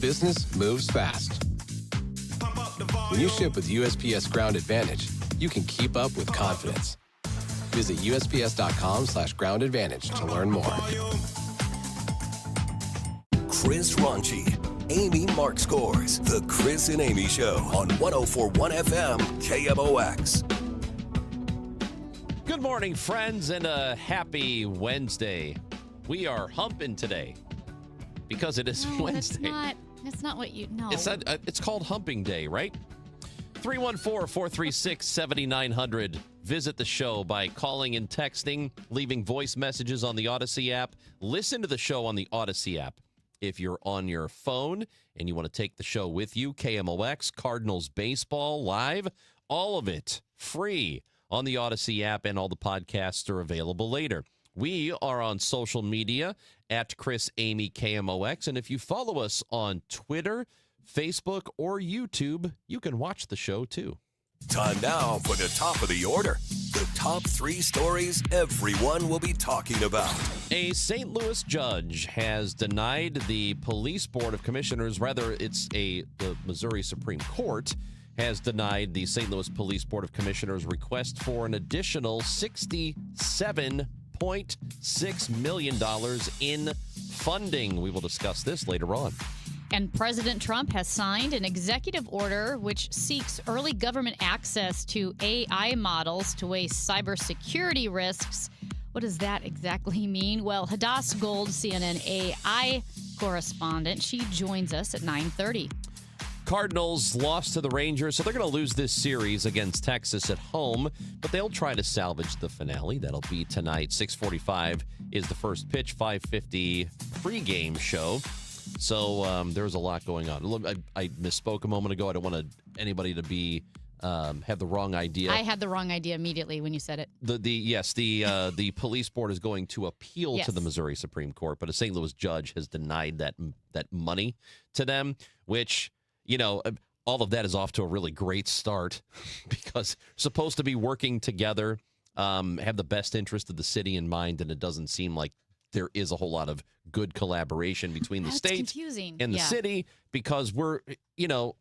business moves fast. When you ship with USPS Ground Advantage, you can keep up with confidence. Visit USPS.com/Ground Advantage to learn more. Chris Ronchi, Amy Mark Scores, The Chris and Amy Show on 104.1 FM KMOX. Good morning, friends, and a happy Wednesday. We are humping today because it is Wednesday. That's not what you know. It's called Humping Day, right? 314-436-7900. Visit the show by calling and texting, leaving voice messages on the Odyssey app. Listen to the show on the Odyssey app. If you're on your phone and you want to take the show with you, KMOX, Cardinals Baseball Live, all of it free on the Odyssey app, and all the podcasts are available later. We are on social media at Chris Amy KMOX, and if you follow us on Twitter, Facebook, or YouTube, you can watch the show too. Time now for the top of the order. The top 3 stories everyone will be talking about. A St. Louis judge has denied the Police Board of Commissioners, the Missouri Supreme Court has denied the St. Louis Police Board of Commissioners' request for an additional $67.6 million in funding. We will discuss this later on. And President Trump has signed an executive order which seeks early government access to AI models to weigh cybersecurity risks. What does that exactly mean? Well, Hadass Gold, CNN AI correspondent, she joins us at 9:30. Cardinals lost to the Rangers, so they're going to lose this series against Texas at home, but they'll try to salvage the finale. That'll be tonight. 6:45 is the first pitch, 5:50 pregame show. So there's a lot going on. Look, I misspoke a moment ago. I don't want anybody to be have the wrong idea. I had the wrong idea immediately when you said it. The police board is going to appeal to the Missouri Supreme Court, but a St. Louis judge has denied that money to them, which, you know, all of that is off to a really great start because supposed to be working together, have the best interest of the city in mind, and it doesn't seem like there is a whole lot of good collaboration between the state and the city because we're, you know,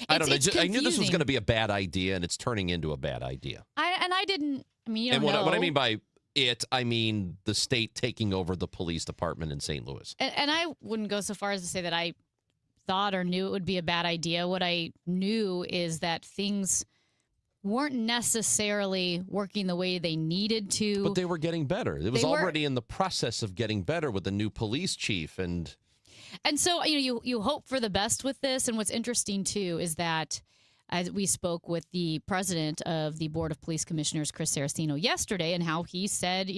I don't know. I knew this was going to be a bad idea, and it's turning into a bad idea. What I mean by it, I mean the state taking over the police department in St. Louis. And I wouldn't go so far as to say that I thought or knew it would be a bad idea. What I knew is that things weren't necessarily working the way they needed to. But they were getting better. It was already in the process of getting better with the new police chief. And so, you hope for the best with this. And what's interesting, too, is that as we spoke with the president of the Board of Police Commissioners, Chris Saraceno, yesterday, and how he said,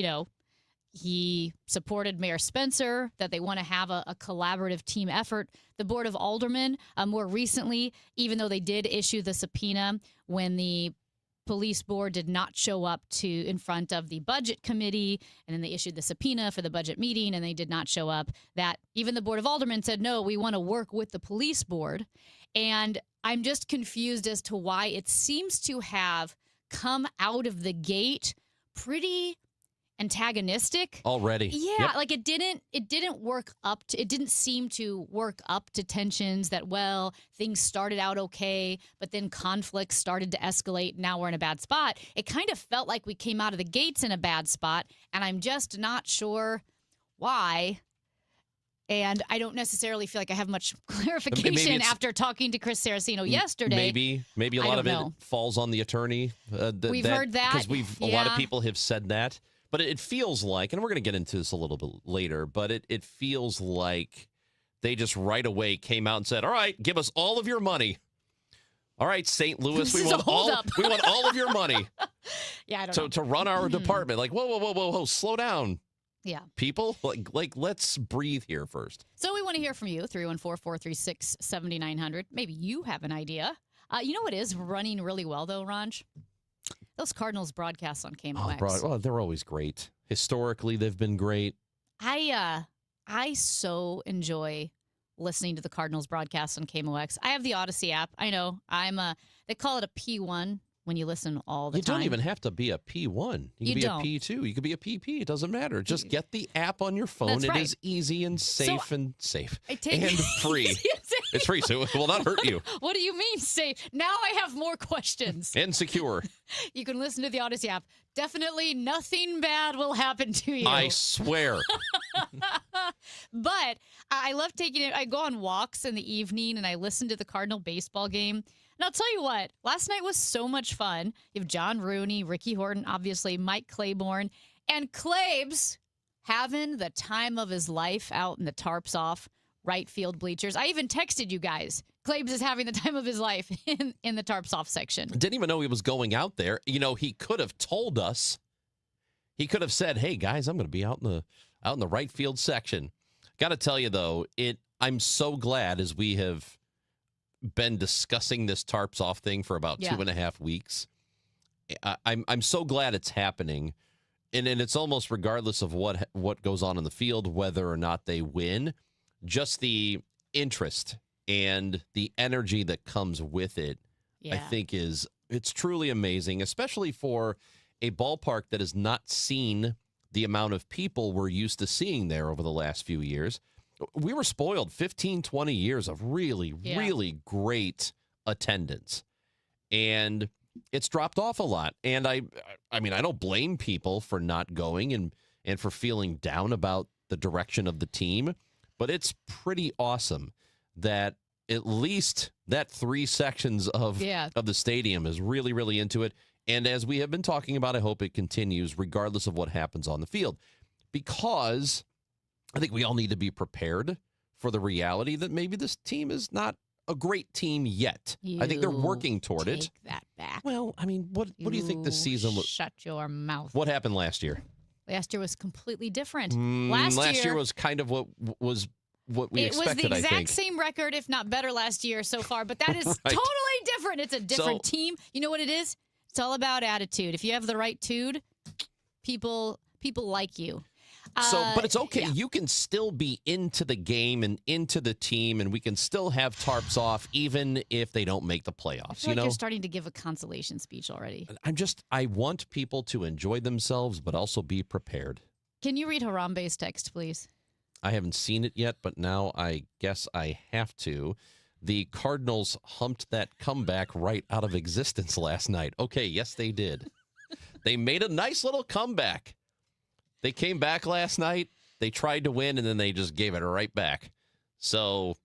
he supported Mayor Spencer, that they want to have a collaborative team effort. The Board of Aldermen, more recently, even though they did issue the subpoena when the police board did not show up in front of the budget committee, and then they issued the subpoena for the budget meeting, and they did not show up, that even the Board of Aldermen said, no, we want to work with the police board. And I'm just confused as to why it seems to have come out of the gate pretty antagonistic already. Yeah, like it didn't work up to, it didn't seem to work up to tensions that, well, things started out okay, but then conflicts started to escalate. Now we're in a bad spot. It kind of felt like we came out of the gates in a bad spot, and I'm just not sure why. And I don't necessarily feel like I have much clarification after talking to Chris Saraceno yesterday. Maybe a lot of it falls on the attorney. We've heard that because a lot of people have said that. But it feels like, and we're going to get into this a little bit later, but it feels like they just right away came out and said, all right, give us all of your money. All right, St. Louis, we want all of your money. Yeah, I don't know. To run our department. Like, whoa, slow down. Yeah. People, like let's breathe here first. So we want to hear from you, 314-436-7900. Maybe you have an idea. You know what is running really well, though, Ranj? Those Cardinals broadcasts on KMOX. They're always great. Historically, they've been great. I so enjoy listening to the Cardinals broadcasts on KMOX. I have the Odyssey app. I know they call it a P1 when you listen all the You time. don't even have to be a P1. You can be don't. a P2. You could be a PP. It doesn't matter. Just get the app on your phone. That's It right. is easy and safe and safe I take and free. It's free, so it will not hurt you. What do you mean safe? Now I have more questions. And secure. You can listen to the Odyssey app. Definitely nothing bad will happen to you. I swear. But I love taking it. I go on walks in the evening and I listen to the Cardinal baseball game. And I'll tell you what, last night was so much fun. You have John Rooney, Ricky Horton, obviously, Mike Claiborne, and Claibs having the time of his life out in the tarps off right field bleachers. I even texted you guys. Claibs is having the time of his life in the tarps off section. Didn't even know he was going out there. You know, he could have told us. He could have said, "Hey guys, I'm going to be out in the right field section." Got to tell you though, I'm so glad as we have been discussing this tarps off thing for about 2.5 weeks. I'm so glad it's happening, and it's almost regardless of what goes on in the field, whether or not they win, just the interest and the energy that comes with it. I think it's truly amazing, especially for a ballpark that has not seen the amount of people we're used to seeing there over the last few years. We were spoiled 15, 20 years of really, really great attendance. And it's dropped off a lot. And I mean, I don't blame people for not going and for feeling down about the direction of the team, but it's pretty awesome that at least that 3 sections of the stadium is really, really into it. And as we have been talking about, I hope it continues regardless of what happens on the field, because I think we all need to be prepared for the reality that maybe this team is not a great team yet. I think they're working toward it. Take that back. Well, I mean, what do you think this season was? Shut your mouth. What happened last year? Last year was completely different. Last year was kind of what we expected, I think. It was the exact same record, if not better, last year so far, but that is totally different. It's a different team. You know what it is? It's all about attitude. If you have the right tude, people like you. But it's okay. Yeah. You can still be into the game and into the team, and we can still have tarps off even if they don't make the playoffs. I feel like you're starting to give a consolation speech already. I want people to enjoy themselves, but also be prepared. Can you read Harambe's text, please? I haven't seen it yet, but now I guess I have to. The Cardinals humped that comeback right out of existence last night. Okay, yes, they did. They made a nice little comeback. They came back last night. They tried to win, and then they just gave it right back. So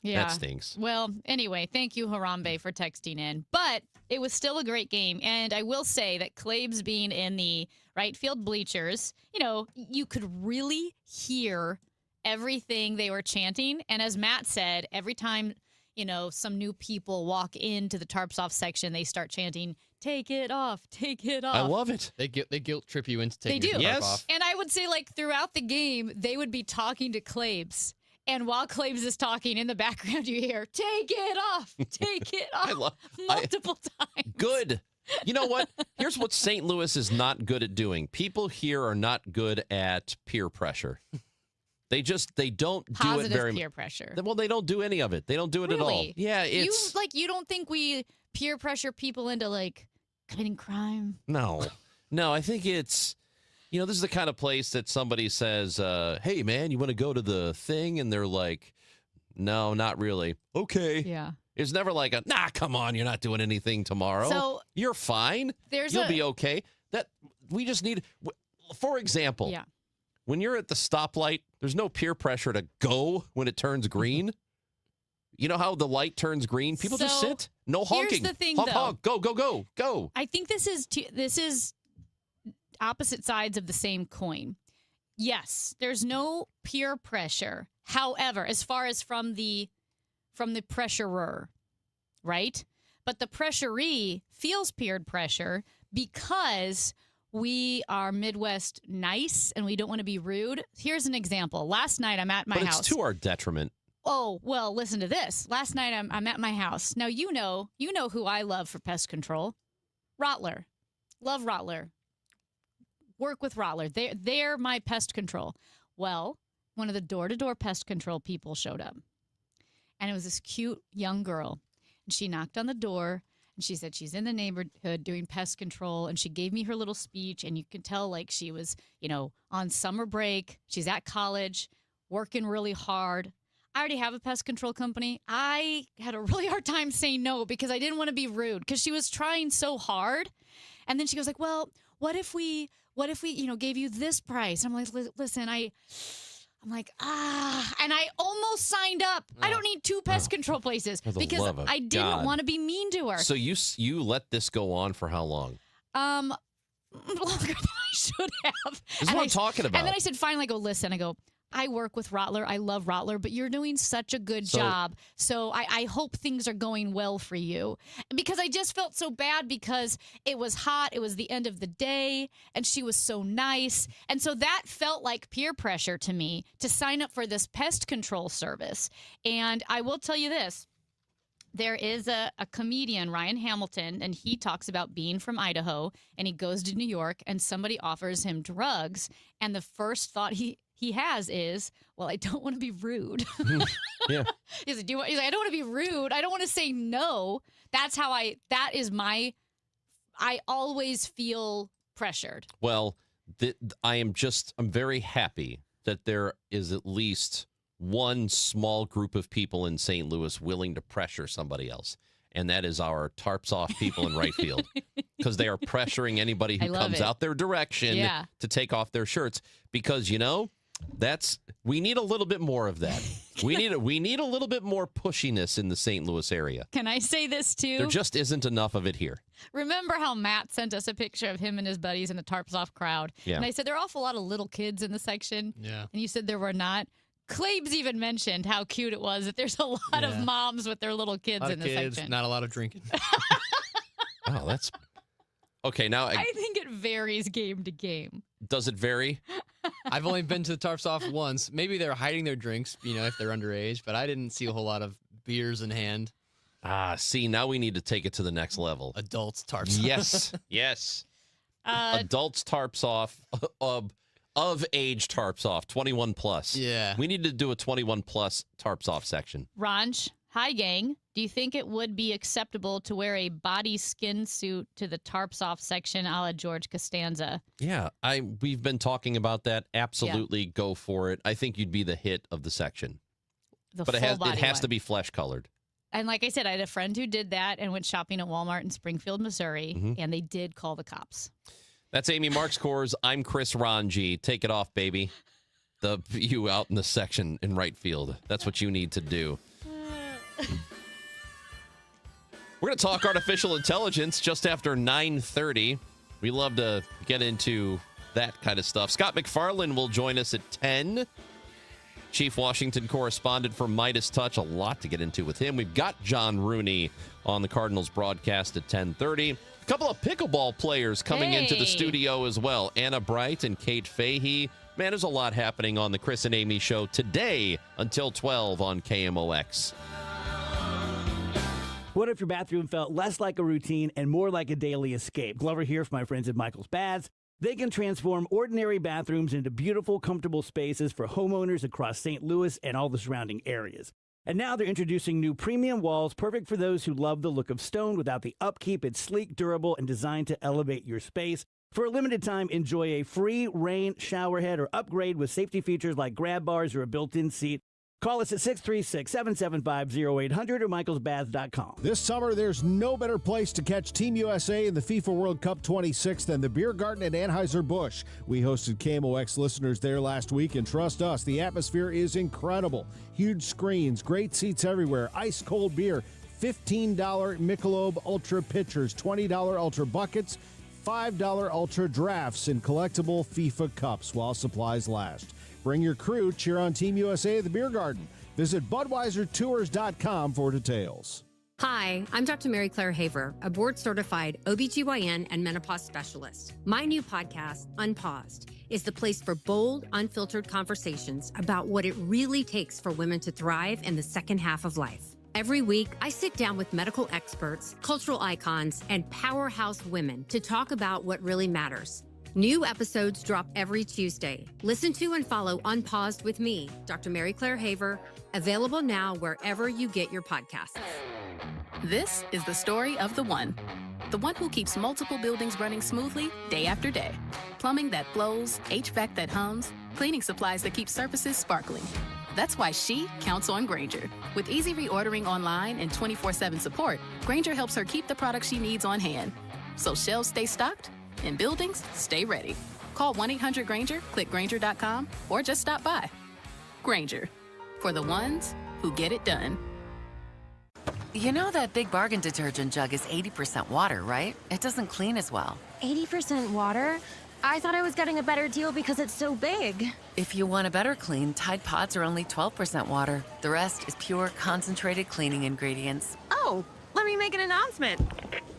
that stinks. Well, anyway, thank you, Harambe, for texting in. But it was still a great game. And I will say that Claibs being in the right field bleachers, you could really hear everything they were chanting. And as Matt said, every time, some new people walk into the tarps off section, they start chanting, "Take it off, take it off." I love it. They guilt trip you into taking the tarp off. And I would say, throughout the game, they would be talking to Claibs. And while Claibs is talking, in the background, you hear, "Take it off, take it off," multiple times. Good. You know what? Here's what St. Louis is not good at doing. People here are not good at peer pressure. They don't do it very much. Peer pressure. Well, they don't do any of it. They don't do it at all. Yeah, it's you don't think we peer pressure people into committing crime? No, I think it's this is the kind of place that somebody says, "Hey, man, you want to go to the thing?" And they're like, "No, not really." Okay. Yeah. It's never like "Nah, come on, you're not doing anything tomorrow. So you're fine. You'll be okay." That we just need, for example, when you're at the stoplight, there's no peer pressure to go when it turns green. You know how the light turns green? People just sit. No honking. Here's the thing, honk, though. honk. Go, go, go, go. I think this is opposite sides of the same coin. Yes, there's no peer pressure. However, as far as from the pressurer, right? But the pressuree feels peer pressure because we are Midwest nice and we don't want to be rude. Here's an example. Last night I'm at my house. But it's to our detriment. Oh, well, listen to this. Last night I'm at my house. Now, you know who I love for pest control. Rottler. Love Rottler. Work with Rottler. They're my pest control. Well, one of the door-to-door pest control people showed up. And it was this cute young girl. And she knocked on the door And she said she's in the neighborhood doing pest control. And she gave me her little speech. And you can tell like she was, on summer break. She's at college, working really hard. I already have a pest control company. I had a really hard time saying no because I didn't want to be rude because she was trying so hard. And then she goes like, well, what if we, gave you this price? I'm like, listen, I'm like, and I almost signed up. I don't need 2 pest control places because I didn't want to be mean to her. So you let this go on for how long? Longer than I should have. This is what I'm talking about. And then I said, finally, I go, I work with Rottler. I love Rottler, but you're doing such a good job. So I hope things are going well for you. Because I just felt so bad because it was hot. It was the end of the day, and she was so nice. And so that felt like peer pressure to me to sign up for this pest control service. And I will tell you this. There is a comedian, Ryan Hamilton, and he talks about being from Idaho, and he goes to New York, and somebody offers him drugs, and the first thought he has is, well, I don't want to be rude. Yeah. He's like, I don't want to be rude. I don't want to say no. I always feel pressured. Well, I'm very happy that there is at least one small group of people in St. Louis willing to pressure somebody else. And that is our tarps off people in right field, because they are pressuring anybody who comes out their direction to take off their shirts, because, we need a little bit more of that. We need a little bit more pushiness in the St. Louis area. Can I say this too? There just isn't enough of it here. Remember how Matt sent us a picture of him and his buddies in the tarps off crowd? Yeah. And I said, there are an awful lot of little kids in the section. Yeah. And you said there were not. Claibs even mentioned how cute it was that there's a lot of moms with their little kids in the section. Not a lot of drinking. Oh, that's okay. Now I think it varies game to game. Does it vary? I've only been to the tarps off once. Maybe they're hiding their drinks, if they're underage, but I didn't see a whole lot of beers in hand. See, now we need to take it to the next level. Adults tarps off. Yes. Yes. Adults tarps off of age tarps off, 21 plus. Yeah. We need to do a 21 plus tarps off section. Ranj, hi gang. Do you think it would be acceptable to wear a body skin suit to the tarps off section a la George Costanza? Yeah, we've been talking about that. Absolutely go for it. I think you'd be the hit of the section. But it has to be flesh colored. And like I said, I had a friend who did that and went shopping at Walmart in Springfield, Missouri, and they did call the cops. That's Amy Marks-Kors. I'm Chris Ranji. Take it off, baby. You out in the section in right field. That's what you need to do. We're going to talk artificial intelligence just after 9:30. We love to get into that kind of stuff. Scott McFarland will join us at 10. Chief Washington correspondent for Midas Touch. A lot to get into with him. We've got John Rooney on the Cardinals broadcast at 10:30. A couple of pickleball players coming into the studio as well. Anna Bright and Kate Fahey. Man, there's a lot happening on the Chris and Amy show today until 12 on KMOX. What if your bathroom felt less like a routine and more like a daily escape? Glover here from my friends at Michael's Baths. They can transform ordinary bathrooms into beautiful, comfortable spaces for homeowners across St. Louis and all the surrounding areas. And now they're introducing new premium walls, perfect for those who love the look of stone without the upkeep. It's sleek, durable, and designed to elevate your space. For a limited time, enjoy a free rain shower head or upgrade with safety features like grab bars or a built-in seat. Call us at 636-775-0800 or michaelsbaths.com. This summer, there's no better place to catch Team USA in the FIFA World Cup 26 than the Beer Garden at Anheuser-Busch. We hosted KMOX listeners there last week, and trust us, the atmosphere is incredible. Huge screens, great seats everywhere, ice-cold beer, $15 Michelob Ultra pitchers, $20 Ultra buckets, $5 Ultra drafts, and collectible FIFA cups while supplies last. Bring your crew, cheer on Team USA at the Beer Garden. Visit BudweiserTours.com for details. Hi, I'm Dr. Mary Claire Haver, a board-certified OBGYN and menopause specialist. My new podcast, Unpaused, is the place for bold, unfiltered conversations about what it really takes for women to thrive in the second half of life. Every week, I sit down with medical experts, cultural icons, and powerhouse women to talk about what really matters. New episodes drop every Tuesday. Listen to and follow Unpaused with me, Dr. Mary Claire Haver, available now wherever you get your podcasts. This is the story of the one who keeps multiple buildings running smoothly day after day. Plumbing that flows, HVAC that hums, cleaning supplies that keep surfaces sparkling. That's why she counts on Grainger. With easy reordering online and 24/7 support, Grainger helps her keep the products she needs on hand. So shelves stay stocked and buildings stay ready. Call 1-800-GRAINGER, click Grainger.com, or just stop by. Grainger, for the ones who get it done. You know that Big Bargain detergent jug is 80% water, right? It doesn't clean as well. 80% water? I thought I was getting a better deal because it's so big. If you want a better clean, Tide Pods are only 12% water. The rest is pure, concentrated cleaning ingredients. Oh, let me make an announcement.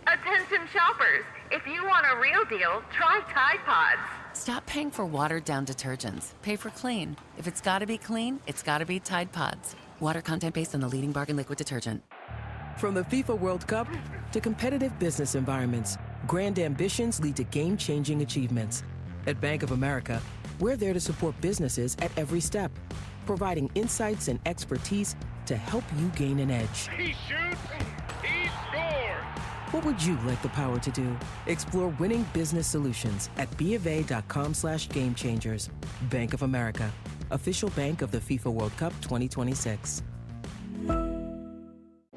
Attention shoppers, if you want a real deal, try Tide Pods. Stop paying for watered-down detergents. Pay for clean. If it's gotta be clean, it's gotta be Tide Pods. Water content based on the leading bargain liquid detergent. From the FIFA World Cup to competitive business environments, grand ambitions lead to game-changing achievements. At Bank of America, we're there to support businesses at every step, providing insights and expertise to help you gain an edge. He shoots, he scores! What would you like the power to do? Explore winning business solutions at BofA.com/gamechangers. Bank of America, official bank of the FIFA World Cup 2026.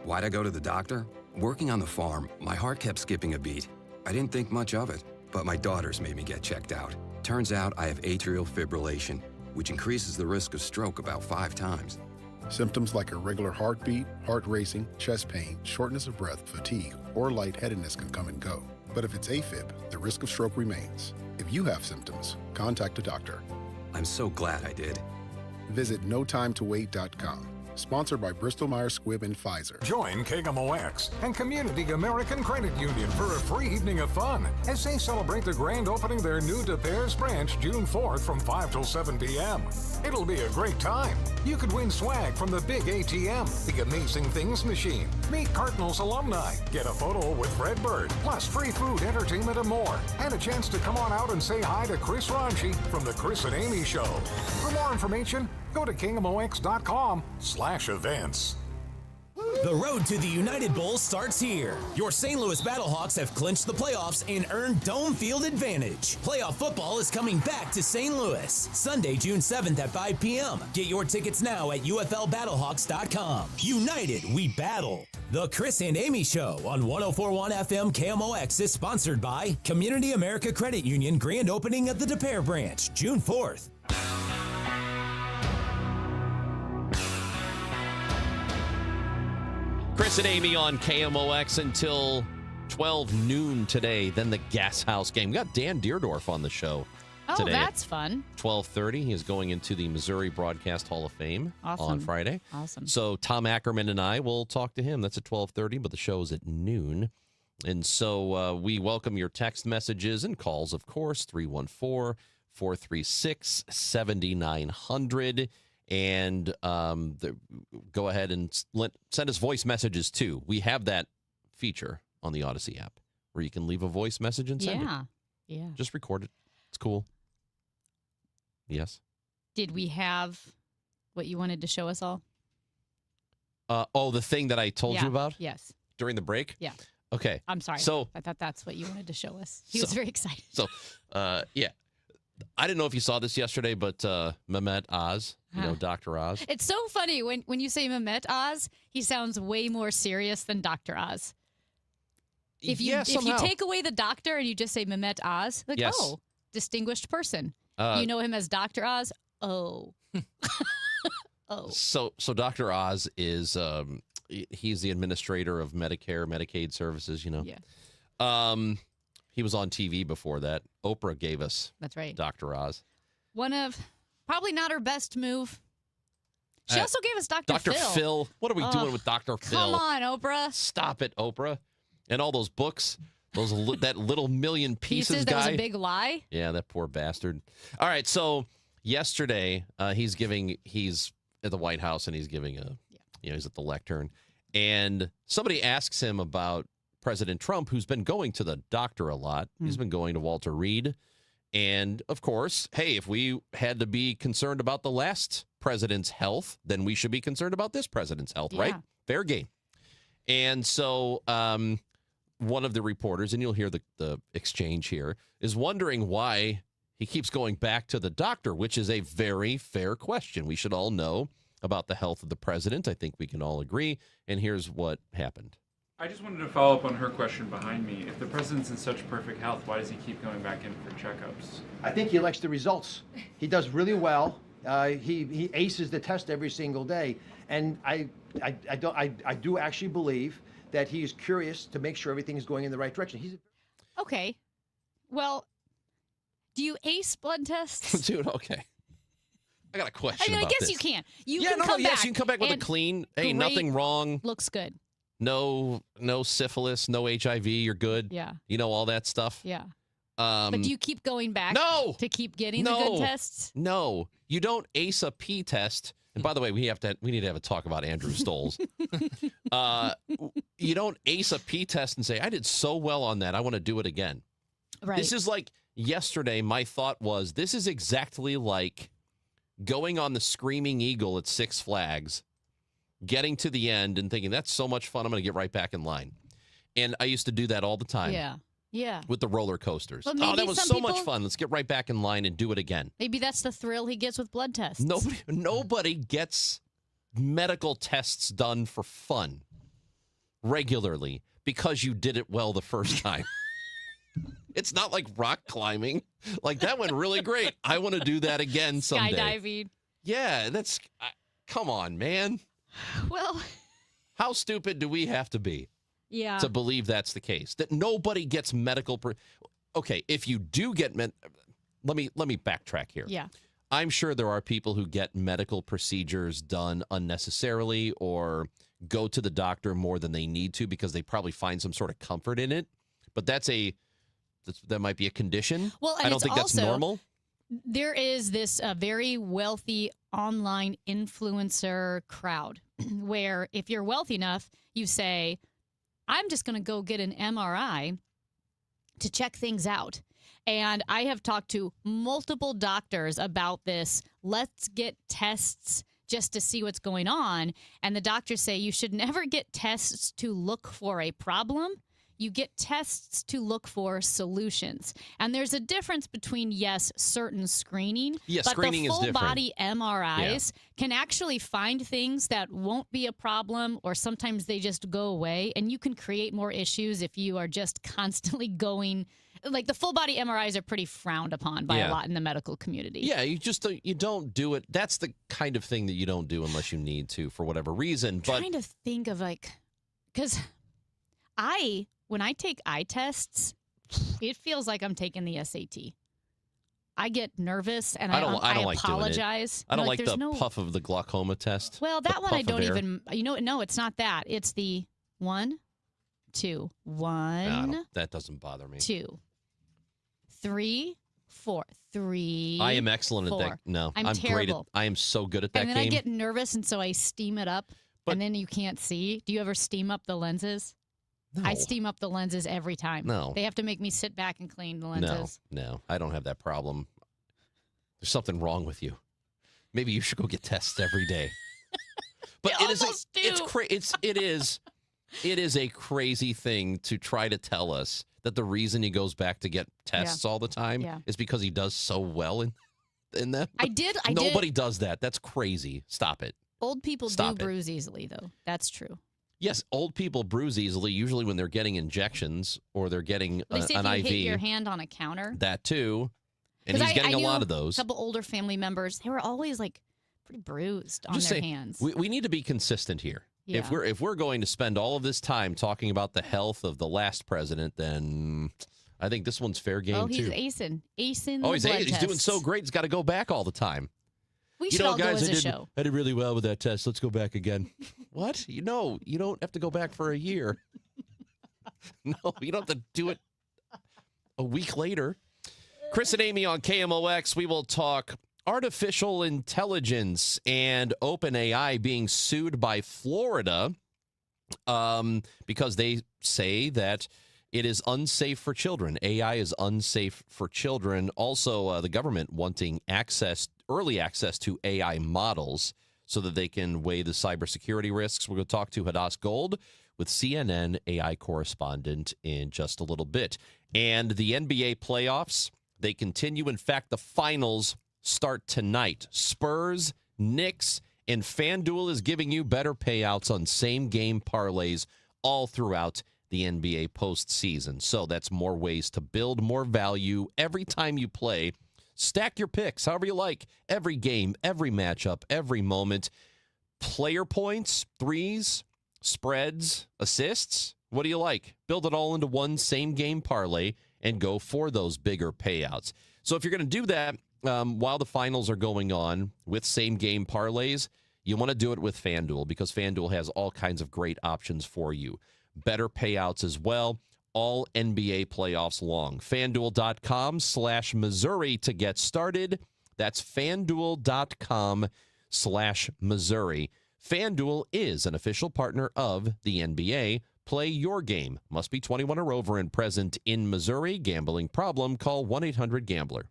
Why'd I go to the doctor? Working on the farm, my heart kept skipping a beat. I didn't think much of it, but my daughters made me get checked out. Turns out I have atrial fibrillation, which increases the risk of stroke about 5 times. Symptoms like irregular heartbeat, heart racing, chest pain, shortness of breath, fatigue, or lightheadedness can come and go. But if it's AFib, the risk of stroke remains. If you have symptoms, contact a doctor. I'm so glad I did. Visit notimetowait.com. Sponsored by Bristol-Myers Squibb and Pfizer. Join KMOX and Community American Credit Union for a free evening of fun as they celebrate the grand opening their new Des Peres branch June 4th from 5 till 7 p.m. It'll be a great time. You could win swag from the big ATM, the Amazing Things machine, meet Cardinals alumni, get a photo with Fred Bird, plus free food, entertainment, and more. And a chance to come on out and say hi to Chris Ronchi from The Chris and Amy Show. For more information, go to KMOX.com/events. The road to the United Bowl starts here. Your St. Louis Battlehawks have clinched the playoffs and earned Dome Field advantage. Playoff football is coming back to St. Louis, Sunday, June 7th at 5 p.m. Get your tickets now at UFLBattlehawks.com. United, we battle. The Chris and Amy Show on 104.1 FM KMOX is sponsored by Community America Credit Union grand opening of the Des Peres branch, June 4th. Chris and Amy on KMOX until 12 noon today. Then the Gas House game. We got Dan Deerdorf on the show today. Oh, that's fun. 12:30. He is going into the Missouri Broadcast Hall of Fame on Friday. Awesome. So Tom Ackerman and I will talk to him. That's at 12:30, but the show is at noon. And so we welcome your text messages and calls, of course, 314-436-7900. And go ahead and send us voice messages, too. We have that feature on the Odyssey app where you can leave a voice message and send it. Yeah. Just record it. It's cool. Yes. Did we have what you wanted to show us all? The thing that I told you about? Yes. During the break? Yeah. Okay. I'm sorry. So I thought that's what you wanted to show us. He was very excited. So, yeah. I didn't know if you saw this yesterday, but Mehmet Oz, Dr. Oz. It's so funny when you say Mehmet Oz, he sounds way more serious than Dr. Oz. If you take away the doctor and you just say Mehmet Oz, like, yes. Oh, distinguished person. You know him as Dr. Oz? Oh. Oh. So Dr. Oz is he's the administrator of Medicare, Medicaid services, Yeah. He was on TV before that. Oprah gave us That's right. Dr. Oz. One of probably not her best move. She also gave us Dr. Dr. Phil. What are we doing with Dr. Phil? Come on, Oprah. Stop it, Oprah. And all those books, that little million pieces guy. That was a big lie. Yeah, that poor bastard. All right, so yesterday he's at the White House and he's giving he's at the lectern. And somebody asks him about President Trump, who's been going to the doctor a lot. He's been going to Walter Reed. And, of course, hey, if we had to be concerned about the last president's health, then we should be concerned about this president's health, right? Fair game. And so one of the reporters, and you'll hear the exchange here, is wondering why he keeps going back to the doctor, which is a very fair question. We should all know about the health of the president. I think we can all agree. And here's what happened. I just wanted to follow up on her question behind me. If the president's in such perfect health, why does he keep going back in for checkups? I think he likes the results. He does really well. He aces the test every single day. And I do actually believe that he's curious to make sure everything is going in the right direction. Okay. Well, do you ace blood tests? Dude, okay. I got a question I about guess this. you can. Yes, you can come back with a clean, hey, great, nothing wrong. Looks good. No syphilis, no HIV, you're good. Yeah. You know, all that stuff. Yeah. But do you keep going back to keep getting the good tests? No. You don't ace a pee test. And by the way, we need to have a talk about Andrew Stoles. You don't ace a pee test and say, I did so well on that, I want to do it again. Right. This is like yesterday, my thought was, this is exactly like going on the Screaming Eagle at Six Flags, getting to the end and thinking, that's so much fun, I'm going to get right back in line. And I used to do that all the time. Yeah. Yeah. With the roller coasters. But Oh, that maybe was some so much people- fun. Let's get right back in line and do it again. Maybe that's the thrill he gets with blood tests. Nobody gets medical tests done for fun regularly because you did it well the first time. It's not like rock climbing. Like, that went really great. I want to do that again someday. Skydiving. Yeah, that's... come on, man. Well... How stupid do we have to be Yeah. to believe that's the case? That nobody gets medical... Okay, if you do get... Let me backtrack here. Yeah. I'm sure there are people who get medical procedures done unnecessarily or go to the doctor more than they need to because they probably find some sort of comfort in it. But that might be a condition. Well, and I don't it's think that's also- normal. There is this very wealthy online influencer crowd where if you're wealthy enough, you say, I'm just going to go get an MRI to check things out. And I have talked to multiple doctors about this. Let's get tests just to see what's going on. And the doctors say you should never get tests to look for a problem. You get tests to look for solutions. And there's a difference between, yes, certain screening, Yeah, but screening the is full different. body MRIs can actually find things that won't be a problem, or sometimes they just go away. And you can create more issues if you are just constantly going. Like, the full body MRIs are pretty frowned upon by a Yeah. lot in the medical community. Yeah, you don't do it. That's the kind of thing that you don't do unless you need to for whatever reason. But Trying to think of, like, because when I take eye tests, it feels like I'm taking the SAT. I get nervous and I don't like doing it. apologize. I don't I'm like there's the no... puff of the glaucoma test. Well, The that one I puff of don't air. even. No, it's not that. It's the 1, 2, 1, That doesn't bother me. 2, 3, 4, 3. I am excellent 4. at that. No, I'm great at. terrible. I am so good at that And then game. I get nervous, and so I steam it up, and then you can't see. Do you ever steam up the lenses? I steam up the lenses every time. No. They have to make me sit back and clean the lenses. No, I don't have that problem. There's something wrong with you. Maybe you should go get tests every day. But it is a crazy thing to try to tell us that the reason he goes back to get tests all the time is because he does so well in them. Nobody does that. That's crazy. Stop it. Old people Stop do it. bruise easily, though. That's true. Yes, old people bruise easily, usually when they're getting injections or they're getting They say an if you IV. hit your hand on a counter. That too. And 'Cause he's getting I a lot knew of those. A couple older family members, they were always like pretty bruised on Just their saying, hands. We need to be consistent here. Yeah. If we're going to spend all of this time talking about the health of the last president, then I think this one's fair game he's too. acing Oh, the blood he's doing tests. so great. He's got to go back all the time. We should all guys, go as a show. I did really well with that test. Let's go back again. What? You don't have to go back for a year. No, you don't have to do it a week later. Chris and Amy on KMOX. We will talk artificial intelligence and OpenAI being sued by Florida because they say that it is unsafe for children. AI is unsafe for children. Also, the government wanting early access to AI models so that they can weigh the cybersecurity risks. We're going to talk to Hadass Gold with CNN AI correspondent in just a little bit. And the NBA playoffs, they continue. In fact, the finals start tonight. Spurs, Knicks, and FanDuel is giving you better payouts on same-game parlays all throughout the NBA postseason. So that's more ways to build more value every time you play. Stack your picks however you like. Every game, every matchup, every moment. Player points, threes, spreads, assists. What do you like? Build it all into one same-game parlay and go for those bigger payouts. So if you're going to do that while the finals are going on with same-game parlays, you want to do it with FanDuel because FanDuel has all kinds of great options for you. Better payouts as well, all NBA playoffs long. FanDuel.com/Missouri to get started. That's FanDuel.com/Missouri. FanDuel is an official partner of the NBA. Play your game. Must be 21 or over and present in Missouri. Gambling problem? Call 1-800-GAMBLER.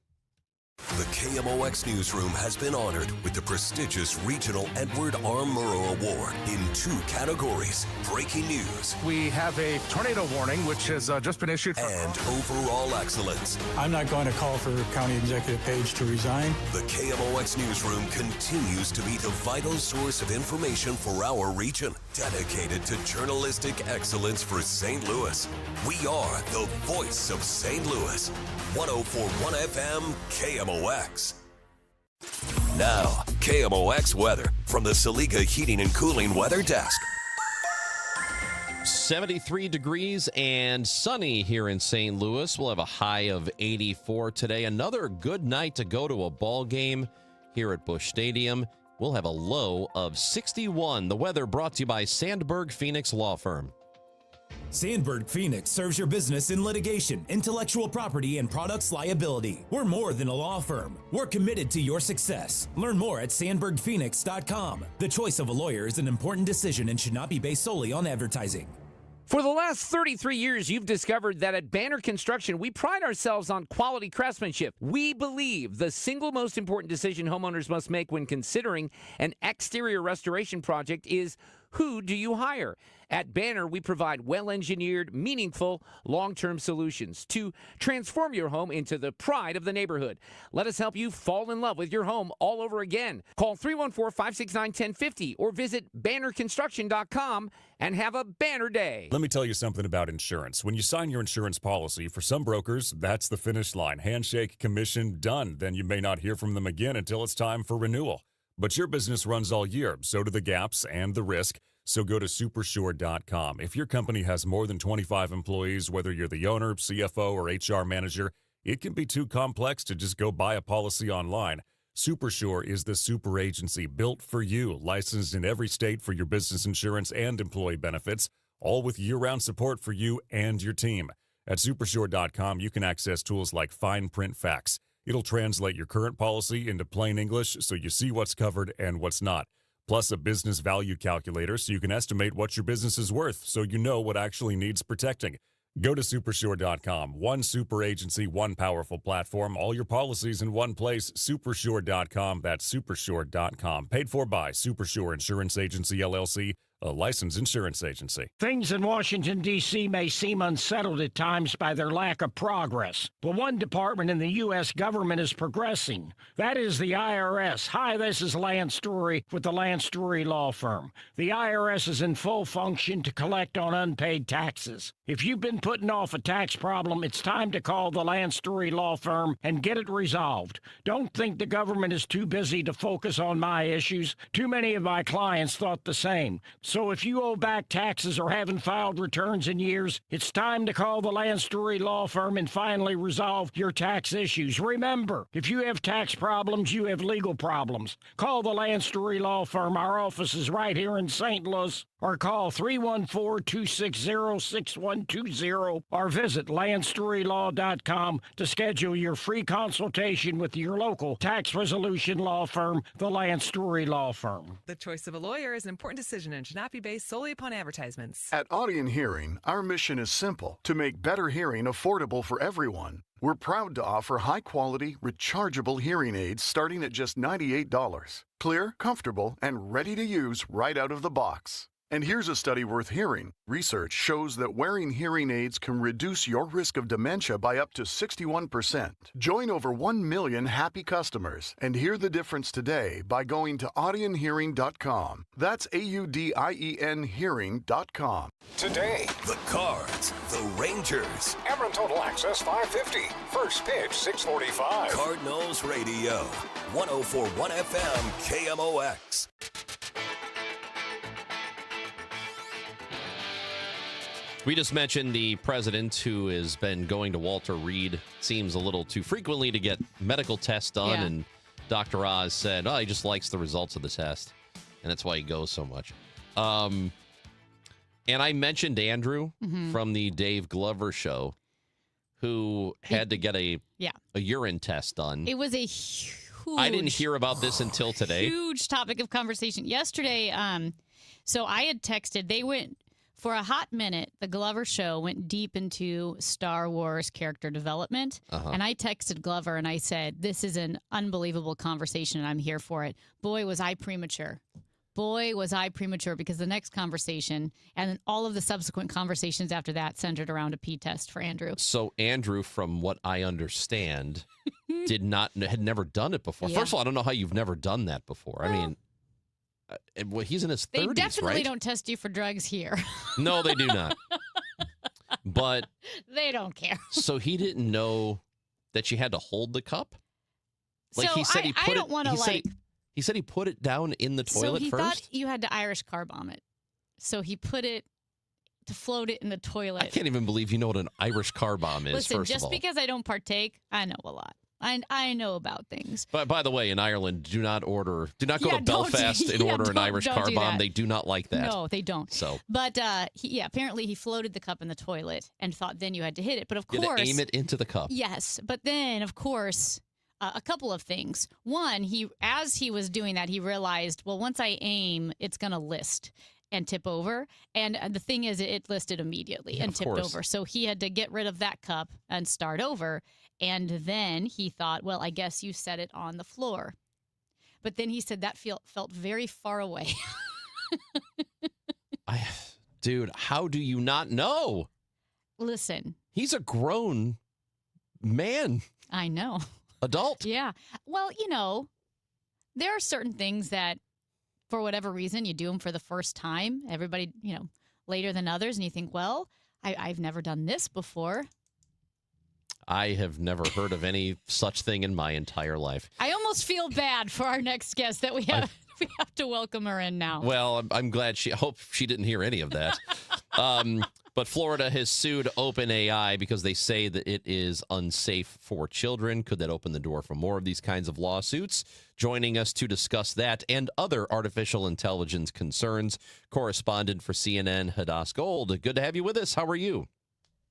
The KMOX Newsroom has been honored with the prestigious Regional Edward R. Murrow Award in 2 categories: breaking news. We have a tornado warning, which has just been issued. And overall excellence. I'm not going to call for County Executive Page to resign. The KMOX Newsroom continues to be the vital source of information for our region, dedicated to journalistic excellence for St. Louis. We are the voice of St. Louis. 104.1 FM, KMOX. Now, KMOX weather from the Saliga Heating and Cooling Weather Desk. 73 degrees and sunny here in St. Louis. We'll have a high of 84 today. Another good night to go to a ball game here at Busch Stadium. We'll have a low of 61. The weather brought to you by Sandberg Phoenix Law Firm. Sandberg Phoenix serves your business in litigation, intellectual property, and products liability. We're more than a law firm. We're committed to your success. Learn more at sandbergphoenix.com. The choice of a lawyer is an important decision and should not be based solely on advertising. For the last 33 years, you've discovered that at Banner Construction, we pride ourselves on quality craftsmanship. We believe the single most important decision homeowners must make when considering an exterior restoration project is, who do you hire? At Banner, we provide well-engineered, meaningful, long-term solutions to transform your home into the pride of the neighborhood. Let us help you fall in love with your home all over again. Call 314-569-1050 or visit bannerconstruction.com and have a banner day. Let me tell you something about insurance. When you sign your insurance policy, for some brokers, that's the finish line. Handshake, commission, done. Then you may not hear from them again until it's time for renewal. But your business runs all year, so do the gaps and the risk. So go to Supersure.com. If your company has more than 25 employees, whether you're the owner, CFO, or HR manager, it can be too complex to just go buy a policy online. Supersure is the super agency built for you, licensed in every state for your business insurance and employee benefits, all with year-round support for you and your team. At Supersure.com, you can access tools like fine print facts. It'll translate your current policy into plain English so you see what's covered and what's not. Plus a business value calculator so you can estimate what your business is worth so you know what actually needs protecting. Go to Supersure.com. One super agency, one powerful platform, all your policies in one place. Supersure.com. That's Supersure.com. Paid for by Supersure Insurance Agency, LLC, a licensed insurance agency. Things in Washington, D.C. may seem unsettled at times by their lack of progress. But one department in the U.S. government is progressing. That is the IRS. Hi, this is Lance Story with the Lance Story Law Firm. The IRS is in full function to collect on unpaid taxes. If you've been putting off a tax problem, it's time to call the Lance Story Law Firm and get it resolved. Don't think the government is too busy to focus on my issues. Too many of my clients thought the same. So if you owe back taxes or haven't filed returns in years, it's time to call the Lance Story Law Firm and finally resolve your tax issues. Remember, if you have tax problems, you have legal problems. Call the Lance Story Law Firm. Our office is right here in St. Louis. Or call 314-260-6120 or visit LanceStoryLaw.com to schedule your free consultation with your local tax resolution law firm, the Lance Story Law Firm. The choice of a lawyer is an important decision and should not be based solely upon advertisements. At Audion Hearing, our mission is simple: to make better hearing affordable for everyone. We're proud to offer high-quality, rechargeable hearing aids starting at just $98. Clear, comfortable, and ready to use right out of the box. And here's a study worth hearing. Research shows that wearing hearing aids can reduce your risk of dementia by up to 61%. Join over 1 million happy customers and hear the difference today by going to audionhearing.com. That's AUDIEN hearing.com. Today, The Cards, the Rangers, Ameren Total Access 550. First pitch 6:45. Cardinals Radio, 104.1 FM, KMOX. We just mentioned the president who has been going to Walter Reed, seems a little too frequently to get medical tests done. Yeah. And Dr. Oz said, oh, he just likes the results of the test. And that's why he goes so much. And I mentioned Andrew from the Dave Glover show, who had to get a urine test done. It was a huge... I didn't hear about this until today. Huge topic of conversation. Yesterday, so I had texted, they went... For a hot minute, the Glover show went deep into Star Wars character development. And I texted Glover and I said, this is an unbelievable conversation and I'm here for it. Boy, was I premature. Because the next conversation and then all of the subsequent conversations after that centered around a pee test for Andrew. So Andrew, from what I understand, had never done it before. Yeah. First of all, I don't know how you've never done that before. I mean, well, he's in his 30s, They definitely right? don't test you for drugs here. No, they do not. But they don't care. so he didn't know that you had to hold the cup? Like So he said, I don't want to he said he put it down in the toilet so he first. thought you had to Irish car bomb it. So he put it to float it in the toilet. I can't even believe you know what an Irish car bomb is. Listen, first just of all, because I don't partake, I know a lot. I know about things. But by the way, in Ireland, do not go to don't- Belfast and order an Irish don't car do bomb. that. They do not like that. No, they don't. So But apparently he floated the cup in the toilet and thought then you had to hit it. But of you had course, to aim it into the cup. yes. But then of course, a couple of things. One, as he was doing that, he realized, well, once I aim, it's going to list and tip over. And the thing is, it listed immediately and of tipped course. over. So he had to get rid of that cup and start over. And then he thought, well, I guess you set it on the floor. But then he said that felt very far away. Dude, how do you not know? Listen. He's a grown man. I know. Adult. Yeah. Well, there are certain things that, for whatever reason, you do them for the first time. Everybody, later than others. And you think, well, I've never done this before. I have never heard of any such thing in my entire life. I almost feel bad for our next guest that we have to welcome her in now. Well, I'm glad I hope she didn't hear any of that. But Florida has sued OpenAI because they say that it is unsafe for children. Could that open the door for more of these kinds of lawsuits? Joining us to discuss that and other artificial intelligence concerns, correspondent for CNN, Hadass Gold. Good to have you with us. How are you?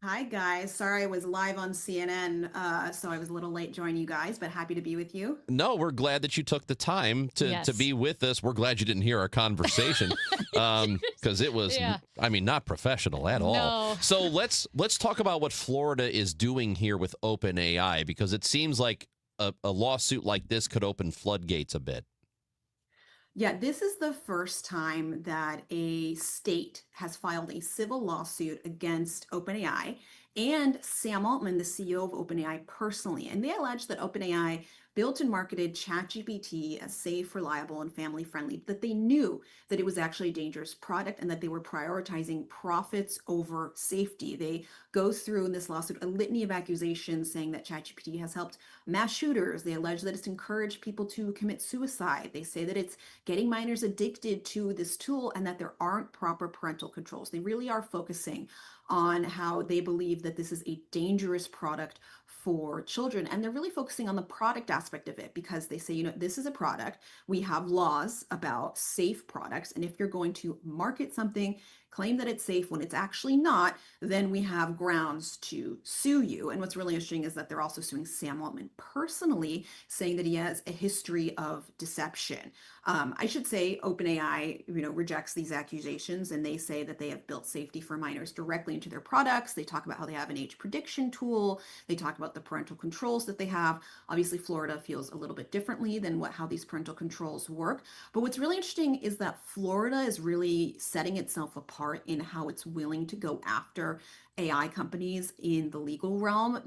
Hi, guys. Sorry I was live on CNN, so I was a little late joining you guys, but happy to be with you. No, we're glad that you took the time to be with us. We're glad you didn't hear our conversation because it was, not professional at all. No. So let's talk about what Florida is doing here with OpenAI, because it seems like a lawsuit like this could open floodgates a bit. Yeah, this is the first time that a state has filed a civil lawsuit against OpenAI and Sam Altman, the CEO of OpenAI, personally. And they allege that OpenAI built and marketed ChatGPT as safe, reliable, and family-friendly, that they knew that it was actually a dangerous product and that they were prioritizing profits over safety. They go through in this lawsuit a litany of accusations saying that ChatGPT has helped mass shooters. They allege that it's encouraged people to commit suicide. They say that it's getting minors addicted to this tool and that there aren't proper parental controls. They really are focusing on how they believe that this is a dangerous product for children. And they're really focusing on the product aspect of it because they say, this is a product. We have laws about safe products. And if you're going to market something, claim that it's safe when it's actually not, then we have grounds to sue you. And what's really interesting is that they're also suing Sam Altman personally, saying that he has a history of deception. I should say OpenAI, rejects these accusations and they say say that they have built safety for minors directly into their products. They talk about how they have an age prediction tool. They talk about the parental controls that they have. Obviously, Florida feels a little bit differently than how these parental controls work. But what's really interesting is that Florida is really setting itself apart in how it's willing to go after AI companies in the legal realm.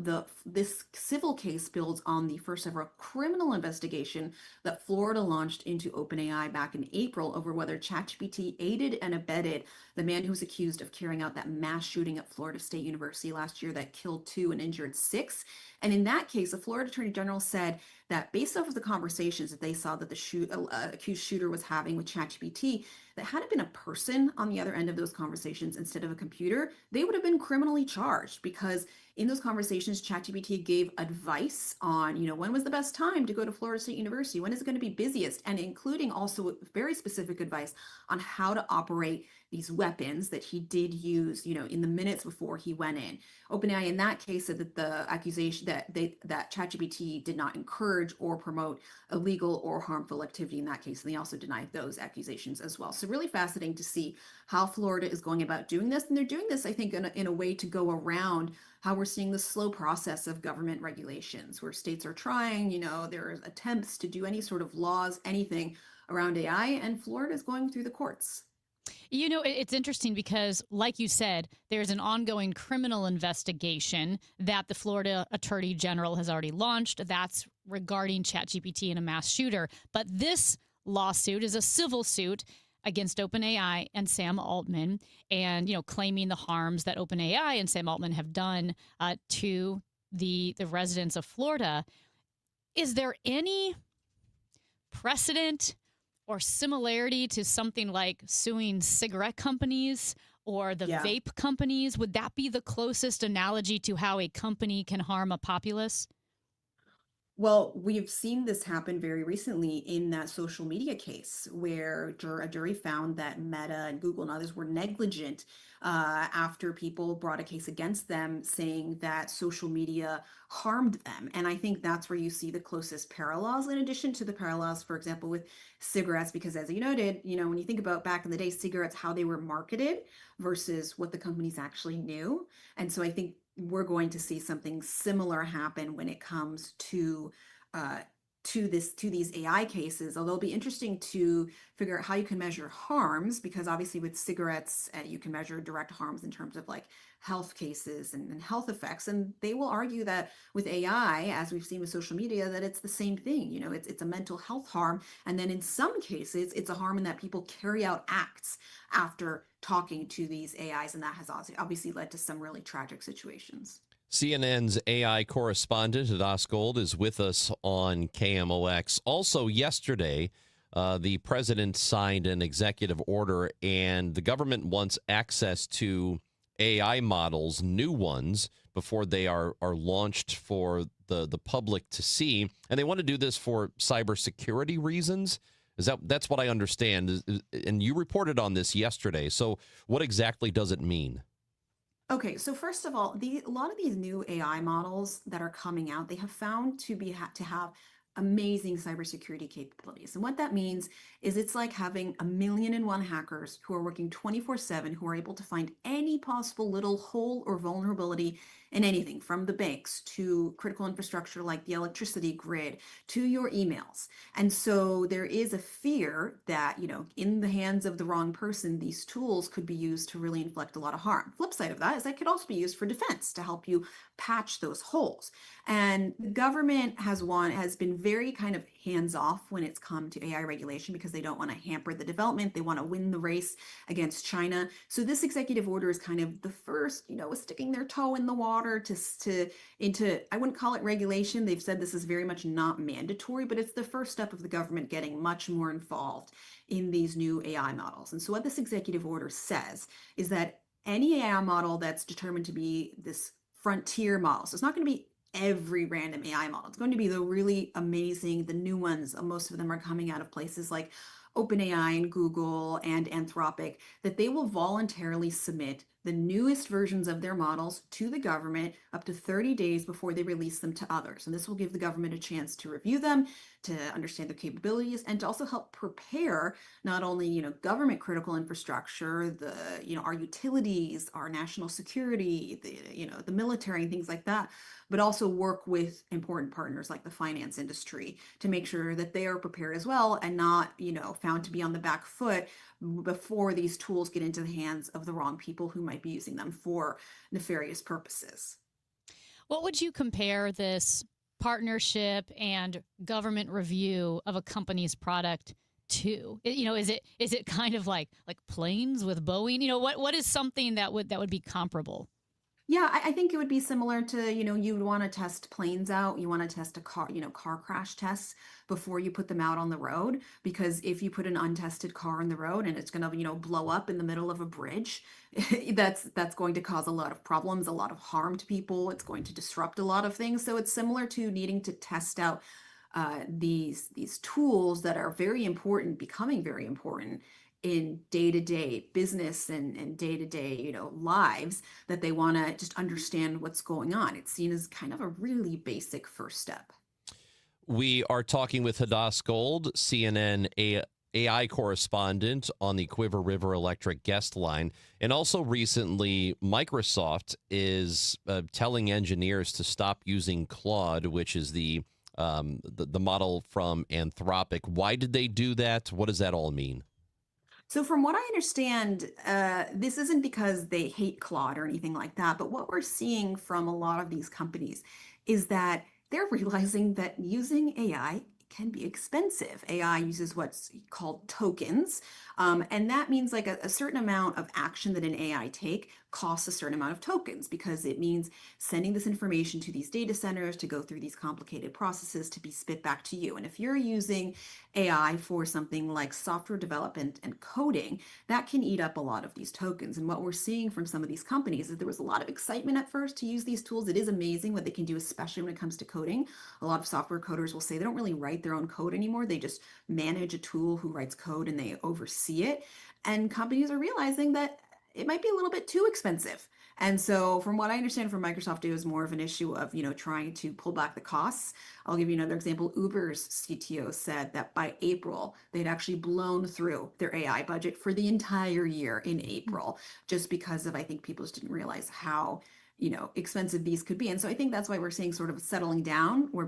This civil case builds on the first ever criminal investigation that Florida launched into OpenAI back in April over whether ChatGPT aided and abetted the man who was accused of carrying out that mass shooting at Florida State University last year that killed 2 and injured 6. And in that case, the Florida Attorney General said that based off of the conversations that they saw that the accused shooter was having with ChatGPT, that had it been a person on the other end of those conversations instead of a computer, they would have been criminally charged, because in those conversations, ChatGPT gave advice on, when was the best time to go to Florida State University? When is it going to be busiest? And including also very specific advice on how to operate these weapons that he did use, in the minutes before he went in. OpenAI in that case said that the accusation that ChatGPT did not encourage or promote illegal or harmful activity in that case. And they also denied those accusations as well. So really fascinating to see how Florida is going about doing this. And they're doing this, I think, in a way to go around how we're seeing the slow process of government regulations, where states are trying, there are attempts to do any sort of laws, anything around AI, and Florida is going through the courts. It's interesting because, like you said, there's an ongoing criminal investigation that the Florida Attorney General has already launched. That's regarding ChatGPT and a mass shooter. But this lawsuit is a civil suit against OpenAI and Sam Altman, and claiming the harms that OpenAI and Sam Altman have done to the residents of Florida. Is there any precedent or similarity to something like suing cigarette companies or the vape companies? Would that be the closest analogy to how a company can harm a populace? Well, we've seen this happen very recently in that social media case where a jury found that Meta and Google and others were negligent after people brought a case against them saying that social media harmed them. And I think that's where you see the closest parallels, in addition to the parallels, for example, with cigarettes, because as you noted, when you think about back in the day, cigarettes, how they were marketed versus what the companies actually knew. And so I think we're going to see something similar happen when it comes to these AI cases, although it'll be interesting to figure out how you can measure harms, because obviously with cigarettes, you can measure direct harms in terms of like health cases and health effects. And they will argue that with AI, as we've seen with social media, that it's the same thing. It's a mental health harm. And then in some cases, it's a harm in that people carry out acts after talking to these AIs. And that has obviously led to some really tragic situations. CNN's AI correspondent, Hadas Gold, is with us on KMOX. Also yesterday, the president signed an executive order, and the government wants access to AI models, new ones, before they are launched for the public to see. And they want to do this for cybersecurity reasons. That's what I understand. And you reported on this yesterday. So what exactly does it mean? Okay, so first of all, a lot of these new AI models that are coming out, they have found to have amazing cybersecurity capabilities. And what that means is it's like having 1,000,001 hackers who are working 24/7, who are able to find any possible little hole or vulnerability in anything, from the banks to critical infrastructure like the electricity grid to your emails. And so there is a fear that, in the hands of the wrong person, these tools could be used to really inflict a lot of harm. Flip side of that is that could also be used for defense to help you patch those holes. And the government has been very kind of hands off when it's come to AI regulation, because they don't want to hamper the development. They want to win the race against China. So this executive order is kind of the first, sticking their toe in the water into, I wouldn't call it regulation. They've said this is very much not mandatory, but it's the first step of the government getting much more involved in these new AI models. And so what this executive order says is that any AI model that's determined to be this frontier model, so it's not going to be every random AI model. It's going to be the really amazing, the new ones. Most of them are coming out of places like OpenAI and Google and Anthropic, that they will voluntarily submit the newest versions of their models to the government up to 30 days before they release them to others. And this will give the government a chance to review them, to understand their capabilities, and to also help prepare not only, government critical infrastructure, our utilities, our national security, the military and things like that, but also work with important partners like the finance industry to make sure that they are prepared as well and not, found to be on the back foot before these tools get into the hands of the wrong people who might be using them for nefarious purposes. What would you compare this partnership and government review of a company's product to? Is it kind of like planes with Boeing? What is something that would be comparable? Yeah, I think it would be similar to, you'd want to test planes out. You want to test a car, car crash tests before you put them out on the road. Because if you put an untested car on the road and it's going to, blow up in the middle of a bridge, that's going to cause a lot of problems, a lot of harm to people. It's going to disrupt a lot of things. So it's similar to needing to test out these tools that are very important, becoming very important in day-to-day business and day-to-day, lives, that they want to just understand what's going on. It's seen as kind of a really basic first step. We are talking with Hadass Gold, CNN AI correspondent on the Quiver River Electric guest line. And also recently, Microsoft is telling engineers to stop using Claude, which is the model from Anthropic. Why did they do that? What does that all mean? So from what I understand, this isn't because they hate Claude or anything like that, but what we're seeing from a lot of these companies is that they're realizing that using AI can be expensive. AI uses what's called tokens, and that means like a certain amount of action that an AI take costs a certain amount of tokens, because it means sending this information to these data centers to go through these complicated processes to be spit back to you. And if you're using AI for something like software development and coding, that can eat up a lot of these tokens. And what we're seeing from some of these companies is there was a lot of excitement at first to use these tools. It is amazing what they can do, especially when it comes to coding. A lot of software coders will say they don't really write their own code anymore. They just manage a tool who writes code and they oversee it. And companies are realizing that it might be a little bit too expensive. And so from what I understand from Microsoft, it was more of an issue of, trying to pull back the costs. I'll give you another example. Uber's CTO said that by April, they'd actually blown through their AI budget for the entire year in April, just because of, I think people just didn't realize how, expensive these could be. And so I think that's why we're seeing sort of a settling down where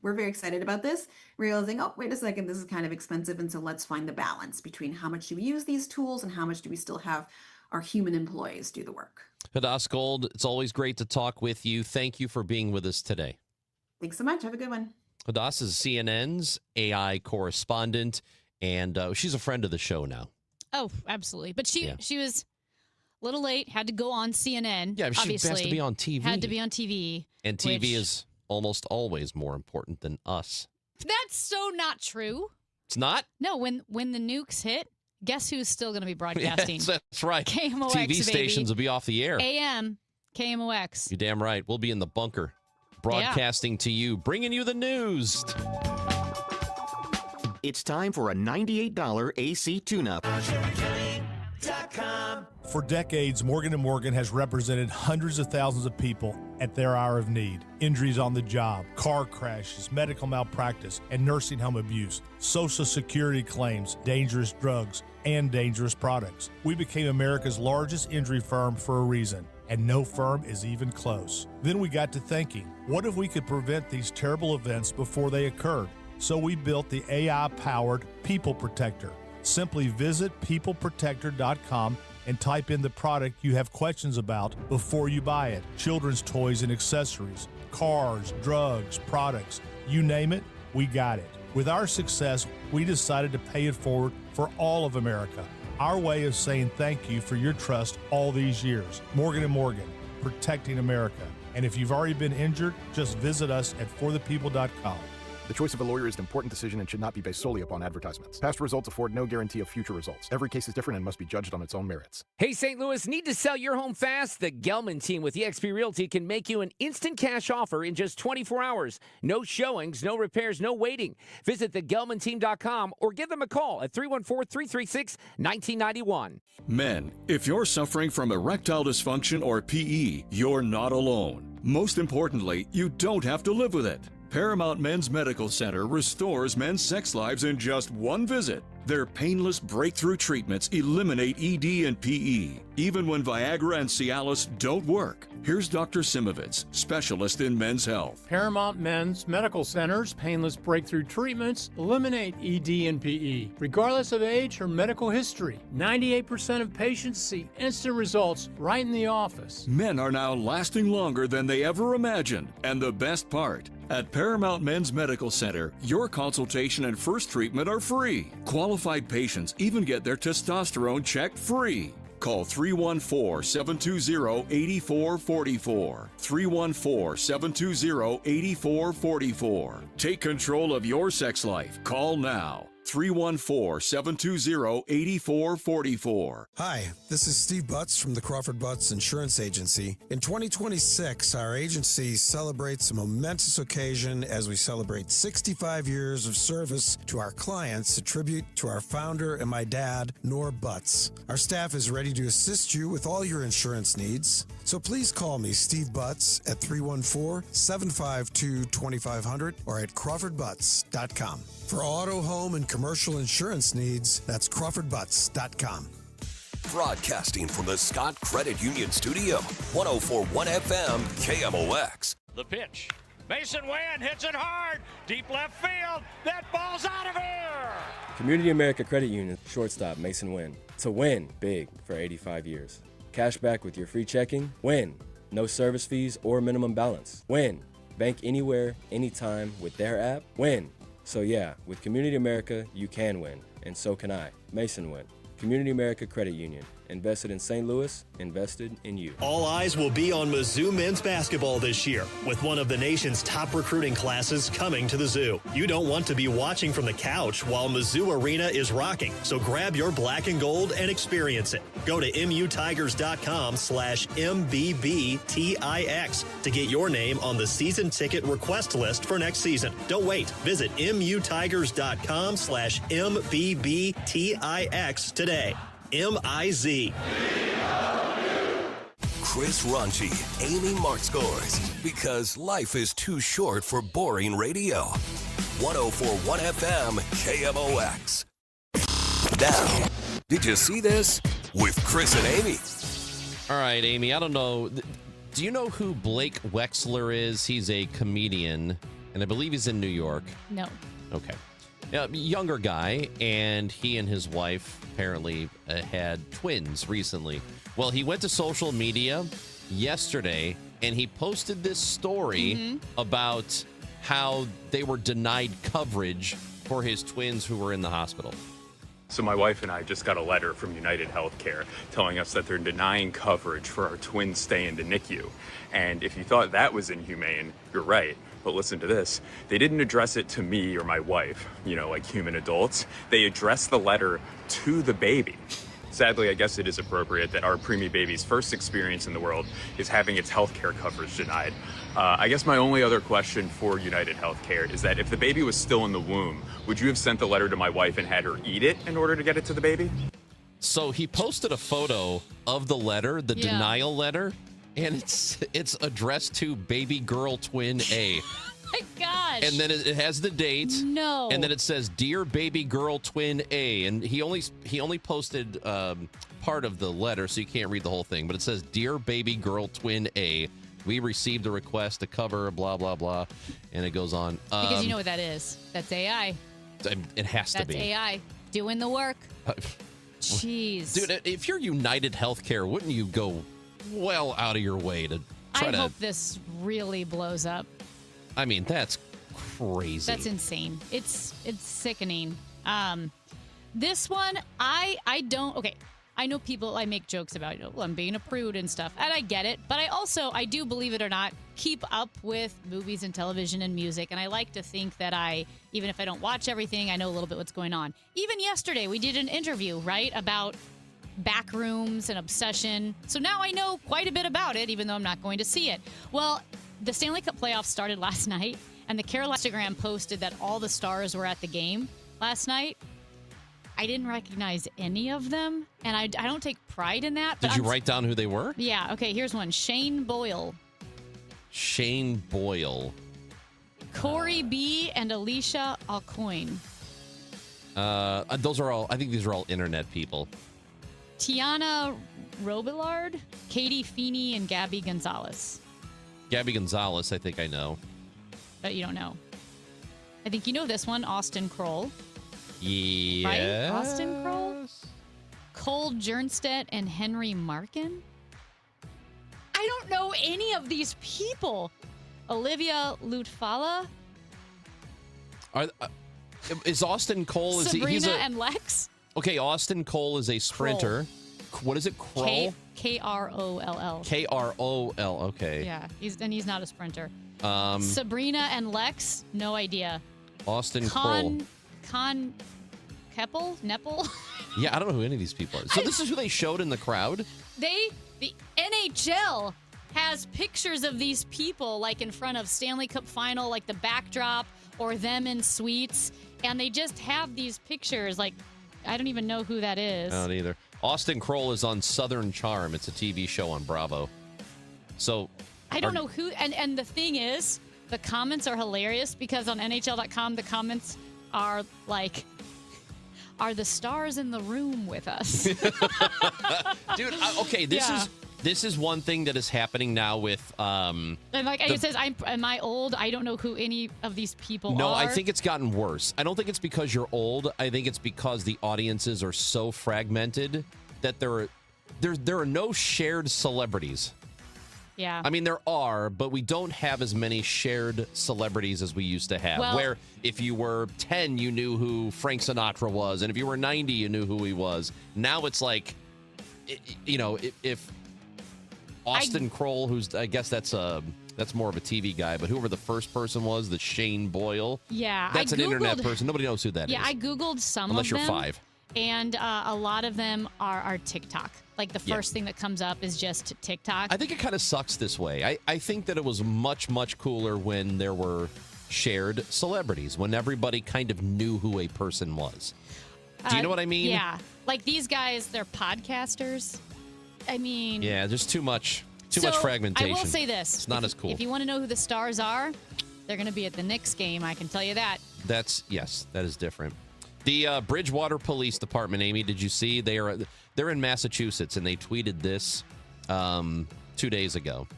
we're very excited about this, realizing, oh, wait a second, this is kind of expensive. And so let's find the balance between how much do we use these tools and how much do we still have our human employees do the work. Hadass Gold, it's always great to talk with you. Thank you for being with us today. Thanks so much. Have a good one. Hadass is CNN's AI correspondent, and she's a friend of the show now. Oh, absolutely. But she was a little late, had to go on CNN. Yeah, she obviously. has to be on TV. Had to be on TV. And TV is almost always more important than us. That's so not true. It's not? No, when the nukes hit, guess who's still going to be broadcasting? Yes, that's right. KMOX, TV baby. stations will be off the air. AM, KMOX. You're damn right. We'll be in the bunker, broadcasting to you, bringing you the news. It's time for a $98 AC tune-up. For decades, Morgan & Morgan has represented hundreds of thousands of people at their hour of need. Injuries on the job, car crashes, medical malpractice, and nursing home abuse, Social Security claims, dangerous drugs, and dangerous products. We became America's largest injury firm for a reason, and no firm is even close. Then we got to thinking, what if we could prevent these terrible events before they occurred? So we built the AI-powered People Protector. Simply visit peopleprotector.com and type in the product you have questions about before you buy it. Children's toys and accessories, cars, drugs, products, you name it, we got it. With our success, we decided to pay it forward for all of America. Our way of saying thank you for your trust all these years. Morgan & Morgan, protecting America. And if you've already been injured, just visit us at forthepeople.com. The choice of a lawyer is an important decision and should not be based solely upon advertisements. Past results afford no guarantee of future results. Every case is different and must be judged on its own merits. Hey, St. Louis, need to sell your home fast? The Gelman team with eXp Realty can make you an instant cash offer in just 24 hours. No showings, no repairs, no waiting. Visit thegelmanteam.com or give them a call at 314-336-1991. Men, if you're suffering from erectile dysfunction or PE, you're not alone. Most importantly, you don't have to live with it. Paramount Men's Medical Center restores men's sex lives in just one visit. Their painless breakthrough treatments eliminate ED and PE, even when Viagra and Cialis don't work. Here's Dr. Simovitz, specialist in men's health. Paramount Men's Medical Center's painless breakthrough treatments eliminate ED and PE, regardless of age or medical history. 98% of patients see instant results right in the office. Men are now lasting longer than they ever imagined. And the best part, at Paramount Men's Medical Center, your consultation and first treatment are free. Qualified patients even get their testosterone checked free. Call 314-720-8444. 314-720-8444. Take control of your sex life. Call now. 314-720-8444. Hi, this is Steve Butts from the Crawford Butts Insurance Agency. In 2026, our agency celebrates a momentous occasion as we celebrate 65 years of service to our clients, a tribute to our founder and my dad, Nor Butts. Our staff is ready to assist you with all your insurance needs. So please call me, Steve Butts, at 314-752-2500 or at crawfordbutts.com. For auto, home, and commercial insurance needs, that's crawfordbutts.com. Broadcasting from the Scott Credit Union Studio, 104.1 FM KMOX. The pitch. Mason Wynn hits it hard. Deep left field. That ball's out of here. Community America Credit Union shortstop Mason Wynn. To win big for 85 years. Cash back with your free checking. Win. No service fees or minimum balance. Win. Bank anywhere, anytime with their app. Win. So yeah, with Community America, you can win, and so can I. Mason Wynn. Community America Credit Union. Invested in St. Louis, invested in you. All eyes will be on Mizzou men's basketball this year, with one of the nation's top recruiting classes coming to the Zoo. You don't want to be watching from the couch while Mizzou Arena is rocking, so grab your black and gold and experience it. Go to MUTigers.com/MBBTIX to get your name on the season ticket request list for next season. Don't wait. Visit MUTigers.com/MBBTIX today. MIZ. Chris Ronchi, Amy Markscores, because life is too short for boring radio. 104.1 FM KMOX. Now, did you see this? With Chris and Amy. All right, Amy, I don't know. Do you know who Blake Wexler is? He's a comedian, and I believe he's in New York. No. Okay. Younger guy, and he and his wife apparently had twins recently. Well, he went to social media yesterday, and he posted this story about how they were denied coverage for his twins who were in the hospital. So my wife and I just got a letter from United Healthcare telling us that they're denying coverage for our twins stay in the NICU. And if you thought that was inhumane, you're right. But listen to this. They didn't address it to me or my wife, like human adults. They addressed the letter to the baby. Sadly, I guess it is appropriate that our preemie baby's first experience in the world is having its healthcare coverage denied. I guess my only other question for United Healthcare is that if the baby was still in the womb, would you have sent the letter to my wife and had her eat it in order to get it to the baby? So he posted a photo of the letter, the denial letter, and it's addressed to baby girl twin A. My gosh. And then it has the date. No. And then it says, "Dear baby girl twin A." And he only posted part of the letter, so you can't read the whole thing. But it says, "Dear baby girl twin A, we received a request to cover blah, blah, blah." And it goes on. Because you know what that is. That's AI. It has to be. That's AI doing the work. Jeez. Dude, if you're United Healthcare, wouldn't you go well out of your way to try to... I hope this really blows up. I mean, that's crazy. That's insane. It's sickening. This one, I don't... Okay, I know people, I make jokes about, well, I'm being a prude and stuff, and I get it. But I do, believe it or not, keep up with movies and television and music. And I like to think that even if I don't watch everything, I know a little bit what's going on. Even yesterday, we did an interview, right, about Backrooms and Obsession. So now I know quite a bit about it, even though I'm not going to see it. Well, the Stanley Cup playoffs started last night, and the Carolina Instagram posted that all the stars were at the game last night. I didn't recognize any of them, and I don't take pride in that. Did you write down who they were? Yeah, okay, here's one. Shane Boyle. Shane Boyle. Corey B. and Alicia Alcoin. Those are all, I think these are all internet people. Tiana Robillard, Katie Feeney, and Gabby Gonzalez. Gabby Gonzalez, I think I know. But you don't know. I think you know this one, Austin Kroll. Yeah. Right? Austin Kroll? Cole Jernstedt and Henry Markin? I don't know any of these people. Olivia Lutfala? Is Austin Cole? Sabrina and Lex? Okay, Austin Cole is a sprinter. What is it? Kroll? K-R-O-L-L. K-R-O-L. Okay. Yeah, he's not a sprinter. Sabrina and Lex? No idea. Austin Kroll. Con Nepal? Yeah, I don't know who any of these people are. So this is who they showed in the crowd? The NHL has pictures of these people like in front of Stanley Cup final, like the backdrop, or them in suites, and they just have these pictures. Like, I don't even know who that is. I don't either. Austin Kroll is on Southern Charm. It's a TV show on Bravo. So I don't know who, and the thing is, the comments are hilarious because on NHL.com, the comments are like, are the stars in the room with us? Dude, okay, this is one thing that is happening now with and like it says, am I old? I don't know who any of these people are. No, I think it's gotten worse. I don't think it's because you're old. I think it's because the audiences are so fragmented that there are no shared celebrities. Yeah. I mean, there are, but we don't have as many shared celebrities as we used to have. Well, where if you were 10, you knew who Frank Sinatra was. And if you were 90, you knew who he was. Now it's like, if Austin Kroll, who's, I guess that's more of a TV guy, but whoever the first person was, the Shane Boyle. Yeah. That's an internet person. Nobody knows who that is. Yeah, I Googled some unless of them. Unless you're 5. And a lot of them are TikTok. Like the first thing that comes up is just TikTok. I think it kind of sucks this way. I think that it was much, much cooler when there were shared celebrities, when everybody kind of knew who a person was. Do you know what I mean? Yeah. Like these guys, they're podcasters. I mean... Yeah, there's too much fragmentation. I will say this. It's not as cool. If you want to know who the stars are, they're going to be at the Knicks game. I can tell you that. Yes, that is different. The Bridgewater Police Department, Amy, did you see? They're in Massachusetts, and they tweeted this 2 days ago.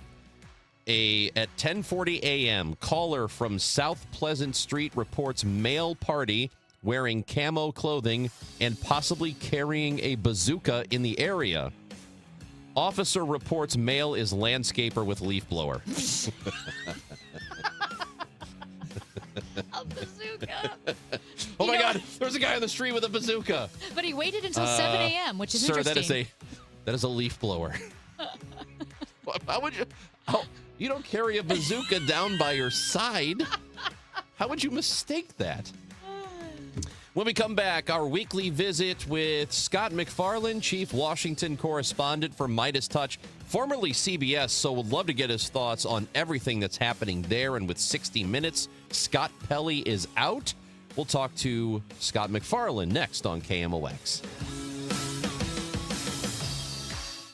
At 10:40 a.m., caller from South Pleasant Street reports male party wearing camo clothing and possibly carrying a bazooka in the area. Officer reports male is landscaper with leaf blower. A bazooka. Oh my God! There's a guy on the street with a bazooka. But he waited until 7 a.m., which is interesting. Sir, that is a leaf blower. How would you? You don't carry a bazooka down by your side. How would you mistake that? When we come back, our weekly visit with Scott McFarland, Chief Washington Correspondent for Midas Touch, formerly CBS, so would love to get his thoughts on everything that's happening there. And with 60 Minutes, Scott Pelley is out. We'll talk to Scott McFarland next on KMOX.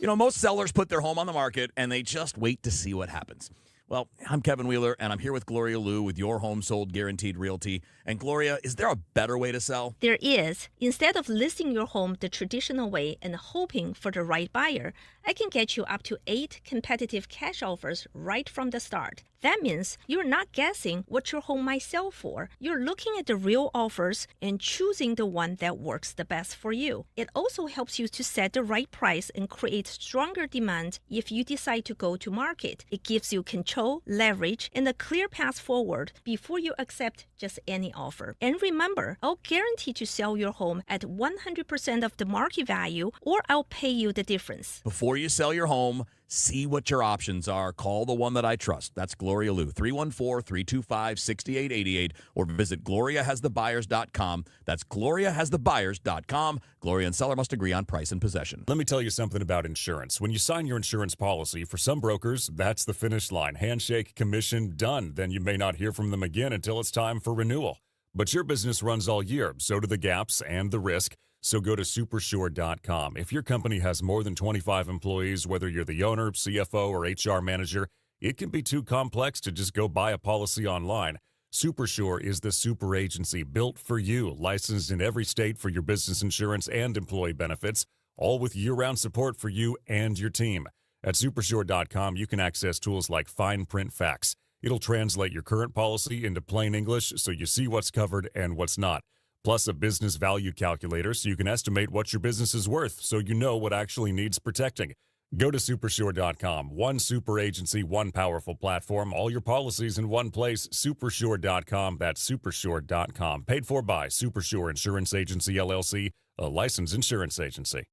You know, most sellers put their home on the market and they just wait to see what happens. Well, I'm Kevin Wheeler, and I'm here with Gloria Liu with Your Home Sold Guaranteed Realty. And Gloria, is there a better way to sell? There is. Instead of listing your home the traditional way and hoping for the right buyer, I can get you up to 8 competitive cash offers right from the start. That means you're not guessing what your home might sell for. You're looking at the real offers and choosing the one that works the best for you. It also helps you to set the right price and create stronger demand if you decide to go to market. It gives you control control, leverage, and a clear path forward before you accept just any offer. And remember, I'll guarantee to sell your home at 100% of the market value, or I'll pay you the difference. Before you sell your home, see what your options are. Call the one that I trust. That's Gloria Liu, 314-325-6888, or visit GloriaHasTheBuyers.com. That's GloriaHasTheBuyers.com. Gloria and seller must agree on price and possession. Let me tell you something about insurance. When you sign your insurance policy, for some brokers, that's the finish line. Handshake, commission, done. Then you may not hear from them again until it's time for renewal. But your business runs all year, so do the gaps and the risk. So go to Supersure.com. If your company has more than 25 employees, whether you're the owner, CFO, or HR manager, it can be too complex to just go buy a policy online. Supersure is the super agency built for you, licensed in every state for your business insurance and employee benefits, all with year-round support for you and your team. At Supersure.com, you can access tools like fine print facts. It'll translate your current policy into plain English so you see what's covered and what's not. Plus a business value calculator so you can estimate what your business is worth so you know what actually needs protecting. Go to Supersure.com. One super agency, one powerful platform, all your policies in one place. Supersure.com. That's Supersure.com. Paid for by Supersure Insurance Agency, LLC, a licensed insurance agency.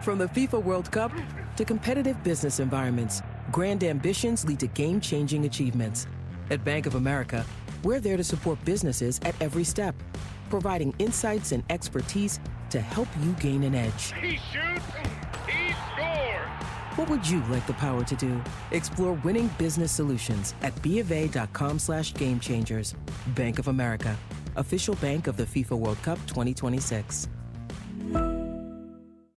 From the FIFA World Cup to competitive business environments, grand ambitions lead to game-changing achievements. At Bank of America, we're there to support businesses at every step, providing insights and expertise to help you gain an edge. He shoots, he scores! What would you like the power to do? Explore winning business solutions at BofA.com/gamechangers. Bank of America, official bank of the FIFA World Cup 2026.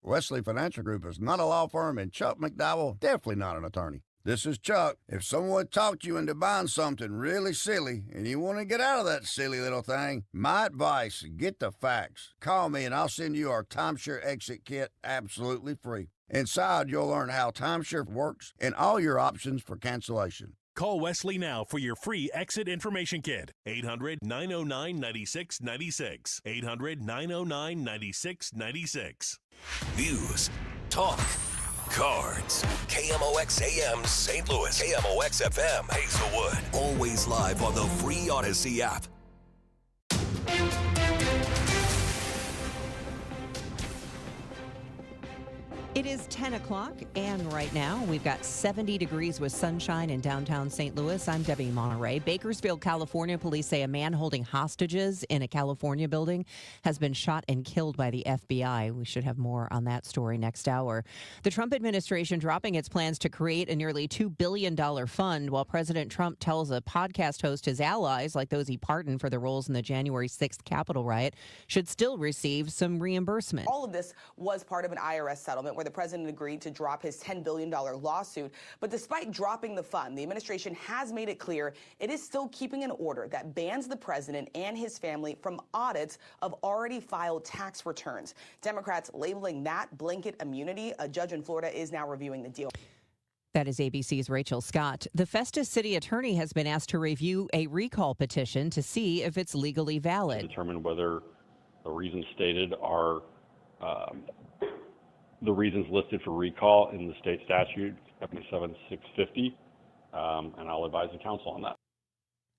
Wesley Financial Group is not a law firm, and Chuck McDowell definitely not an attorney. This is Chuck. If someone talked you into buying something really silly and you want to get out of that silly little thing, my advice, get the facts. Call me and I'll send you our timeshare exit kit absolutely free. Inside, you'll learn how timeshare works and all your options for cancellation. Call Wesley now for your free exit information kit. 800-909-9696. 800-909-9696. News, talk, cards. KMOX AM St. Louis. KMOX FM Hazelwood. Always live on the free Odyssey app. It is 10 o'clock, and right now we've got 70 degrees with sunshine in downtown St. Louis. I'm Debbie Monterey. Bakersfield, California, police say a man holding hostages in a California building has been shot and killed by the FBI. We should have more on that story next hour. The Trump administration dropping its plans to create a nearly $2 billion fund, while President Trump tells a podcast host his allies, like those he pardoned for their roles in the January 6th Capitol riot, should still receive some reimbursement. All of this was part of an IRS settlement where the president agreed to drop his $10 billion lawsuit. But despite dropping the fund, the administration has made it clear it is still keeping an order that bans the president and his family from audits of already filed tax returns. Democrats labeling that blanket immunity. A judge in Florida is now reviewing the deal. That is ABC's Rachel Scott. The Festus city attorney has been asked to review a recall petition to see if it's legally valid. Determine whether the reasons stated are the reasons listed for recall in the state statute 77650, and I'll advise the council on that.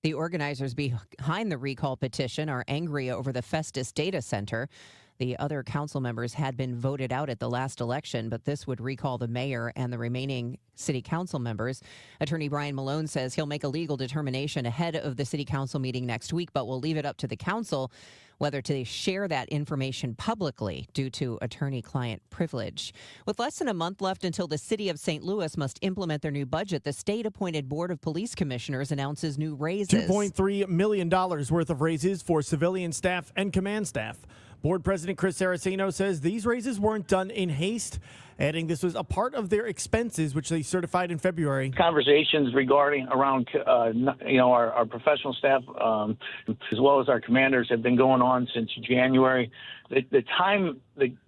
The organizers behind the recall petition are angry over the Festus data center. The other council members had been voted out at the last election, but this would recall the mayor and the remaining city council members. Attorney Brian Malone says he'll make a legal determination ahead of the city council meeting next week, but will leave it up to the council whether to share that information publicly due to attorney-client privilege. With less than a month left until the city of St. Louis must implement their new budget, the state-appointed Board of Police Commissioners announces new raises. $2.3 million worth of raises for civilian staff and command staff. Board President Chris Saraceno says these raises weren't done in haste, adding this was a part of their expenses, which they certified in February. Conversations regarding around, our professional staff, as well as our commanders, have been going on since January. The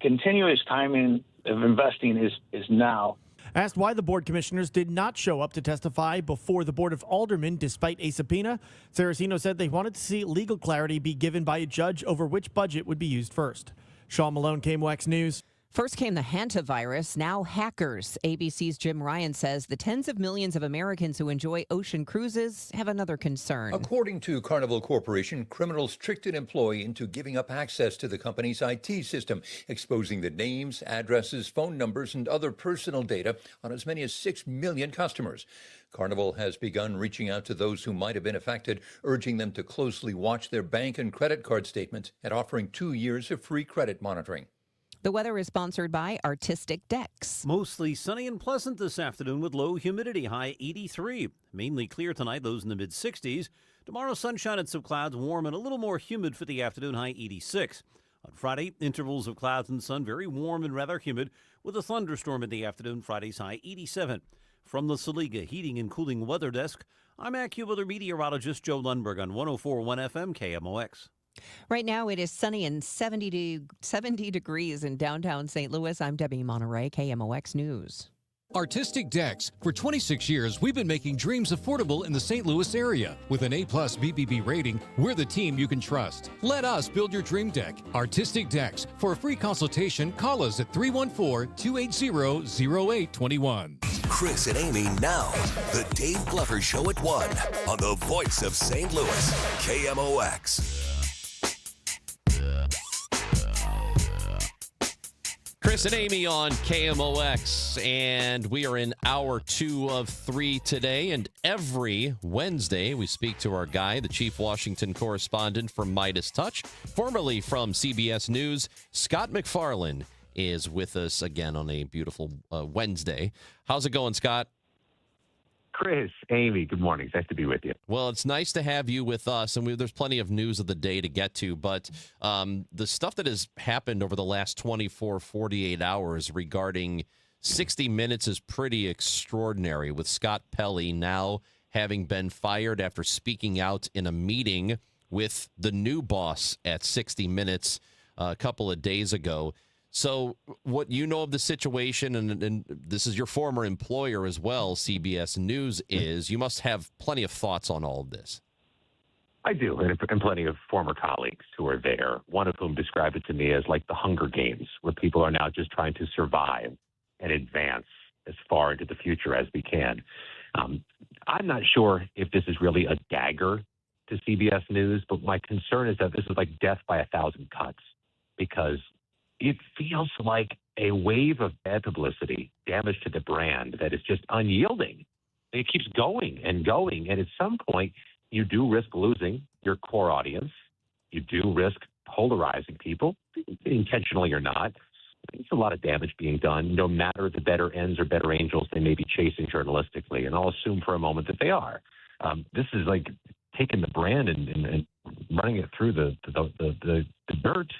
continuous timing of investing is now. Asked why the board commissioners did not show up to testify before the Board of Aldermen despite a subpoena, Saraceno said they wanted to see legal clarity be given by a judge over which budget would be used first. Sean Malone, KMOX News. First came the hantavirus, now hackers. ABC's Jim Ryan says the tens of millions of Americans who enjoy ocean cruises have another concern. According to Carnival Corporation, criminals tricked an employee into giving up access to the company's IT system, exposing the names, addresses, phone numbers, and other personal data on as many as 6 million customers. Carnival has begun reaching out to those who might have been affected, urging them to closely watch their bank and credit card statements and offering 2 years of free credit monitoring. The weather is sponsored by Artistic Decks. Mostly sunny and pleasant this afternoon with low humidity, high 83. Mainly clear tonight, lows in the mid-60s. Tomorrow, sunshine and some clouds, warm and a little more humid for the afternoon, high 86. On Friday, intervals of clouds and sun, very warm and rather humid, with a thunderstorm in the afternoon, Friday's high 87. From the Saliga Heating and Cooling Weather Desk, I'm AccuWeather meteorologist Joe Lundberg on 104.1 FM KMOX. Right now, it is sunny and 70 degrees in downtown St. Louis. I'm Debbie Monterey, KMOX News. Artistic Decks. For 26 years, we've been making dreams affordable in the St. Louis area. With an A-plus BBB rating, we're the team you can trust. Let us build your dream deck. Artistic Decks. For a free consultation, call us at 314-280-0821. Chris and Amy now. The Dave Glover Show at 1 on the Voice of St. Louis, KMOX. Chris and Amy on KMOX, and we are in hour 2 of 3 today. And every Wednesday, we speak to our guy, the chief Washington correspondent from Midas Touch, formerly from CBS News. Scott McFarland is with us again on a beautiful Wednesday. How's it going, Scott? Chris, Amy, good morning. It's nice to be with you. Well, it's nice to have you with us, and there's plenty of news of the day to get to, but the stuff that has happened over the last 24, 48 hours regarding 60 Minutes is pretty extraordinary, with Scott Pelley now having been fired after speaking out in a meeting with the new boss at 60 Minutes a couple of days ago. So what you know of the situation, and this is your former employer as well, CBS News, is you must have plenty of thoughts on all of this. I do, and plenty of former colleagues who are there, one of whom described it to me as like the Hunger Games, where people are now just trying to survive and advance as far into the future as we can. I'm not sure if this is really a dagger to CBS News, but my concern is that this is like death by 1,000 cuts, because it feels like a wave of bad publicity, damage to the brand that is just unyielding. It keeps going and going. And at some point, you do risk losing your core audience. You do risk polarizing people, intentionally or not. There's a lot of damage being done, no matter the better ends or better angels they may be chasing journalistically. And I'll assume for a moment that they are. This is like taking the brand and running it through the dirt.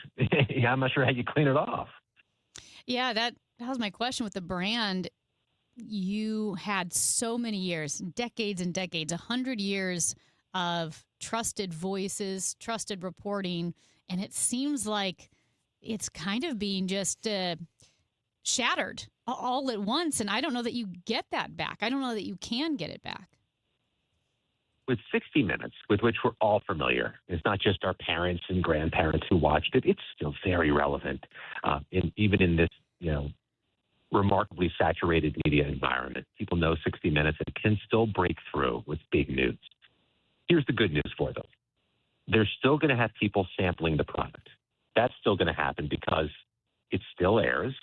Yeah, I'm not sure how you clean it off. Yeah, that was my question with the brand. You had so many years, decades and decades, 100 years of trusted voices, trusted reporting, and it seems like it's kind of being just shattered all at once, and I don't know that you get that back. I don't know that you can get it back. With 60 Minutes, with which we're all familiar, it's not just our parents and grandparents who watched it. It's still very relevant, even in this, remarkably saturated media environment. People know 60 Minutes and can still break through with big news. Here's the good news for them. They're still going to have people sampling the product. That's still going to happen because it still airs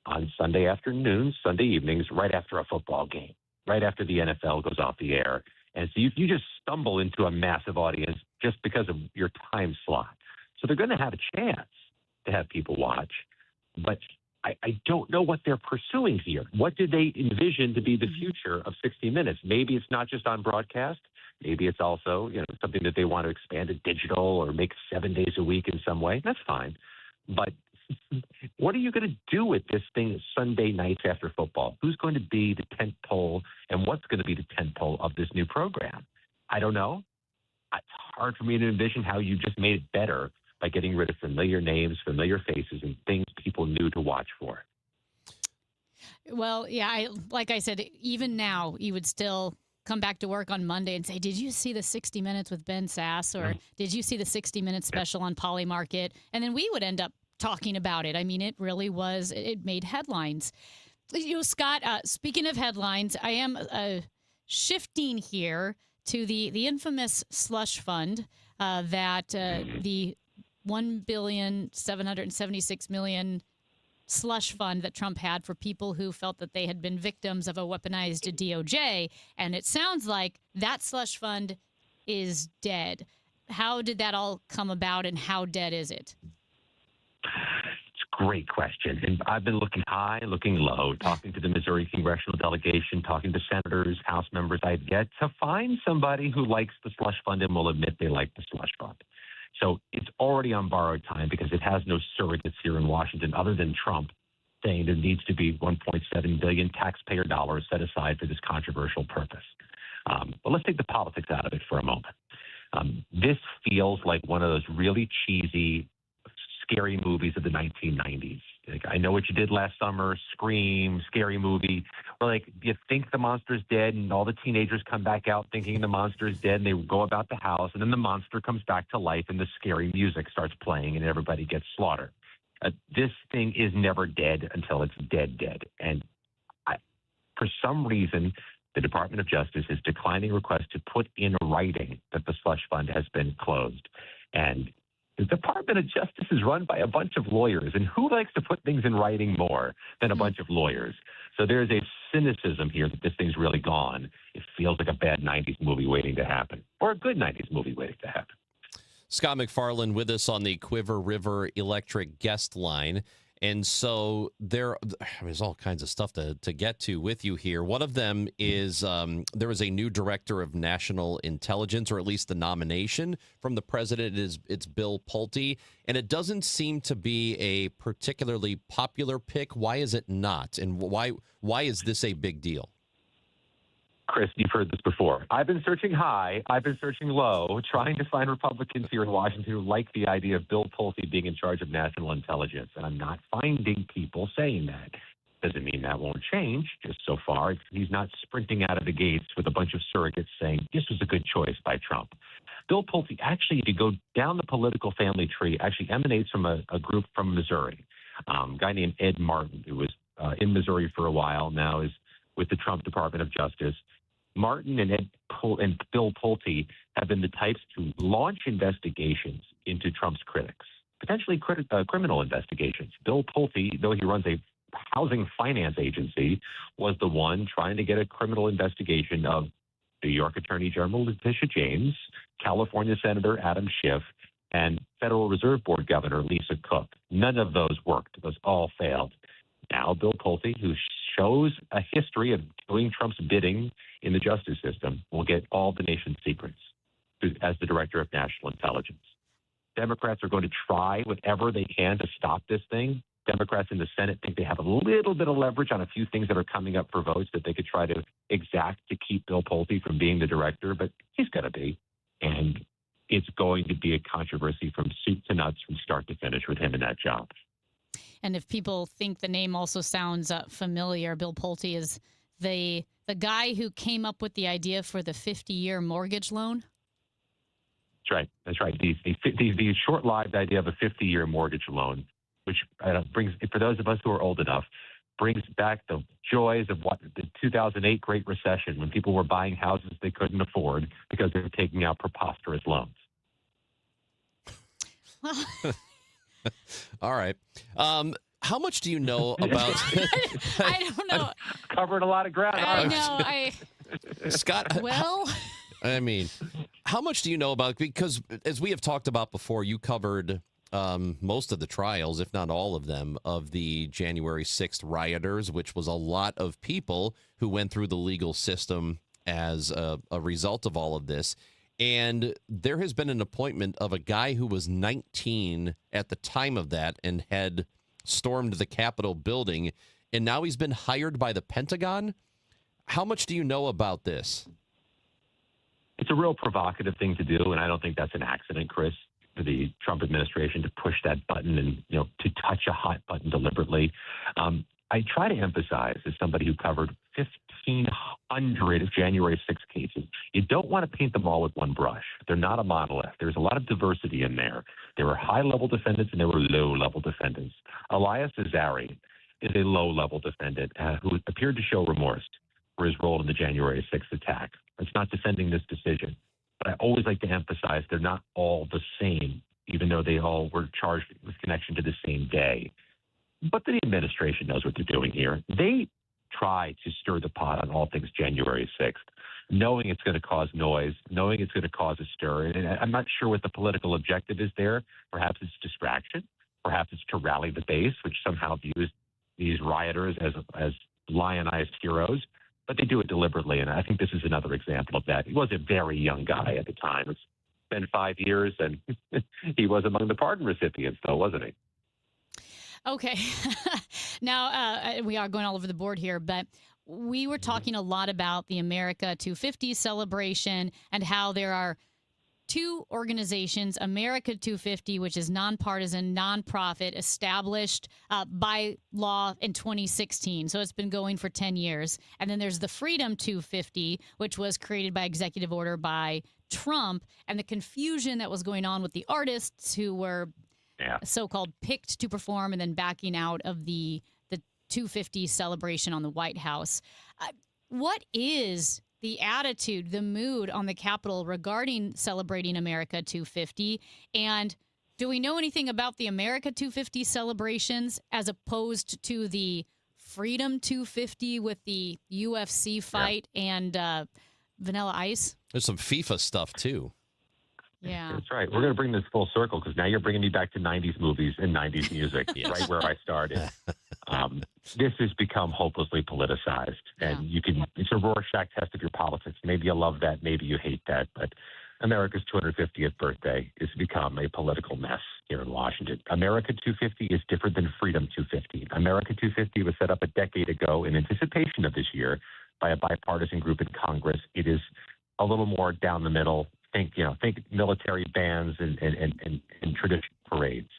on Sunday afternoons, Sunday evenings, right after a football game, right after the NFL goes off the air. And so you just stumble into a massive audience just because of your time slot. So they're going to have a chance to have people watch. But I don't know what they're pursuing here. What do they envision to be the future of 60 Minutes? Maybe it's not just on broadcast. Maybe it's also something that they want to expand to digital or make 7 days a week in some way. That's fine. But what are you going to do with this thing Sunday nights after football? Who's going to be the tent pole, and what's going to be the tent pole of this new program? I don't know. It's hard for me to envision how you just made it better by getting rid of familiar names, familiar faces, and things people knew to watch for. Well, yeah, like I said, even now, you would still come back to work on Monday and say, did you see the 60 Minutes with Ben Sass? Or did you see the 60 Minutes special on Polymarket? And then we would end up talking about it. I mean, it really was. It made headlines. Scott, speaking of headlines, I am shifting here to the infamous slush fund that the $1,776,000,000 slush fund that Trump had for people who felt that they had been victims of a weaponized DOJ. And it sounds like that slush fund is dead. How did that all come about, and how dead is it? It's a great question. And I've been looking high, looking low, talking to the Missouri congressional delegation, talking to senators, House members. I've yet to find somebody who likes the slush fund and will admit they like the slush fund. So it's already on borrowed time because it has no surrogates here in Washington other than Trump saying there needs to be $1.7 billion taxpayer dollars set aside for this controversial purpose. But let's take the politics out of it for a moment. This feels like one of those really cheesy, scary movies of the 1990s. Like, I Know What You Did Last Summer, Scream, Scary Movie, where like you think the monster's dead and all the teenagers come back out thinking the monster's dead and they go about the house and then the monster comes back to life and the scary music starts playing and everybody gets slaughtered. This thing is never dead until it's dead. And for some reason, the Department of Justice is declining requests to put in writing that the slush fund has been closed. And the Department of Justice is run by a bunch of lawyers, and who likes to put things in writing more than a bunch of lawyers? So there's a cynicism here that this thing's really gone. It feels like a bad 90s movie waiting to happen, or a good 90s movie waiting to happen. Scott McFarland with us on the Quiver River Electric guest line. And so there's all kinds of stuff to get to with you here. One of them is there is a new director of national intelligence, or at least the nomination from the president. It's Bill Pulte, and it doesn't seem to be a particularly popular pick. Why is it not? And why is this a big deal? Chris, you've heard this before. I've been searching high, I've been searching low, trying to find Republicans here in Washington who like the idea of Bill Pulte being in charge of national intelligence, and I'm not finding people saying that. Doesn't mean that won't change. Just so far, he's not sprinting out of the gates with a bunch of surrogates saying this was a good choice by Trump. Bill Pulte, actually, if you go down the political family tree, actually emanates from a group from Missouri. A guy named Ed Martin, who was in Missouri for a while, now is with the Trump Department of Justice. Martin and Bill Pulte have been the types to launch investigations into Trump's critics, potentially criminal investigations. Bill Pulte, though he runs a housing finance agency, was the one trying to get a criminal investigation of New York Attorney General Letitia James, California Senator Adam Schiff, and Federal Reserve Board Governor Lisa Cook. None of those worked. Those all failed. Now Bill Pulte, who shows a history of doing Trump's bidding in the justice system, will get all the nation's secrets as the director of national intelligence. Democrats are going to try whatever they can to stop this thing. Democrats in the Senate think they have a little bit of leverage on a few things that are coming up for votes that they could try to exact to keep Bill Pulte from being the director, but he's going to be. And it's going to be a controversy from soup to nuts from start to finish with him in that job. And if people think the name also sounds familiar, Bill Pulte is the guy who came up with the idea for the 50-year mortgage loan. That's right. The short-lived idea of a 50-year mortgage loan, which brings, for those of us who are old enough, brings back the joys of what the 2008 Great Recession, when people were buying houses they couldn't afford because they were taking out preposterous loans. Well, all right. How much do you know about? I don't know. Covered a lot of ground. I know. Scott. Well, I mean, how much do you know about? Because as we have talked about before, you covered most of the trials, if not all of them, of the January 6th rioters, which was a lot of people who went through the legal system as a result of all of this. And there has been an appointment of a guy who was 19 at the time of that and had stormed the Capitol building, and now he's been hired by the Pentagon. How much do you know about this? It's a real provocative thing to do, and I don't think that's an accident, Chris, for the Trump administration to push that button and, to touch a hot button deliberately. I try to emphasize, as somebody who covered 1,500 January 6 cases, you don't want to paint them all with one brush. They're not a monolith. There's a lot of diversity in there. There were high-level defendants and there were low-level defendants. Elias Azari is a low-level defendant who appeared to show remorse for his role in the January 6th attack. It's not defending this decision, but I always like to emphasize they're not all the same, even though they all were charged with connection to the same day. But the administration knows what they're doing here. They try to stir the pot on all things January 6th, knowing it's going to cause noise, knowing it's going to cause a stir. And I'm not sure what the political objective is there. Perhaps it's distraction. Perhaps it's to rally the base, which somehow views these rioters as lionized heroes. But they do it deliberately, and I think this is another example of that. He was a very young guy at the time. It's been 5 years, and he was among the pardon recipients, though, wasn't he? Okay. Now, we are going all over the board here, but we were talking a lot about the America 250 celebration and how there are two organizations, America 250, which is nonpartisan, nonprofit, established by law in 2016. So it's been going for 10 years. And then there's the Freedom 250, which was created by executive order by Trump, and the confusion that was going on with the artists who were so-called picked to perform and then backing out of the 250 celebration on the White House. What is the attitude, the mood on the Capitol regarding celebrating America 250? And do we know anything about the America 250 celebrations as opposed to the Freedom 250 with the UFC fight and Vanilla Ice? There's some FIFA stuff, too. Yeah. That's right. We're going to bring this full circle because now you're bringing me back to 90s movies and 90s music, right where I started. This has become hopelessly politicized, and it's a Rorschach test of your politics. Maybe you love that, maybe you hate that, but America's 250th birthday has become a political mess here in Washington. America 250 is different than Freedom 250. America 250 was set up a decade ago in anticipation of this year by a bipartisan group in Congress. It is a little more down the middle. Think military bands and traditional parades.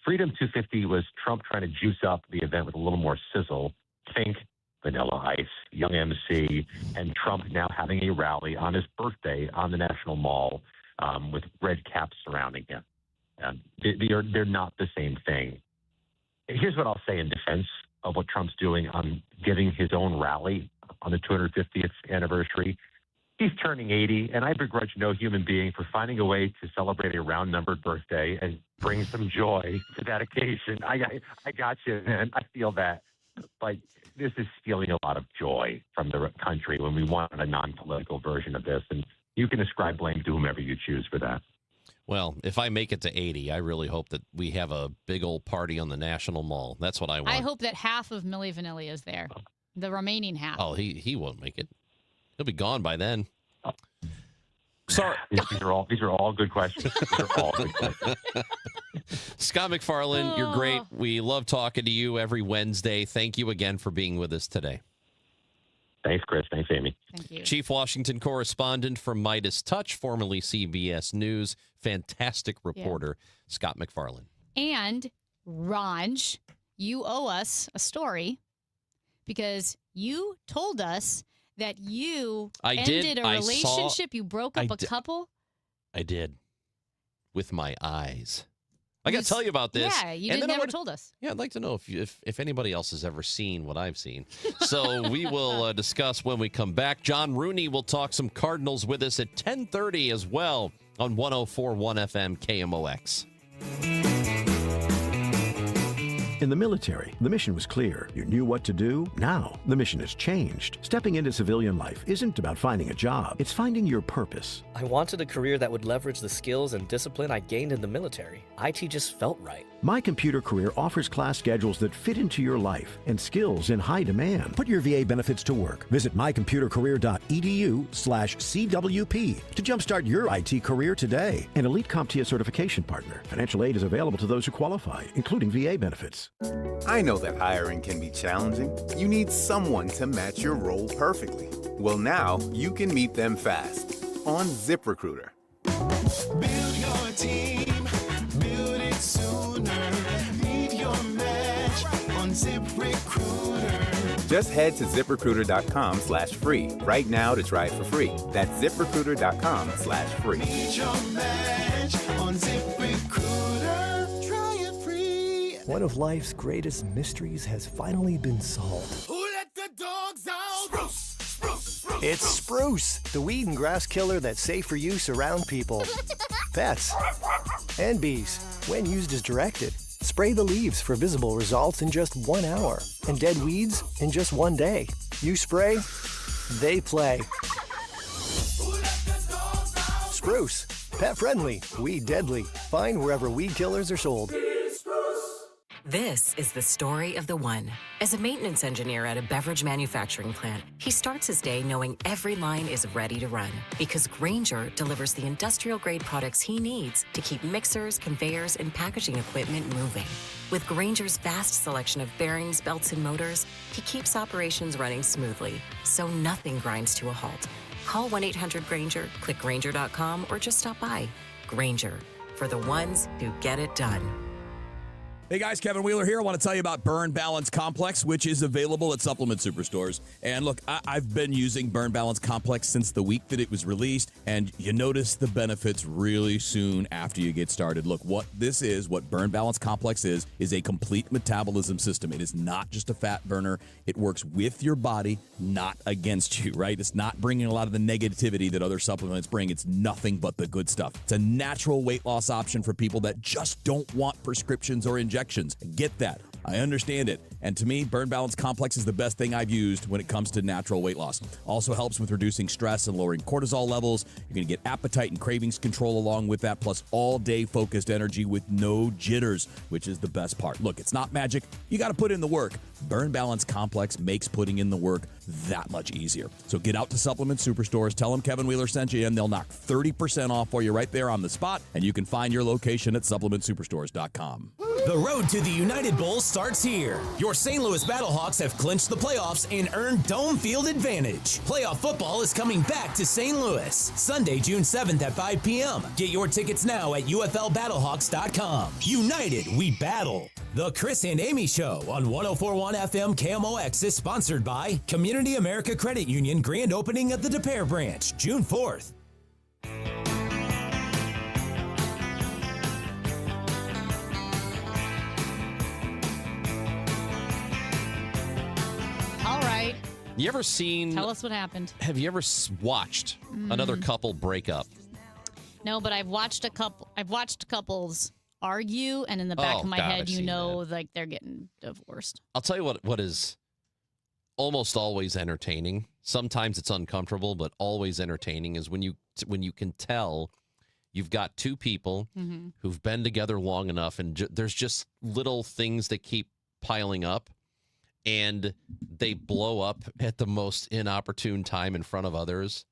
Freedom 250 was Trump trying to juice up the event with a little more sizzle. Think Vanilla Ice, Young MC, and Trump now having a rally on his birthday on the National Mall with red caps surrounding him. They're not the same thing. Here's what I'll say in defense of what Trump's doing on giving his own rally on the 250th anniversary. He's turning 80, and I begrudge no human being for finding a way to celebrate a round-numbered birthday and bring some joy to that occasion. I got you, man. I feel that. But this is stealing a lot of joy from the country when we want a non-political version of this. And you can ascribe blame to whomever you choose for that. Well, if I make it to 80, I really hope that we have a big old party on the National Mall. That's what I want. I hope that half of Milli Vanilli is there. The remaining half. Oh, he won't make it. He'll be gone by then. Sorry. These are all good questions. These are all good questions. Scott MacFarlane, you're great. We love talking to you every Wednesday. Thank you again for being with us today. Thanks, Chris. Thanks, Amy. Thank you. Chief Washington correspondent from Midas Touch, formerly CBS News, fantastic reporter, Scott MacFarlane. And, Raj, you owe us a story because you told us that you ended a relationship. You broke up a couple. I did. With my eyes. I got to tell you about this. Yeah, you never told us. Yeah, I'd like to know if anybody else has ever seen what I've seen. So we will discuss when we come back. John Rooney will talk some Cardinals with us at 10:30 as well on 104.1 FM KMOX. In the military, the mission was clear. You knew what to do. Now, the mission has changed. Stepping into civilian life isn't about finding a job. It's finding your purpose. I wanted a career that would leverage the skills and discipline I gained in the military. IT just felt right. My Computer Career offers class schedules that fit into your life and skills in high demand. Put your VA benefits to work. Visit mycomputercareer.edu/CWP to jumpstart your IT career today. An elite CompTIA certification partner. Financial aid is available to those who qualify, including VA benefits. I know that hiring can be challenging. You need someone to match your role perfectly. Well, now you can meet them fast on ZipRecruiter. Build your team, build it sooner. Meet your match on ZipRecruiter. Just head to ZipRecruiter.com/free right now to try it for free. That's ZipRecruiter.com/free. Meet your match on ZipRecruiter. One of life's greatest mysteries has finally been solved. Who let the dogs out? Spruce, spruce, spruce. It's Spruce, the weed and grass killer that's safe for use around people, pets, and bees when used as directed. Spray the leaves for visible results in just 1 hour and dead weeds in just 1 day. You spray, they play. Spruce, pet friendly, weed deadly. Find wherever weed killers are sold. This is the story of the one. As a maintenance engineer at a beverage manufacturing plant, he starts his day knowing every line is ready to run because Grainger delivers the industrial-grade products he needs to keep mixers, conveyors, and packaging equipment moving. With Grainger's vast selection of bearings, belts, and motors, he keeps operations running smoothly, so nothing grinds to a halt. Call 1-800-GRAINGER, click Grainger.com, or just stop by. Grainger, for the ones who get it done. Hey guys, Kevin Wheeler here. I want to tell you about Burn Balance Complex, which is available at supplement superstores. And look, I've been using Burn Balance Complex since the week that it was released, and you notice the benefits really soon after you get started. Look, what Burn Balance Complex is a complete metabolism system. It is not just a fat burner. It works with your body, not against you, right? It's not bringing a lot of the negativity that other supplements bring. It's nothing but the good stuff. It's a natural weight loss option for people that just don't want prescriptions or injections. Get that. I understand it. And to me, Burn Balance Complex is the best thing I've used when it comes to natural weight loss. Also helps with reducing stress and lowering cortisol levels. You're going to get appetite and cravings control along with that, plus all-day focused energy with no jitters, which is the best part. Look, it's not magic. You got to put in the work. Burn Balance Complex makes putting in the work that much easier. So get out to supplement superstores, tell them Kevin Wheeler sent you, and they'll knock 30% off for you right there on the spot, and you can find your location at supplementsuperstores.com. The road to the United Bowl starts here. Your St. Louis Battlehawks have clinched the playoffs and earned dome field advantage. Playoff football is coming back to St. Louis, Sunday, June 7th at 5 p.m. Get your tickets now at UFLBattlehawks.com. United, we battle. The Chris and Amy Show on 104.1 FM KMOX is sponsored by Community America Credit Union grand opening at the Des Peres branch, June 4th. You ever seen? Tell us what happened. Have you ever watched another couple break up? No, but I've watched couples argue, and in the back of my head, like they're getting divorced. I'll tell you what is almost always entertaining. Sometimes it's uncomfortable, but always entertaining is when you can tell you've got two people who've been together long enough, and there's just little things that keep piling up. And they blow up at the most inopportune time in front of others.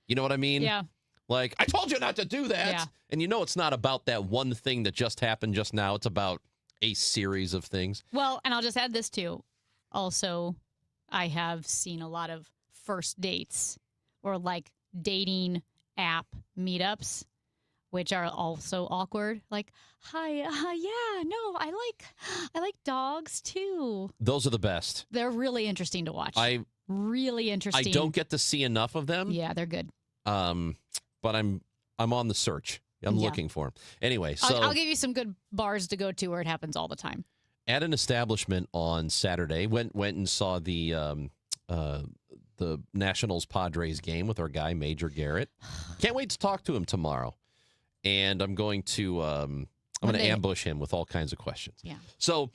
You know what I mean? Yeah. Like, I told you not to do that. Yeah. And it's not about that one thing that just happened just now. It's about a series of things. Well, and I'll just add this too. Also, I have seen a lot of first dates or like dating app meetups, which are also awkward. Like, hi, yeah, no, I like dogs too. Those are the best. They're really interesting to watch. Really interesting. I don't get to see enough of them. Yeah, they're good. But I'm on the search. I'm looking for them. Anyway, so I'll give you some good bars to go to where it happens all the time. At an establishment on Saturday, went and saw the Nationals Padres game with our guy Major Garrett. Can't wait to talk to him tomorrow. And I'm going to ambush him with all kinds of questions. Yeah. So,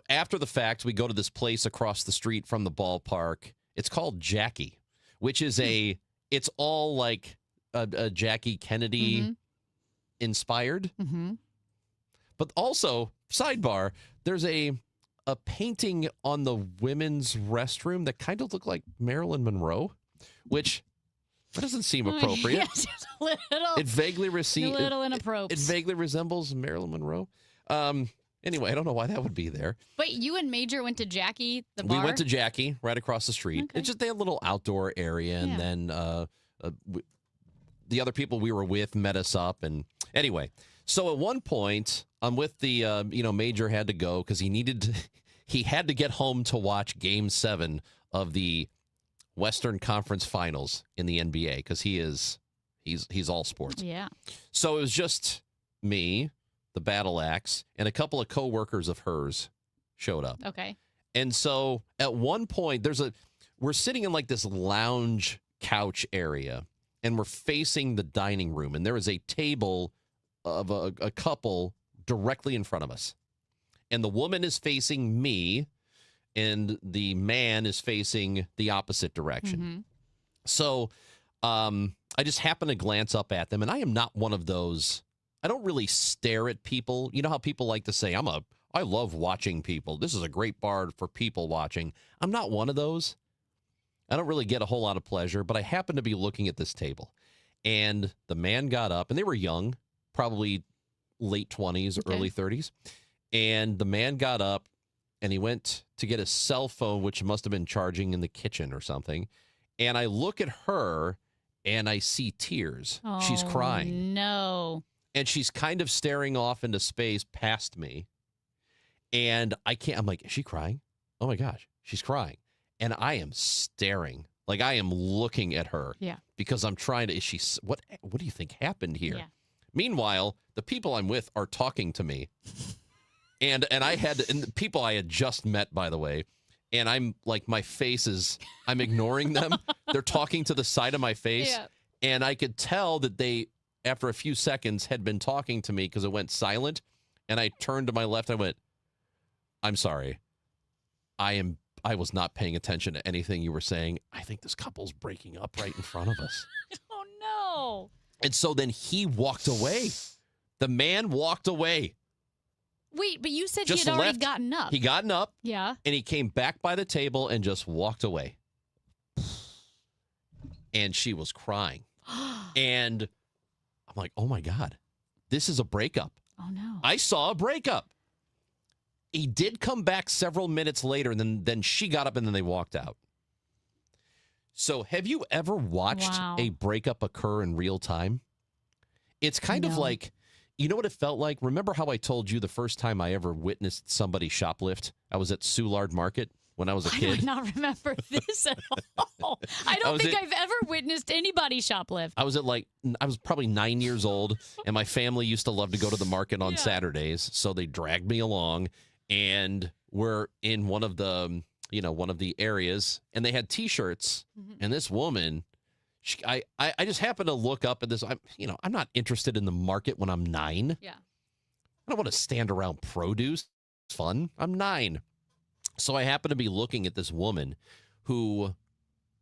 after the fact, we go to this place across the street from the ballpark. It's called Jackie, which is it's all like a Jackie Kennedy inspired. Mm-hmm. But also, sidebar, there's a painting on the women's restroom that kind of looked like Marilyn Monroe, which that doesn't seem appropriate. Yes, just a little. It vaguely a little inappropriate. It vaguely resembles Marilyn Monroe. Anyway, I don't know why that would be there. Wait, you and Major went to Jackie, the bar? We went to Jackie right across the street. Okay. It's just they had a little outdoor area, and then the other people we were with met us up. And anyway, so at one point, I'm with the Major had to go because he had to get home to watch Game 7 of the Western Conference Finals in the NBA because he's all sports. Yeah. So it was just me, the battle axe, and a couple of coworkers of hers showed up. Okay. And so at one point, we're sitting in like this lounge couch area, and we're facing the dining room, and there is a table of a couple directly in front of us. And the woman is facing me, and the man is facing the opposite direction. Mm-hmm. So I just happen to glance up at them, and I am not one of those. I don't really stare at people. You know how people like to say, I love watching people. This is a great bar for people watching. I'm not one of those. I don't really get a whole lot of pleasure, but I happen to be looking at this table. And the man got up, and they were young, probably late 20s, early 30s. And the man got up, and he went to get his cell phone, which must have been charging in the kitchen or something. And I look at her, and I see tears. She's crying. No. And she's kind of staring off into space past me. And I'm like, is she crying? Oh, my gosh, she's crying. And I am staring. Like, I am looking at her. Yeah. Because I'm trying to, what do you think happened here? Yeah. Meanwhile, the people I'm with are talking to me. And the people I had just met, by the way, and I'm like, my face is, I'm ignoring them. They're talking to the side of my face. Yeah. And I could tell that they, after a few seconds, had been talking to me because it went silent. And I turned to my left. I went, I'm sorry. I was not paying attention to anything you were saying. I think this couple's breaking up right in front of us. Oh, no. And so then he walked away. The man walked away. Wait, but you said Just he had already left. gotten up. He gotten up. Yeah. And he came back by the table and just walked away. And she was crying. And I'm like, oh, my God, this is a breakup. Oh, no. I saw a breakup. He did come back several minutes later, and then she got up, and then they walked out. So have you ever watched a breakup occur in real time? It's kind of like, you know what it felt like? Remember how I told you the first time I ever witnessed somebody shoplift? I was at Soulard Market when I was a I kid. do not remember this at all. I don't think I've ever witnessed anybody shoplift. I was probably 9 years old, and my family used to love to go to the market on Saturdays, so they dragged me along, and we're in one of the areas, and they had T-shirts, and this woman, I just happened to look up at this. I'm not interested in the market when I'm 9. Yeah. I don't want to stand around produce. It's fun. I'm 9. So I happen to be looking at this woman who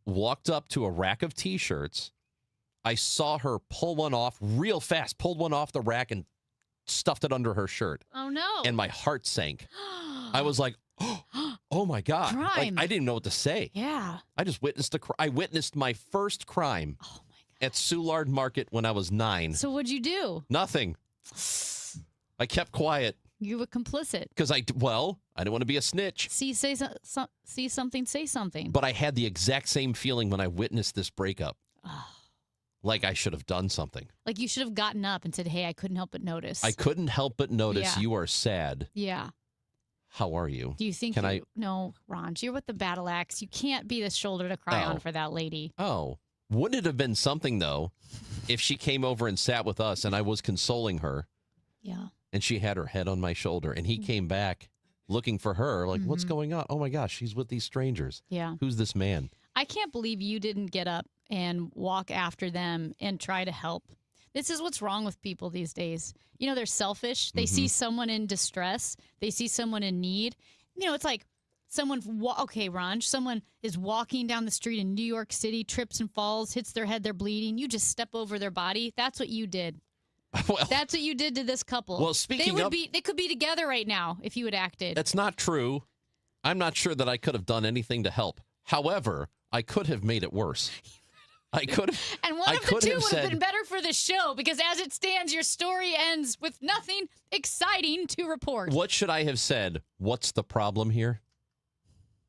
walked up to a rack of T-shirts. I saw her pull one off real fast, pulled one off the rack and stuffed it under her shirt. Oh, no. And my heart sank. I was like, oh, my God. Like, Crime. I didn't know what to say. Yeah. I just witnessed I witnessed my first crime at Soulard Market when I was 9. So what'd you do? Nothing. I kept quiet. You were complicit. Because I didn't want to be a snitch. See something, say something. But I had the exact same feeling when I witnessed this breakup. Like I should have done something. Like you should have gotten up and said, hey, I couldn't help but notice. I couldn't help but notice Yeah. you are sad. Yeah. How are you? Do you think No, Ron, you're with the battle axe. You can't be the shoulder to cry on for that lady. Oh. Wouldn't it have been something, though, if she came over and sat with us and I was consoling her? Yeah. And she had her head on my shoulder and he came back looking for her. Like, what's going on? Oh, my gosh, she's with these strangers. Yeah. Who's this man? I can't believe you didn't get up and walk after them and try to help. This is what's wrong with people these days. You know, they're selfish. They see someone in distress. They see someone in need. You know, it's like someone is walking down the street in New York City, trips and falls, hits their head, they're bleeding. You just step over their body. That's what you did. That's what you did to this couple. Well, speaking of- they could be together right now if you had acted. That's not true. I'm not sure that I could have done anything to help. However, I could have made it worse. I could have. And one I of the could two have would have said- been better for the show because as it stands, your story ends with nothing exciting to report. What should I have said? What's the problem here?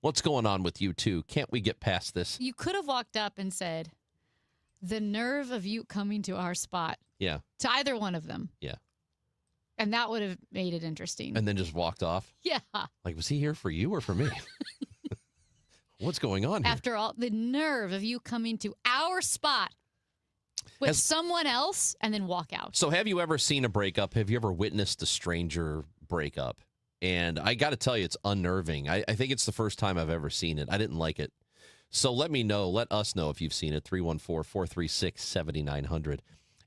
What's going on with you two? Can't we get past this? You could have walked up and said, the nerve of you coming to our spot, Yeah. to either one of them. Yeah. And that would have made it interesting. And then just walked off. Yeah. Like, was he here for you or for me? What's going on here? After all, the nerve of you coming to our spot. with someone else and then walk out. So have you ever seen a breakup? Have you ever witnessed a stranger breakup? And I got to tell you, it's unnerving. I think it's the first time I've ever seen it. I didn't like it. So let me know. Let us know if you've seen it. 314-436-7900.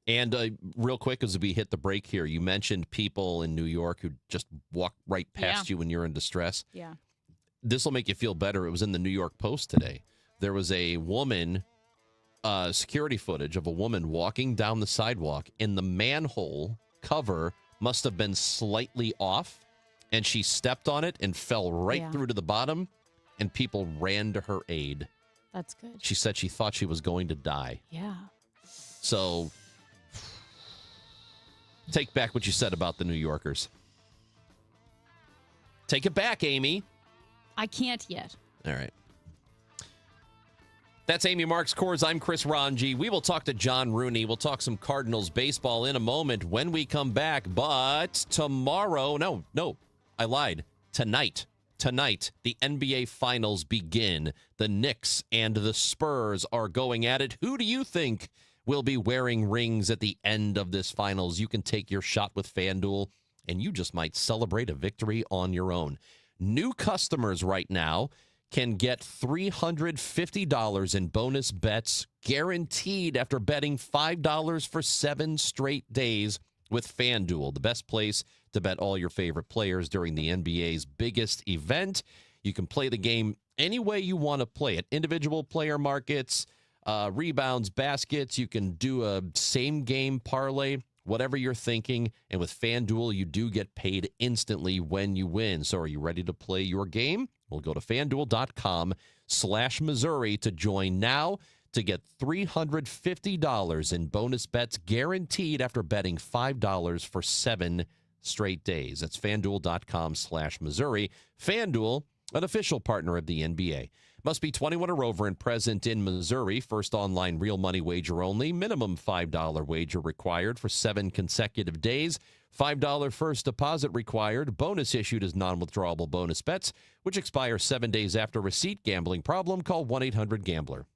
And real quick, as we hit the break here, you mentioned people in New York who just walk right past you when you're in distress. Yeah. This will make you feel better. It was in the New York Post today. There was a woman, security footage of a woman walking down the sidewalk, and the manhole cover must have been slightly off, and she stepped on it and fell right through to the bottom, and people ran to her aid. That's good. She said she thought she was going to die. Yeah. So take back what you said about the New Yorkers. Take it back, Amy. I can't yet. All right. That's Amy Marks Kors. I'm Chris Ranji. We will talk to John Rooney. We'll talk some Cardinals baseball in a moment when we come back. But tomorrow, no, I lied. Tonight, the NBA Finals begin. The Knicks and the Spurs are going at it. Who do you think will be wearing rings at the end of this Finals? You can take your shot with FanDuel, and you just might celebrate a victory on your own. New customers right now can get $350 in bonus bets guaranteed after betting $5 for 7 straight days with FanDuel, the best place to bet all your favorite players during the NBA's biggest event. You can play the game any way you want to play it. Individual player markets, rebounds, baskets. You can do a same-game parlay, whatever you're thinking. And with FanDuel, you do get paid instantly when you win. So are you ready to play your game? Well, go to FanDuel.com/Missouri to join now to get $350 in bonus bets guaranteed after betting $5 for 7 straight days. That's FanDuel.com/Missouri. FanDuel, an official partner of the NBA. Must be 21 or over and present in Missouri. First online real money wager only. Minimum $5 wager required for 7 consecutive days. $5 first deposit required. Bonus issued as non-withdrawable bonus bets, which expire 7 days after receipt. Gambling problem? Call 1-800-GAMBLER.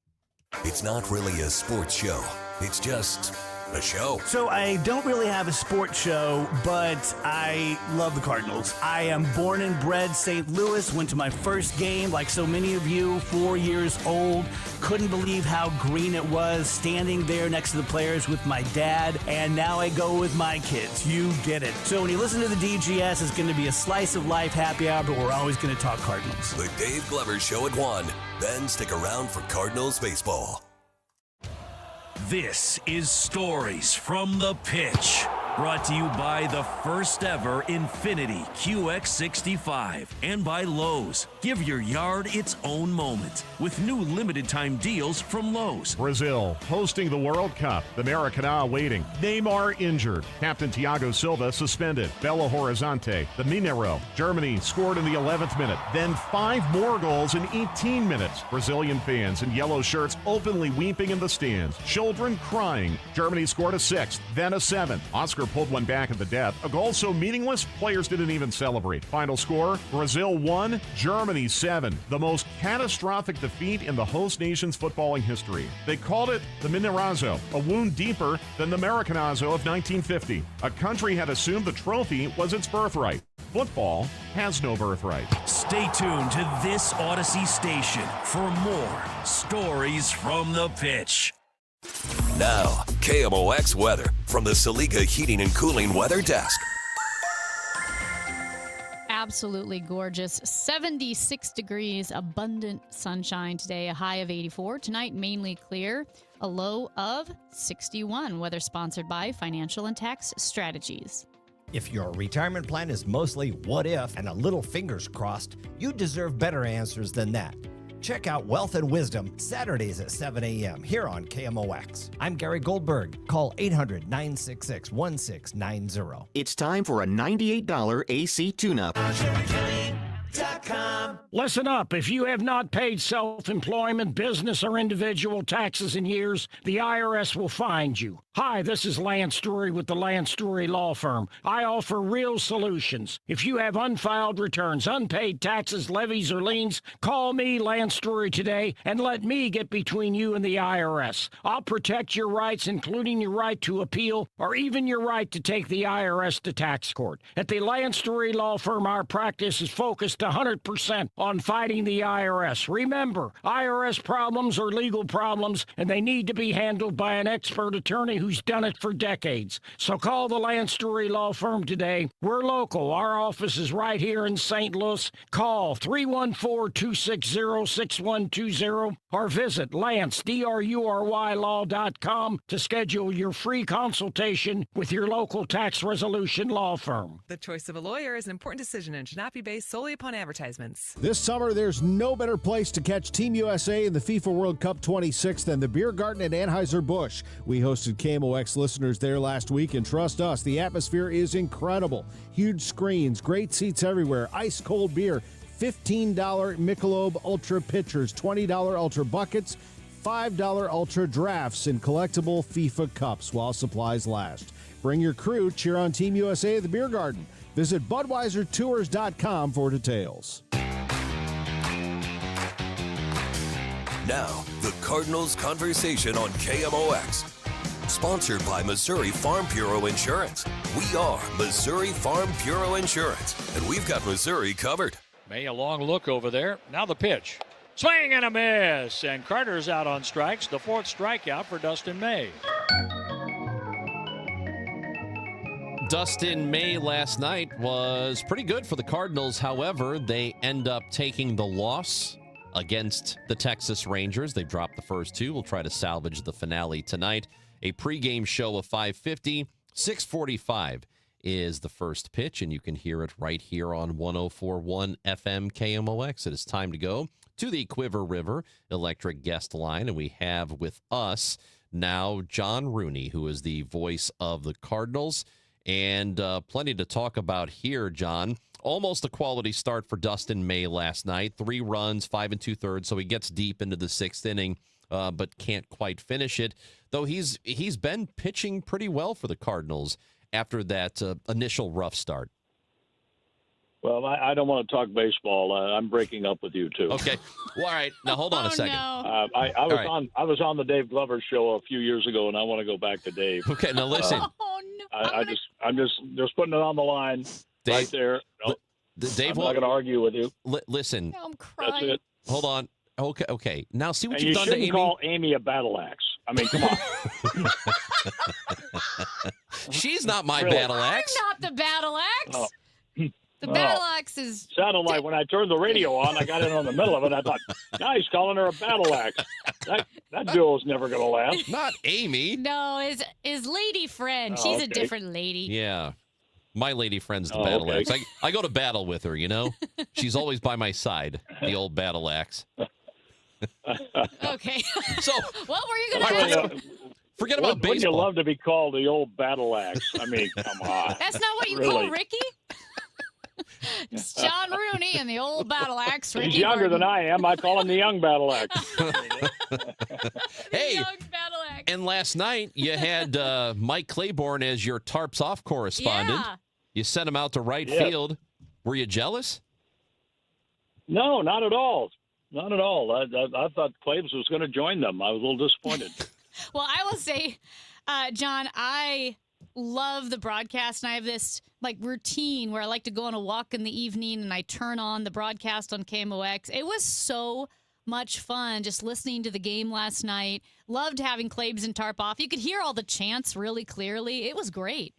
It's not really a sports show. It's just a show. So I don't really have a sports show, but I love the Cardinals. I am born and bred St. Louis, went to my first game like so many of you, 4 years old. Couldn't believe how green it was standing there next to the players with my dad, and now I go with my kids. You get it. So when you listen to the DGS, it's going to be a slice of life happy hour, but we're always going to talk Cardinals. The Dave Glover Show at 1. Then stick around for Cardinals baseball. This is Stories from the Pitch, brought to you by the first ever Infiniti QX65 and by Lowe's. Give your yard its own moment with new limited time deals from Lowe's. Brazil hosting the World Cup. The Maracanã waiting. Neymar injured. Captain Thiago Silva suspended. Belo Horizonte, the Mineiro. Germany scored in the 11th minute. Then 5 more goals in 18 minutes. Brazilian fans in yellow shirts openly weeping in the stands. Children crying. Germany scored a 6th, then a 7th. Oscar pulled one back at the death. A goal so meaningless, players didn't even celebrate. Final score, Brazil 1, Germany 7. The most catastrophic defeat in the host nation's footballing history. They called it the Mineirazo, a wound deeper than the Maracanazo of 1950. A country had assumed the trophy was its birthright. Football has no birthright. Stay tuned to this Odyssey station for more Stories from the Pitch. Now, KMOX weather from the Saliga Heating and Cooling Weather Desk. Absolutely gorgeous. 76 degrees, abundant sunshine today, a high of 84. Tonight, mainly clear, a low of 61. Weather sponsored by Financial and Tax Strategies. If your retirement plan is mostly what if and a little fingers crossed, you deserve better answers than that. Check out Wealth and Wisdom Saturdays at 7 a.m. here on KMOX. I'm Gary Goldberg. Call 800-966-1690. It's time for a $98 AC tune-up. Listen up. If you have not paid self-employment, business, or individual taxes in years, the IRS will find you. Hi, this is Lance Story with the Lance Story Law Firm. I offer real solutions. If you have unfiled returns, unpaid taxes, levies, or liens, call me, Lance Story, today and let me get between you and the IRS. I'll protect your rights, including your right to appeal or even your right to take the IRS to tax court. At the Lance Story Law Firm, our practice is focused 100% on fighting the IRS. Remember, IRS problems are legal problems, and they need to be handled by an expert attorney who's done it for decades. So call the Lance Story Law Firm today. We're local. Our office is right here in St. Louis. Call 314-260-6120 or visit LanceDruryLaw.com to schedule your free consultation with your local tax resolution law firm. The choice of a lawyer is an important decision and should not be based solely upon advertisements. This summer, there's no better place to catch Team USA in the FIFA World Cup 26 than the Beer Garden at Anheuser-Busch. We hosted KMOX listeners there last week, and trust us, the atmosphere is incredible. Huge screens, great seats everywhere, ice-cold beer, $15 Michelob Ultra pitchers, $20 Ultra buckets, $5 Ultra drafts, and collectible FIFA cups while supplies last. Bring your crew, cheer on Team USA at the Beer Garden. Visit BudweiserTours.com for details. Now, the Cardinals Conversation on KMOX. Sponsored by Missouri Farm Bureau Insurance. We are Missouri Farm Bureau Insurance, and we've got Missouri covered. May a long look over there. Now the pitch. Swing and a miss, and Carter's out on strikes. The fourth strikeout for Dustin May. Dustin May last night was pretty good for the Cardinals. However, they end up taking the loss against the Texas Rangers. They've dropped the first two. We'll try to salvage the finale tonight. A pregame show of 5:50. 6:45 is the first pitch, and you can hear it right here on 104.1 FM KMOX. It is time to go to the Quiver River Electric Guest Line, and we have with us now John Rooney, who is the voice of the Cardinals. And plenty to talk about here, John. Almost a quality start for Dustin May last night. 3 runs, 5 2/3, so he gets deep into the 6th inning, but can't quite finish it. Though he's been pitching pretty well for the Cardinals after that initial rough start. Well, I don't want to talk baseball. I'm breaking up with you too. Okay. Well, all right. Now hold on a second. No. I was on the Dave Glover show a few years ago, and I want to go back to Dave. Okay. Now listen. I'm just putting it on the line, Dave, right there. Dave, I'm not going to argue with you. Listen. No, I'm crying. That's it. Hold on. Okay. Now see what And you've you done to shouldn't Amy. call Amy a battle axe. I mean, come on. She's not my Really? battle axe. I'm not the battle axe. Oh. The battle axe is. Sounded like when I turned the radio on, I got in on the middle of it. I thought, now he's calling her a battle axe. That duel's never going to last. Not Amy. No, his lady friend. Oh, She's a okay. different lady. Yeah. My lady friend's the Oh, battle okay. axe. I go to battle with her, you know? She's always by my side, the old battle axe. Okay. So, what were you going to ask? Forget about Wouldn't you baseball. love to be called the old battle axe? I mean, come on. That's not what you Really? call Ricky? It's John Rooney and the old battle axe. Ricky He's younger Martin. than I am. I call him the young battle axe. Hey, Young battle axe. and last night you had Mike Claiborne as your Tarps Off correspondent. Yeah. You sent him out to right Yeah. field. Were you jealous? No, not at all. Not at all. I thought Claves was going to join them. I was a little disappointed. Well, I will say, John, I love the broadcast, and I have this routine where I like to go on a walk in the evening and I turn on the broadcast on KMOX. It was so much fun just listening to the game last night. Loved having Claves and Tarp off. You could hear all the chants really clearly. It was great.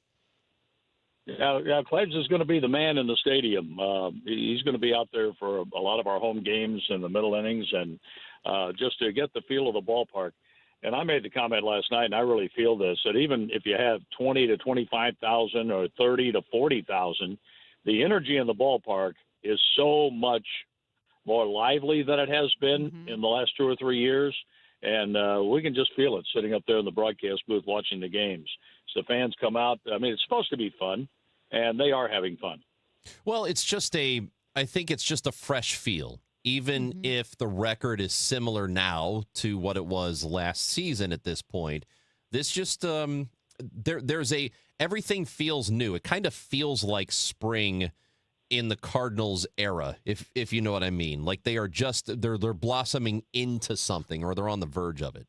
Yeah, Claves is going to be the man in the stadium. He's going to be out there for a lot of our home games in the middle innings, and just to get the feel of the ballpark. And I made the comment last night, and I really feel this, that even if you have 20 to 25,000 or 30 to 40,000, the energy in the ballpark is so much more lively than it has been in the last 2 or 3 years. And we can just feel it sitting up there in the broadcast booth watching the games. So the fans come out. I mean, it's supposed to be fun, and they are having fun. Well, it's just a I think it's just a fresh feel. Even if the record is similar now to what it was last season at this point, this just everything feels new. It kind of feels like spring in the Cardinals era, if you know what I mean. Like they're blossoming into something, or they're on the verge of it.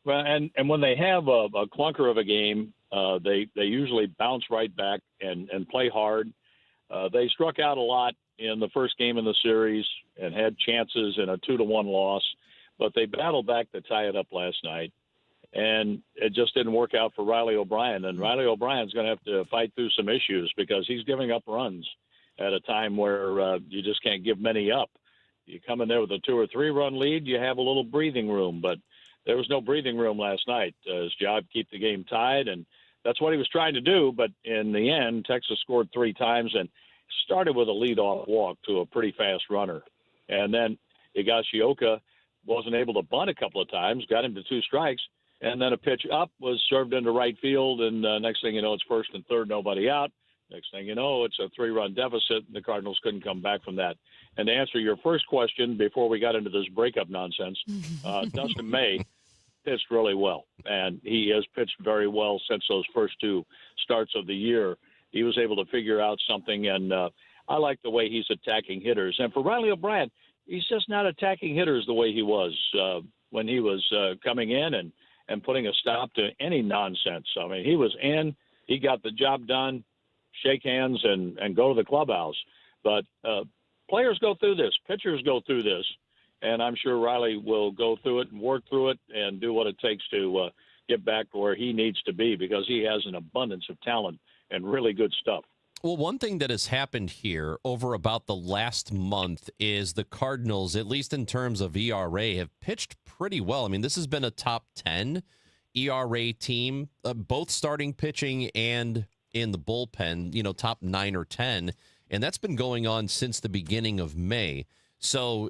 Well, and when they have a clunker of a game, they usually bounce right back and play hard. They struck out a lot in the first game in the series and had chances in a 2-1 loss, but they battled back to tie it up last night. And it just didn't work out for Riley O'Brien. And Riley O'Brien's going to have to fight through some issues because he's giving up runs at a time where you just can't give many up. You come in there with a 2 or 3 run lead, you have a little breathing room, but there was no breathing room last night. His job, keep the game tied, and that's what he was trying to do. But in the end, Texas scored 3 times and started with a leadoff walk to a pretty fast runner. And then Higashioka wasn't able to bunt a couple of times, got him to 2 strikes, and then a pitch up was served into right field, and next thing you know, it's first and third, nobody out. Next thing you know, it's a 3-run deficit, and the Cardinals couldn't come back from that. And to answer your first question, before we got into this breakup nonsense, Dustin May pitched really well, and he has pitched very well since those first 2 starts of the year. He was able to figure out something, and I like the way he's attacking hitters. And for Riley O'Brien, he's just not attacking hitters the way he was when he was coming in and putting a stop to any nonsense. I mean, he was in, he got the job done, shake hands and go to the clubhouse. But players go through this, pitchers go through this, and I'm sure Riley will go through it and work through it and do what it takes to get back to where he needs to be, because he has an abundance of talent and really good stuff. Well, one thing that has happened here over about the last month is the Cardinals, at least in terms of ERA, have pitched pretty well. I mean, this has been a top 10 ERA team, both starting pitching and in the bullpen, top 9 or 10. And that's been going on since the beginning of May. So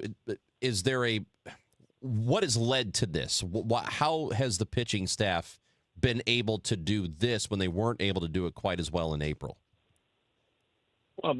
what has led to this? How has the pitching staff been able to do this when they weren't able to do it quite as well in April? Well,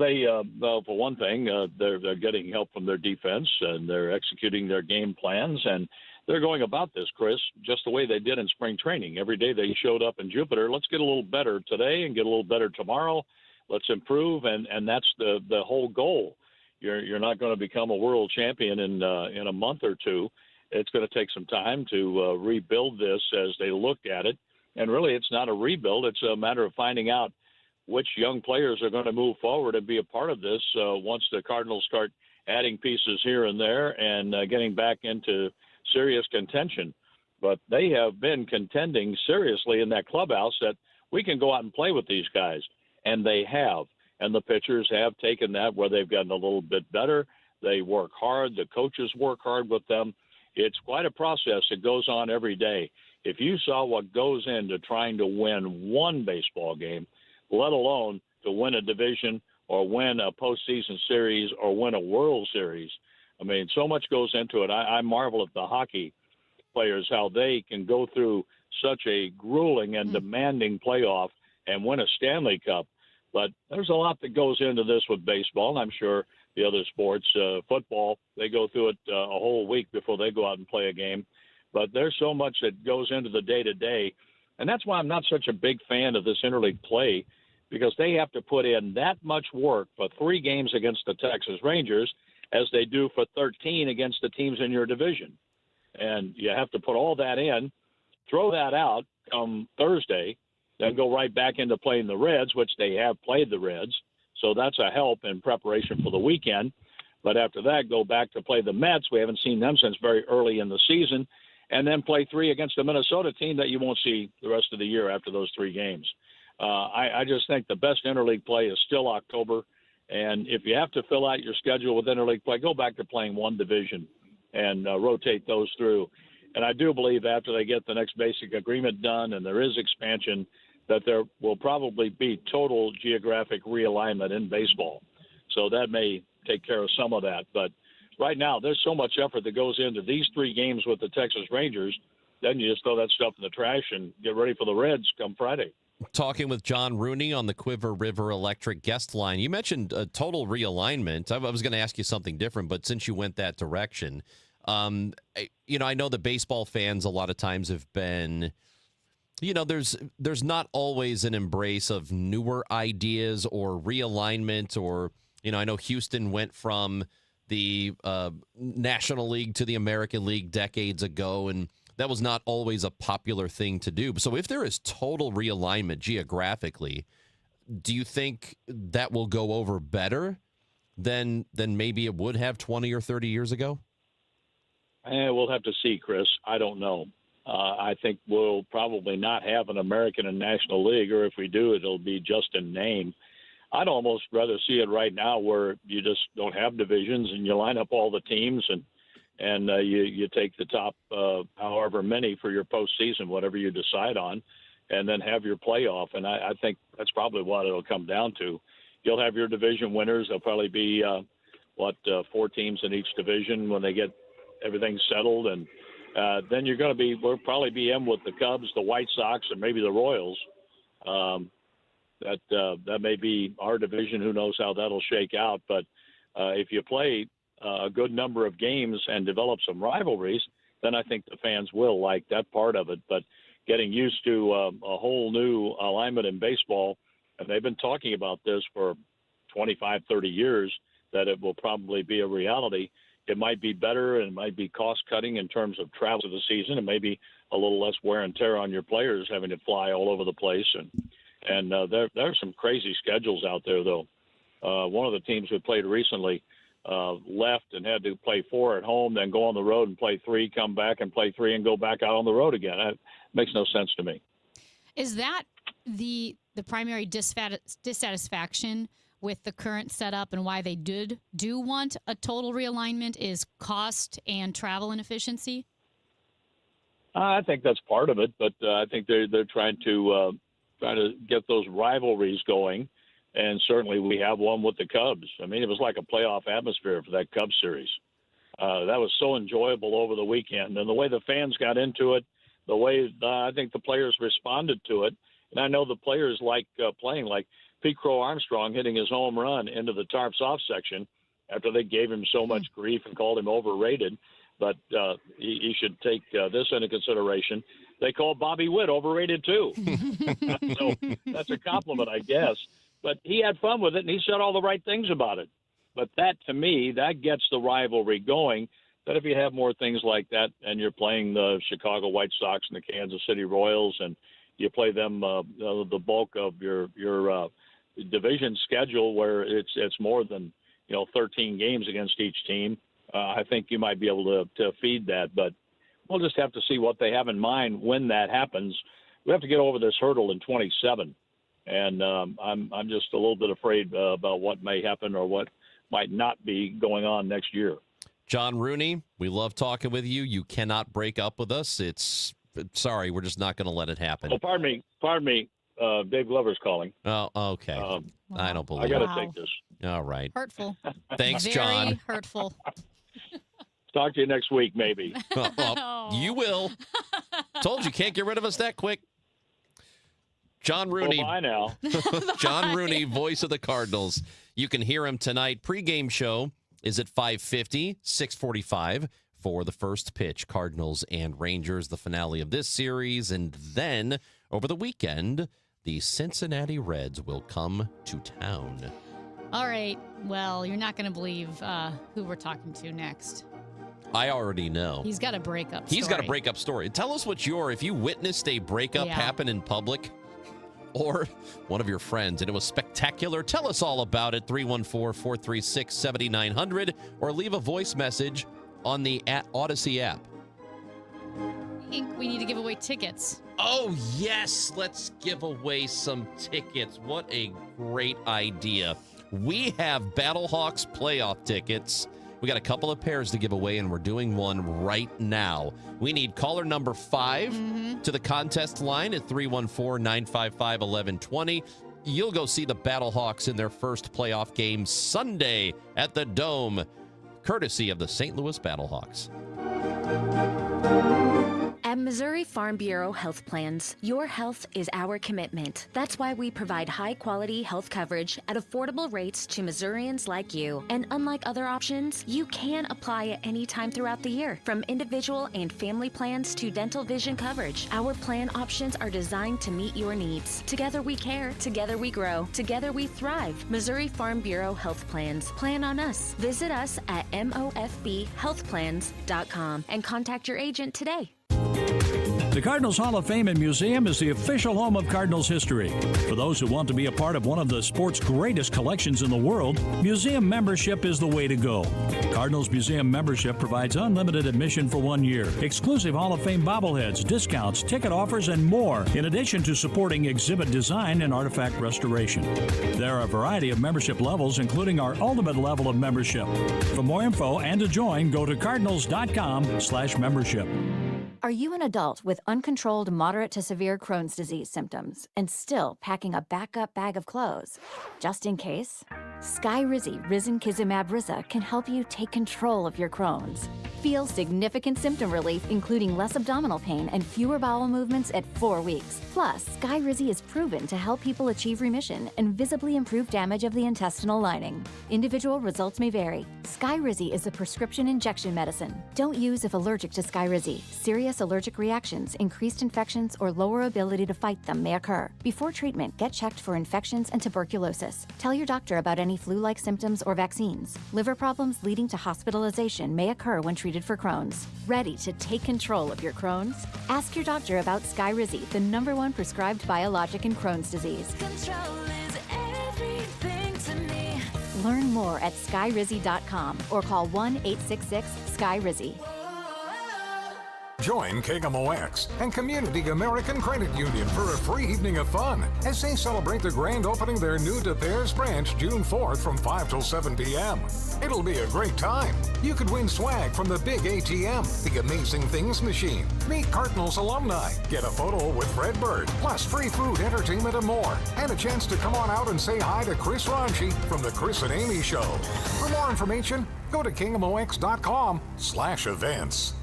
for one thing, they're getting help from their defense, and they're executing their game plans, and they're going about this, Chris, just the way they did in spring training. Every day they showed up in Jupiter. Let's get a little better today and get a little better tomorrow. Let's improve, and that's the whole goal. You're not going to become a world champion in a month or 2. It's going to take some time to rebuild this as they look at it. And really, it's not a rebuild. It's a matter of finding out which young players are going to move forward and be a part of this once the Cardinals start adding pieces here and there and getting back into serious contention. But they have been contending seriously in that clubhouse that we can go out and play with these guys, and they have. And the pitchers have taken that where they've gotten a little bit better. They work hard. The coaches work hard with them. It's quite a process that goes on every day. If you saw what goes into trying to win one baseball game, let alone to win a division or win a postseason series or win a World Series, I mean, so much goes into it. I marvel at the hockey players, how they can go through such a grueling and demanding playoff and win a Stanley Cup. But there's a lot that goes into this with baseball, and I'm sure the other sports, football, they go through it a whole week before they go out and play a game. But there's so much that goes into the day-to-day, and that's why I'm not such a big fan of this interleague play, because they have to put in that much work for 3 games against the Texas Rangers as they do for 13 against the teams in your division. And you have to put all that in, throw that out come Thursday, then go right back into playing the Reds, which they have played the Reds. So that's a help in preparation for the weekend. But after that, go back to play the Mets. We haven't seen them since very early in the season. And then play 3 against the Minnesota team that you won't see the rest of the year after those 3 games. I just think the best interleague play is still October. And if you have to fill out your schedule with interleague play, go back to playing one division and rotate those through. And I do believe after they get the next basic agreement done and there is expansion, that there will probably be total geographic realignment in baseball. So that may take care of some of that. But right now, there's so much effort that goes into these 3 games with the Texas Rangers. Then you just throw that stuff in the trash and get ready for the Reds come Friday. talking with John Rooney on the Quiver River Electric guest line. You mentioned a total realignment. I was going to ask you something different, but since you went that direction, I know the baseball fans a lot of times have been, there's not always an embrace of newer ideas or realignment or, I know Houston went from the National League to the American League decades ago, and that was not always a popular thing to do. So if there is total realignment geographically, do you think that will go over better than maybe it would have 20 or 30 years ago? We'll have to see, Chris. I don't know. I think we'll probably not have an American and National League, or if we do, it'll be just in name. I'd almost rather see it right now where you just don't have divisions and you line up all the teams and you take the top however many for your postseason, whatever you decide on, and then have your playoff. And I think that's probably what it'll come down to. You'll have your division winners. There'll probably be, 4 teams in each division when they get everything settled. And then we'll probably be in with the Cubs, the White Sox, and maybe the Royals. That may be our division. Who knows how that'll shake out. But if you play a good number of games and develop some rivalries, then I think the fans will like that part of it. But getting used to a whole new alignment in baseball, and they've been talking about this for 25, 30 years, that it will probably be a reality. It might be better and it might be cost-cutting in terms of travel of the season, and maybe a little less wear and tear on your players having to fly all over the place. And there are some crazy schedules out there, though. One of the teams we played recently left and had to play 4 at home, then go on the road and play 3, come back and play 3, and go back out on the road again. That makes no sense to me. Is that the primary dissatisfaction with the current setup and why they do want a total realignment is cost and travel inefficiency? I think that's part of it, but I think they're trying to get those rivalries going. And certainly we have one with the Cubs. I mean, it was like a playoff atmosphere for that Cubs series. That was so enjoyable over the weekend. And the way the fans got into it, the way I think the players responded to it. And I know the players like playing, like Pete Crow Armstrong hitting his home run into the tarps off section after they gave him so much grief and called him overrated. But he should take this into consideration. They called Bobby Witt overrated, too. So that's a compliment, I guess. But he had fun with it, and he said all the right things about it. But that, to me, that gets the rivalry going, that if you have more things like that and you're playing the Chicago White Sox and the Kansas City Royals and you play them the bulk of your division schedule where it's more than 13 games against each team, I think you might be able to feed that. But we'll just have to see what they have in mind when that happens. We have to get over this hurdle in 27. And I'm just a little bit afraid about what may happen or what might not be going on next year. John Rooney, we love talking with you. You cannot break up with us. Sorry, we're just not going to let it happen. Oh, pardon me. Dave Glover's calling. Oh, okay. I don't believe I got to take this. All right. Hurtful. Thanks, John. Very hurtful. Talk to you next week, maybe. You will. Told you, can't get rid of us that quick. John Rooney. Bye now. John Rooney, voice of the Cardinals. You can hear him tonight. Pre-game show is at 5:50, 6:45 for the first pitch. Cardinals and Rangers, the finale of this series. And then over the weekend, the Cincinnati Reds will come to town. All right. Well, you're not going to believe who we're talking to next. I already know. He's got a breakup story. He's got a breakup story. Tell us if you witnessed a breakup happen in public or one of your friends and it was spectacular. Tell us all about it. 314-436-7900 or leave a voice message on the Odyssey app. I think we need to give away tickets. Oh, yes. Let's give away some tickets. What a great idea. We have Battlehawks playoff tickets. We got a couple of pairs to give away, and we're doing one right now. We need caller number 5 to the contest line at 314-955-1120. You'll go see the Battlehawks in their first playoff game Sunday at the Dome, courtesy of the St. Louis Battlehawks. At Missouri Farm Bureau Health Plans, your health is our commitment. That's why we provide high-quality health coverage at affordable rates to Missourians like you. And unlike other options, you can apply at any time throughout the year, from individual and family plans to dental vision coverage. Our plan options are designed to meet your needs. Together we care, together we grow, together we thrive. Missouri Farm Bureau Health Plans. Plan on us. Visit us at mofbhealthplans.com and contact your agent today. The Cardinals Hall of Fame and Museum is the official home of Cardinals history. For those who want to be a part of one of the sport's greatest collections in the world, museum membership is the way to go. Cardinals Museum membership provides unlimited admission for 1 year, exclusive Hall of Fame bobbleheads, discounts, ticket offers, and more, in addition to supporting exhibit design and artifact restoration. There are a variety of membership levels, including our ultimate level of membership. For more info and to join, go to cardinals.com/membership. Are you an adult with uncontrolled moderate to severe Crohn's disease symptoms and still packing a backup bag of clothes? Just in case, Skyrizi Risankizumab Riza can help you take control of your Crohn's. Feel significant symptom relief, including less abdominal pain and fewer bowel movements at 4 weeks. Plus, Skyrizi is proven to help people achieve remission and visibly improve damage of the intestinal lining. Individual results may vary. Skyrizi is a prescription injection medicine. Don't use if allergic to Skyrizi. Serious allergic reactions, increased infections, or lower ability to fight them may occur. Before treatment, get checked for infections and tuberculosis. Tell your doctor about any flu-like symptoms or vaccines. Liver problems leading to hospitalization may occur when treated for Crohn's. Ready to take control of your Crohn's? Ask your doctor about Skyrizi, the #1 prescribed biologic in Crohn's disease. Control is everything to me. Learn more at skyrizi.com or call 1-866-SKYRIZI. Join KMOX and Community American Credit Union for a free evening of fun as they celebrate the grand opening of their new De Beers branch June 4th from 5 till 7 p.m. It'll be a great time. You could win swag from the big ATM, the Amazing Things machine, meet Cardinals alumni, get a photo with Fred Bird, plus free food, entertainment, and more, and a chance to come on out and say hi to Chris Ronchi from the Chris and Amy Show. For more information, go to KMOX.com/events.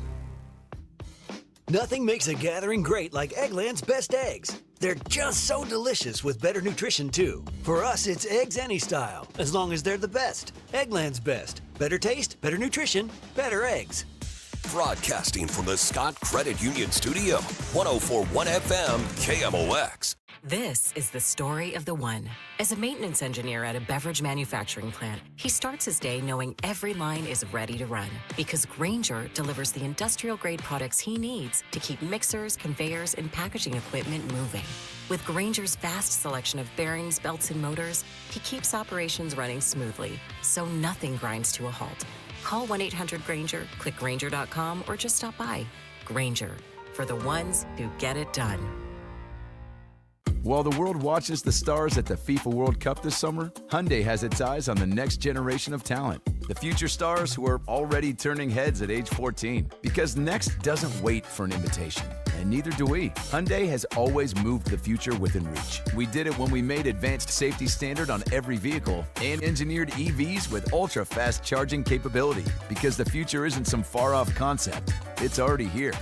Nothing makes a gathering great like Eggland's Best Eggs. They're just so delicious with better nutrition, too. For us, it's eggs any style, as long as they're the best. Eggland's Best. Better taste, better nutrition, better eggs. Broadcasting from the Scott Credit Union Studio, 104.1 FM, KMOX. This is the story of the one. As a maintenance engineer at a beverage manufacturing plant, he starts his day knowing every line is ready to run because Grainger delivers the industrial-grade products he needs to keep mixers, conveyors, and packaging equipment moving. With Grainger's vast selection of bearings, belts, and motors, he keeps operations running smoothly, so nothing grinds to a halt. Call 1-800-GRAINGER, click Grainger.com, or just stop by. Grainger, for the ones who get it done. While the world watches the stars at the FIFA World Cup this summer, Hyundai has its eyes on the next generation of talent. The future stars who are already turning heads at age 14. Because next doesn't wait for an invitation. And neither do we. Hyundai has always moved the future within reach. We did it when we made advanced safety standard on every vehicle and engineered EVs with ultra-fast charging capability. Because the future isn't some far-off concept. It's already here.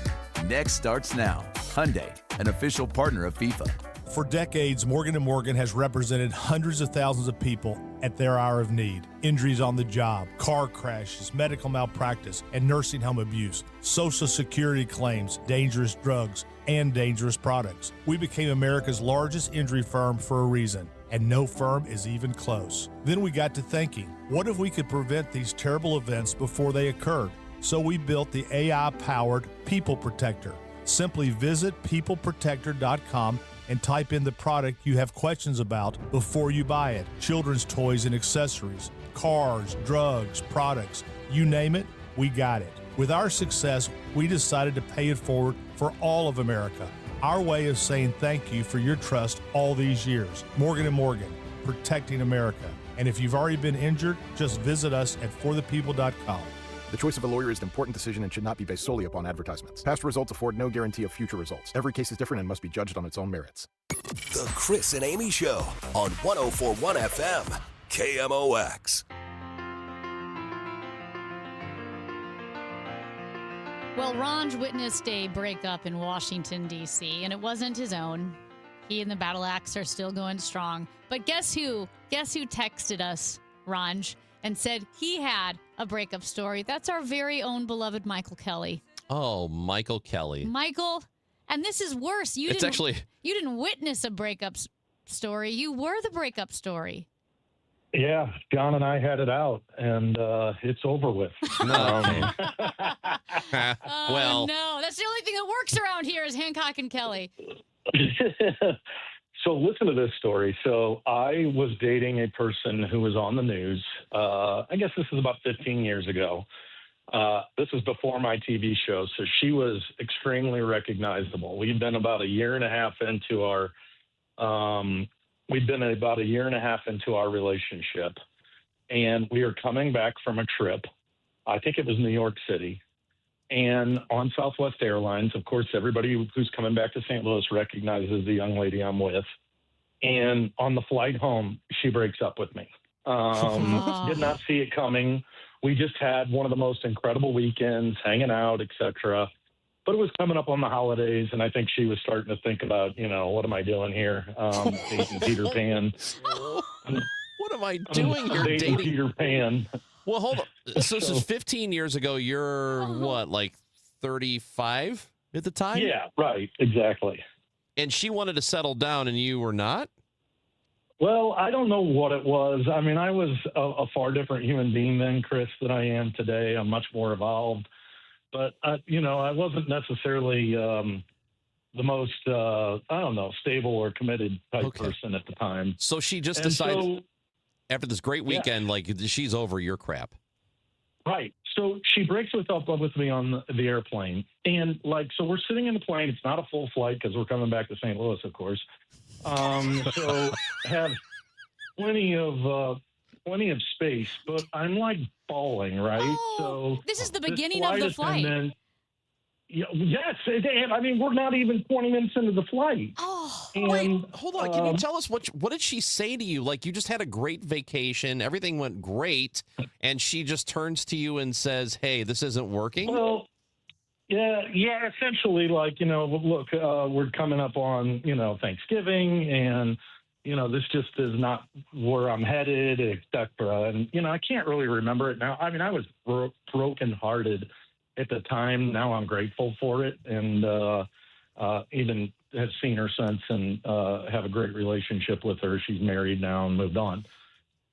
Next starts now. Hyundai, an official partner of FIFA. For decades, Morgan & Morgan has represented hundreds of thousands of people at their hour of need. Injuries on the job, car crashes, medical malpractice, and nursing home abuse, Social Security claims, dangerous drugs, and dangerous products. We became America's largest injury firm for a reason, and no firm is even close. Then we got to thinking, what if we could prevent these terrible events before they occurred? So we built the AI-powered People Protector. Simply visit peopleprotector.com and type in the product you have questions about before you buy it. Children's toys and accessories, cars, drugs, products, you name it, we got it. With our success, we decided to pay it forward for all of America. Our way of saying thank you for your trust all these years. Morgan & Morgan, protecting America. And if you've already been injured, just visit us at forthepeople.com. The choice of a lawyer is an important decision and should not be based solely upon advertisements. Past results afford no guarantee of future results. Every case is different and must be judged on its own merits. The Chris and Amy Show on 104.1 FM, KMOX. Well, Ronj witnessed a breakup in Washington, D.C., and it wasn't his own. He and the Battle Axe are still going strong. But guess who? Guess who texted us, Ronj, and said he had a breakup story? That's our very own beloved Michael Kelly. Oh, Michael Kelly. Michael, and this is worse. You didn't witness a breakup story. You were the breakup story. Yeah, John and I had it out, and it's over with. No. Oh, no. That's the only thing that works around here is Hancock and Kelly. So listen to this story. So I was dating a person who was on the news. I guess this is about 15 years ago. This was before my TV show. So she was extremely recognizable. We'd been about a year and a half into our relationship, and we were coming back from a trip. I think it was New York City. And on Southwest Airlines, of course, everybody who's coming back to St. Louis recognizes the young lady I'm with. And on the flight home, she breaks up with me. Did not see it coming. We just had one of the most incredible weekends, hanging out, etc. But it was coming up on the holidays, and I think she was starting to think about, what am I doing here? Dating Peter Pan. What am I doing here? Dating Peter Pan. Well, hold on. So this is 15 years ago. You're what, like 35 at the time? Yeah, right. Exactly. And she wanted to settle down, and you were not? Well, I don't know what it was. I mean, I was a far different human being then, Chris, than I am today. I'm much more evolved. But, I wasn't necessarily the most, stable or committed type person at the time. So she just decided, after this great weekend, she's over your crap. Right. So she breaks up with me on the airplane. And, so we're sitting in the plane. It's not a full flight because we're coming back to St. Louis, of course. So have plenty of space, but I'm bawling, right? Oh, so this is the beginning of the flight. Yes. I mean, we're not even 20 minutes into the flight. Oh, wait, hold on. Can you tell us what did she say to you? You just had a great vacation. Everything went great. And she just turns to you and says, hey, this isn't working? Well, yeah, essentially, look, we're coming up on, Thanksgiving, and, this just is not where I'm headed, et cetera. And, I can't really remember it now. I mean, I was brokenhearted at the time. Now I'm grateful for it, and even have seen her since and have a great relationship with her. She's married now and moved on.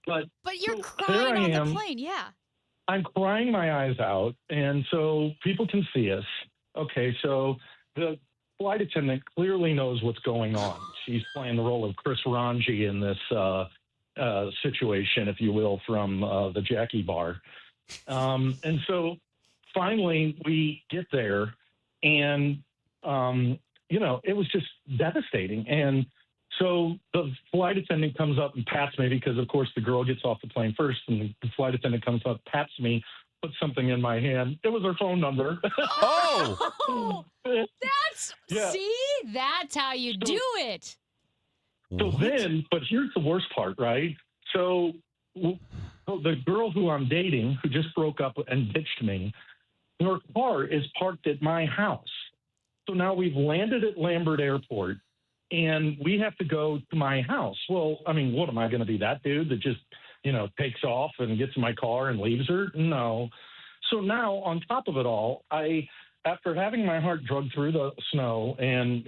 But you're crying on the plane, yeah. I'm crying my eyes out, and so people can see us. Okay, so the flight attendant clearly knows what's going on. She's playing the role of Chris Ranji in this situation, if you will, from the Jackie Bar. And so finally we get there, and, it was just devastating. And so the flight attendant comes up and pats me because, of course, the girl gets off the plane first, and the flight attendant comes up, pats me, puts something in my hand. It was her phone number. Oh! That's how you do it. So then, but here's the worst part, right? So the girl who I'm dating, who just broke up and ditched me, her car is parked at my house. So now we've landed at Lambert Airport, and we have to go to my house. Well, I mean, what am I going to be, that dude that just, takes off and gets in my car and leaves her? No. So now, on top of it all, after having my heart drugged through the snow, and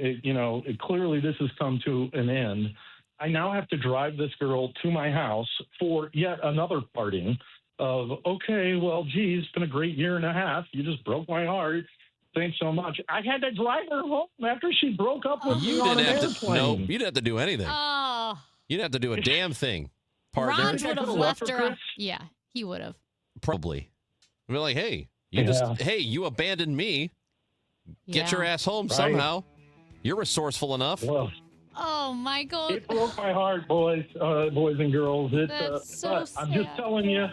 clearly this has come to an end, I now have to drive this girl to my house for yet another parting of, okay, well, geez, it's been a great year and a half. You just broke my heart. Thanks so much. I had to drive her home after she broke up with me on an airplane. Nope, you didn't have to do anything. Oh. You didn't have to do a damn thing. Partner. Ron would have left her. Yeah, he would have. Probably. We're like, hey, you abandoned me. Get your ass home somehow. You're resourceful enough. Well, oh, Michael. It broke my heart, boys and girls. That's so sad. I'm just telling you,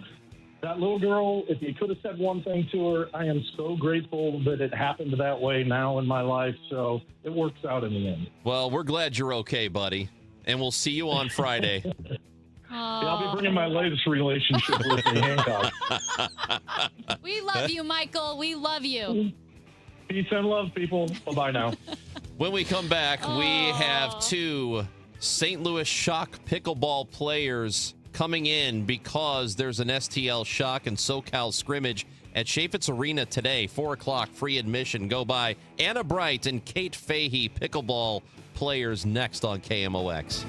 that little girl, if you could have said one thing to her, I am so grateful that it happened that way now in my life. So it works out in the end. Well, we're glad you're okay, buddy. And we'll see you on Friday. I'll be bringing my latest relationship with me, Hancock. We love you, Michael. We love you. Peace and love, people. Bye-bye now. When we come back, we have two St. Louis Shock pickleball players coming in because there's an STL Shock and SoCal scrimmage at Chaffetz Arena today, 4 o'clock, free admission. Go by. Anna Bright and Kate Fahey, pickleball players, next on KMOX.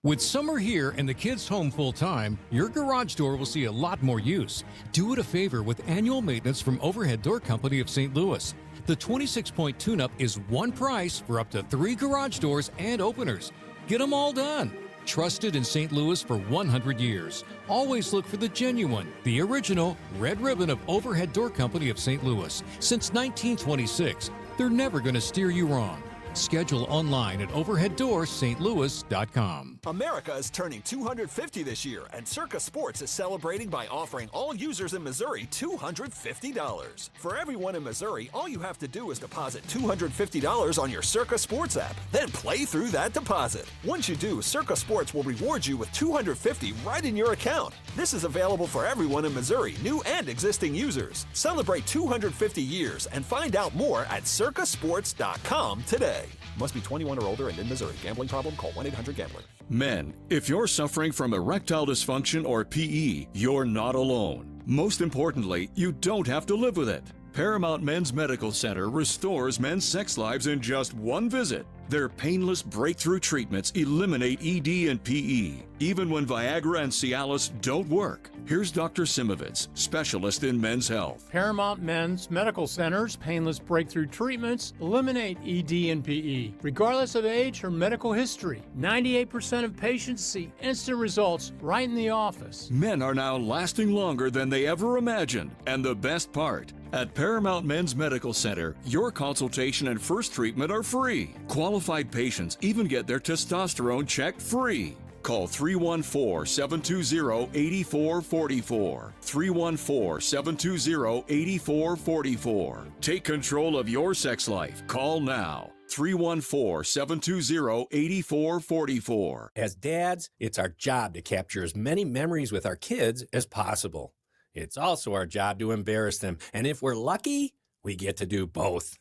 With summer here and the kids home full-time, your garage door will see a lot more use. Do it a favor with annual maintenance from Overhead Door Company of St. Louis. The 26-point tune-up is one price for up to 3 garage doors and openers. Get them all done. Trusted in St. Louis for 100 years. Always look for the genuine, the original red ribbon of Overhead Door Company of St. Louis. Since 1926, they're never going to steer you wrong. Schedule online at overheaddoorsstlouis.com. America is turning 250 this year, and Circa Sports is celebrating by offering all users in Missouri $250. For everyone in Missouri, all you have to do is deposit $250 on your Circa Sports app, then play through that deposit. Once you do, Circa Sports will reward you with $250 right in your account. This is available for everyone in Missouri, new and existing users. Celebrate 250 years and find out more at circasports.com today. Must be 21 or older and in Missouri. Gambling problem? Call 1-800-GAMBLER. Men, if you're suffering from erectile dysfunction or PE, you're not alone. Most importantly, you don't have to live with it. Paramount Men's Medical Center restores men's sex lives in just one visit. Their painless breakthrough treatments eliminate ED and PE, even when Viagra and Cialis don't work. Here's Dr. Simovitz, specialist in men's health. Paramount Men's Medical Center's painless breakthrough treatments eliminate ED and PE, regardless of age or medical history. 98% of patients see instant results right in the office. Men are now lasting longer than they ever imagined. And the best part, at Paramount Men's Medical Center, your consultation and first treatment are free. Qualified patients even get their testosterone checked free. Call 314-720-8444. 314-720-8444. Take control of your sex life. Call now. 314-720-8444. As dads, it's our job to capture as many memories with our kids as possible. It's also our job to embarrass them, and if we're lucky, we get to do both.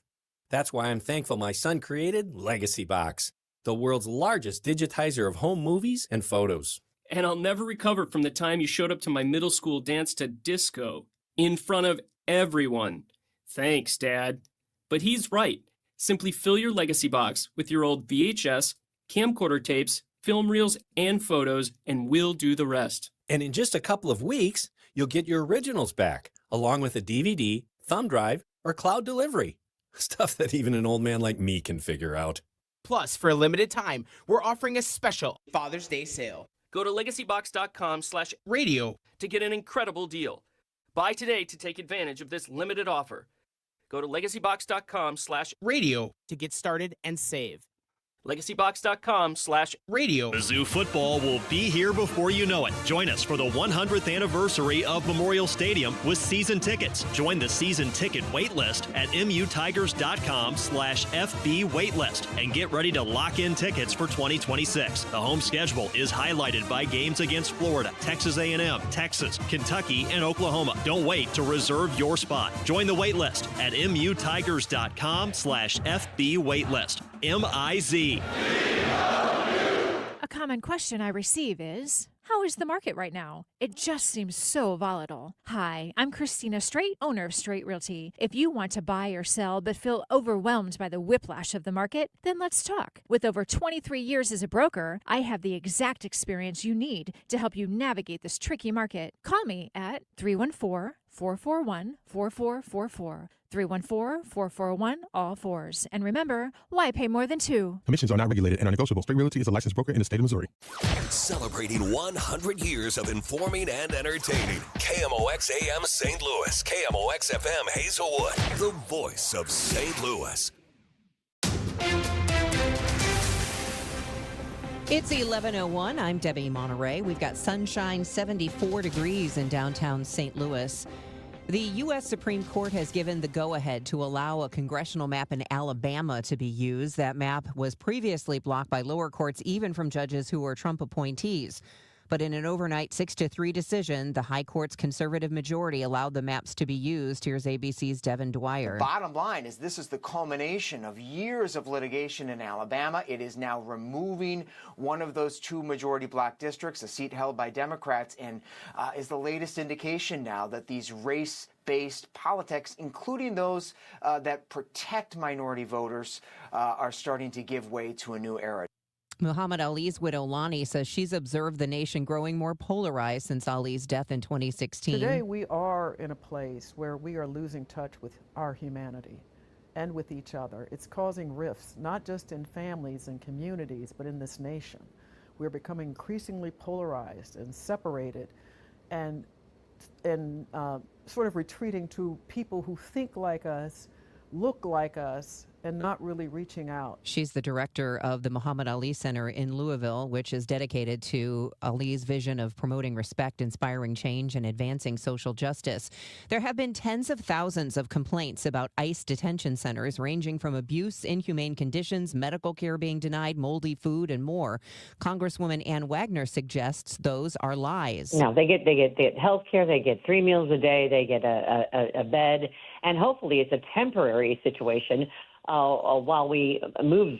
That's why I'm thankful my son created Legacy Box, the world's largest digitizer of home movies and photos. And I'll never recover from the time you showed up to my middle school dance to disco in front of everyone. Thanks, Dad. But he's right. Simply fill your Legacy Box with your old VHS, camcorder tapes, film reels, and photos, and we'll do the rest. And in just a couple of weeks, you'll get your originals back, along with a DVD, thumb drive, or cloud delivery. Stuff that even an old man like me can figure out. Plus, for a limited time, we're offering a special Father's Day sale. Go to legacybox.com/radio to get an incredible deal. Buy today to take advantage of this limited offer. Go to legacybox.com/radio to get started and save. legacybox.com/radio. Mizzou football will be here before you know it. Join us for the 100th anniversary of Memorial Stadium with season tickets. Join the season ticket waitlist at mutigers.com/FB waitlist and get ready to lock in tickets for 2026. The home schedule is highlighted by games against Florida, Texas A&M, Texas, Kentucky, and Oklahoma. Don't wait to reserve your spot. Join the waitlist at mutigers.com/FB waitlist. MIZ. A common question I receive is, how is the market right now? It just seems so volatile. Hi, I'm Christina Straight, owner of Straight Realty. If you want to buy or sell but feel overwhelmed by the whiplash of the market, then let's talk. With over 23 years as a broker, I have the exact experience you need to help you navigate this tricky market. Call me at 314-441-4444. 314-441-all-4s. And remember, why pay more than two? Commissions are not regulated and are negotiable. Straight Realty is a licensed broker in the state of Missouri. Celebrating 100 years of informing and entertaining. KMOX AM St. Louis. KMOX FM Hazelwood. The voice of St. Louis. It's 11:01. I'm Debbie Monterey. We've got sunshine, 74 degrees in downtown St. Louis. The U.S. Supreme Court has given the go-ahead to allow a congressional map in Alabama to be used. That map was previously blocked by lower courts, even from judges who were Trump appointees. But in an overnight 6-3 decision, the High Court's conservative majority allowed the maps to be used. Here's ABC's Devin Dwyer. The bottom line is this is the culmination of years of litigation in Alabama. It is now removing one of those two majority black districts, a seat held by Democrats, and is the latest indication now that these race-based politics, including those that protect minority voters, are starting to give way to a new era. Muhammad Ali's widow, Lonnie, says she's observed the nation growing more polarized since Ali's death in 2016. Today, we are in a place where we are losing touch with our humanity and with each other. It's causing rifts, not just in families and communities, but in this nation. We're becoming increasingly polarized and separated and sort of retreating to people who think like us, look like us, and not really reaching out. She's the director of the Muhammad Ali Center in Louisville, which is dedicated to Ali's vision of promoting respect, inspiring change, and advancing social justice. There have been tens of thousands of complaints about ICE detention centers, ranging from abuse, inhumane conditions, medical care being denied, moldy food, and more. Congresswoman Ann Wagner suggests those are lies. No, they get health care, they get 3 meals a day, they get a bed, and hopefully it's a temporary situation while we move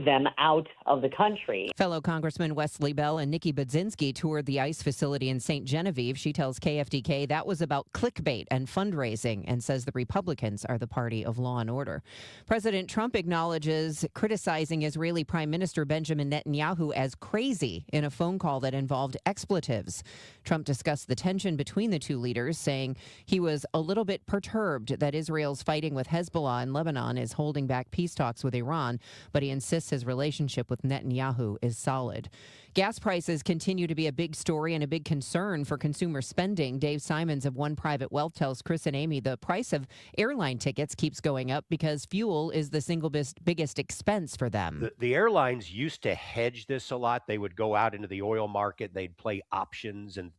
them out of the country. Fellow Congressman Wesley Bell and Nikki Budzinski toured the ICE facility in St. Genevieve. She tells KFDK that was about clickbait and fundraising and says the Republicans are the party of law and order. President Trump acknowledges criticizing Israeli Prime Minister Benjamin Netanyahu as crazy in a phone call that involved expletives. Trump discussed the tension between the two leaders, saying he was a little bit perturbed that Israel's fighting with Hezbollah in Lebanon is holding back peace talks with Iran, but he insists his relationship with Netanyahu is solid. Gas prices continue to be a big story and a big concern for consumer spending. Dave Simons of One Private Wealth tells Chris and Amy the price of airline tickets keeps going up because fuel is the single biggest expense for them. The airlines used to hedge this a lot. They would go out into the oil market. They'd play options and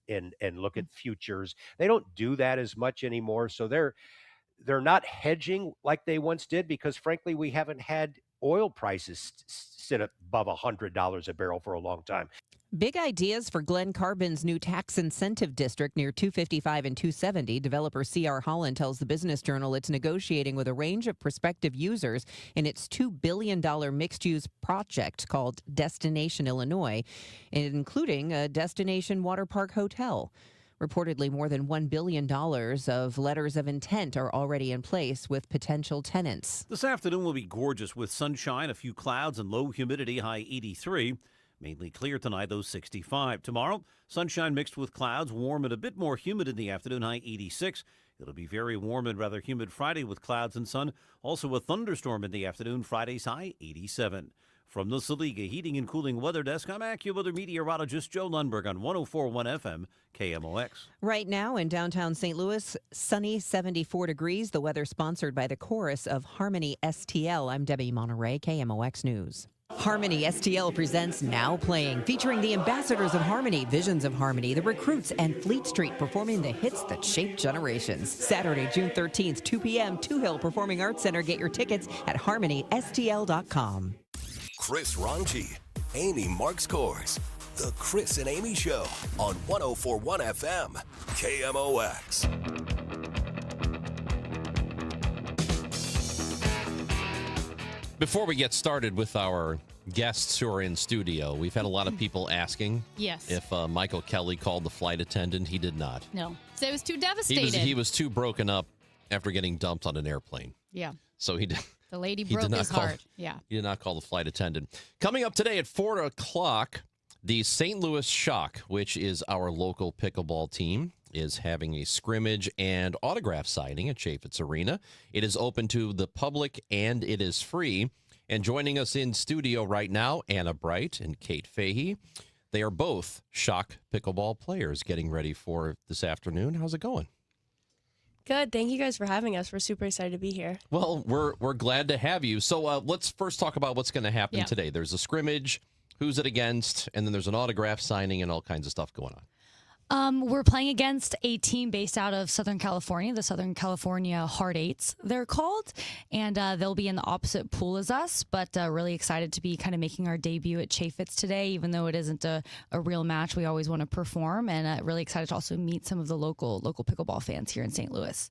look at futures. They don't do that as much anymore. So they're not hedging like they once did because, frankly, we haven't had oil prices sit above $100 a barrel for a long time. Big ideas for Glen Carbon's new tax incentive district near 255 and 270. Developer C.R. Holland tells the Business Journal it's negotiating with a range of prospective users in its $2 billion mixed-use project called Destination Illinois, including a Destination Water Park Hotel. Reportedly, more than $1 billion of letters of intent are already in place with potential tenants. This afternoon will be gorgeous with sunshine, a few clouds, and low humidity, high 83. Mainly clear tonight, though 65. Tomorrow, sunshine mixed with clouds, warm and a bit more humid in the afternoon, high 86. It'll be very warm and rather humid Friday with clouds and sun. Also a thunderstorm in the afternoon, Friday's high 87. From the Saliga Heating and Cooling Weather Desk, I'm AccuWeather meteorologist Joe Lundberg on 104.1 FM KMOX. Right now in downtown St. Louis, sunny 74 degrees. The weather sponsored by the chorus of Harmony STL. I'm Debbie Monterey, KMOX News. Harmony STL presents Now Playing, featuring the ambassadors of Harmony, Visions of Harmony, the Recruits, and Fleet Street performing the hits that shaped generations. Saturday, June 13th, 2 p.m., Two Hill Performing Arts Center. Get your tickets at harmonystl.com. Chris Ranji, Amy Marks Kors, The Chris and Amy Show on 104.1 FM, KMOX. Before we get started with our guests who are in studio, we've had a lot of people asking if Michael Kelly called the flight attendant. He did not. No. So it was too devastated. He was too broken up after getting dumped on an airplane. Yeah. So he did. The lady broke his heart. Yeah. He did not call the flight attendant. Coming up today at 4 o'clock, the St. Louis Shock, which is our local pickleball team, is having a scrimmage and autograph signing at Chaffetz Arena. It is open to the public and it is free. And joining us in studio right now, Anna Bright and Kate Fahey. They are both Shock pickleball players getting ready for this afternoon. How's it going? Good. Thank you guys for having us. We're super excited to be here. Well, we're glad to have you. So let's first talk about what's going to happen today. There's a scrimmage, who's it against, and then there's an autograph signing and all kinds of stuff going on. We're playing against a team based out of Southern California, the Southern California Hard Eights, they're called. And they'll be in the opposite pool as us, but really excited to be kind of making our debut at Chaffetz today, even though it isn't a real match. We always want to perform, and really excited to also meet some of the local pickleball fans here in St. Louis.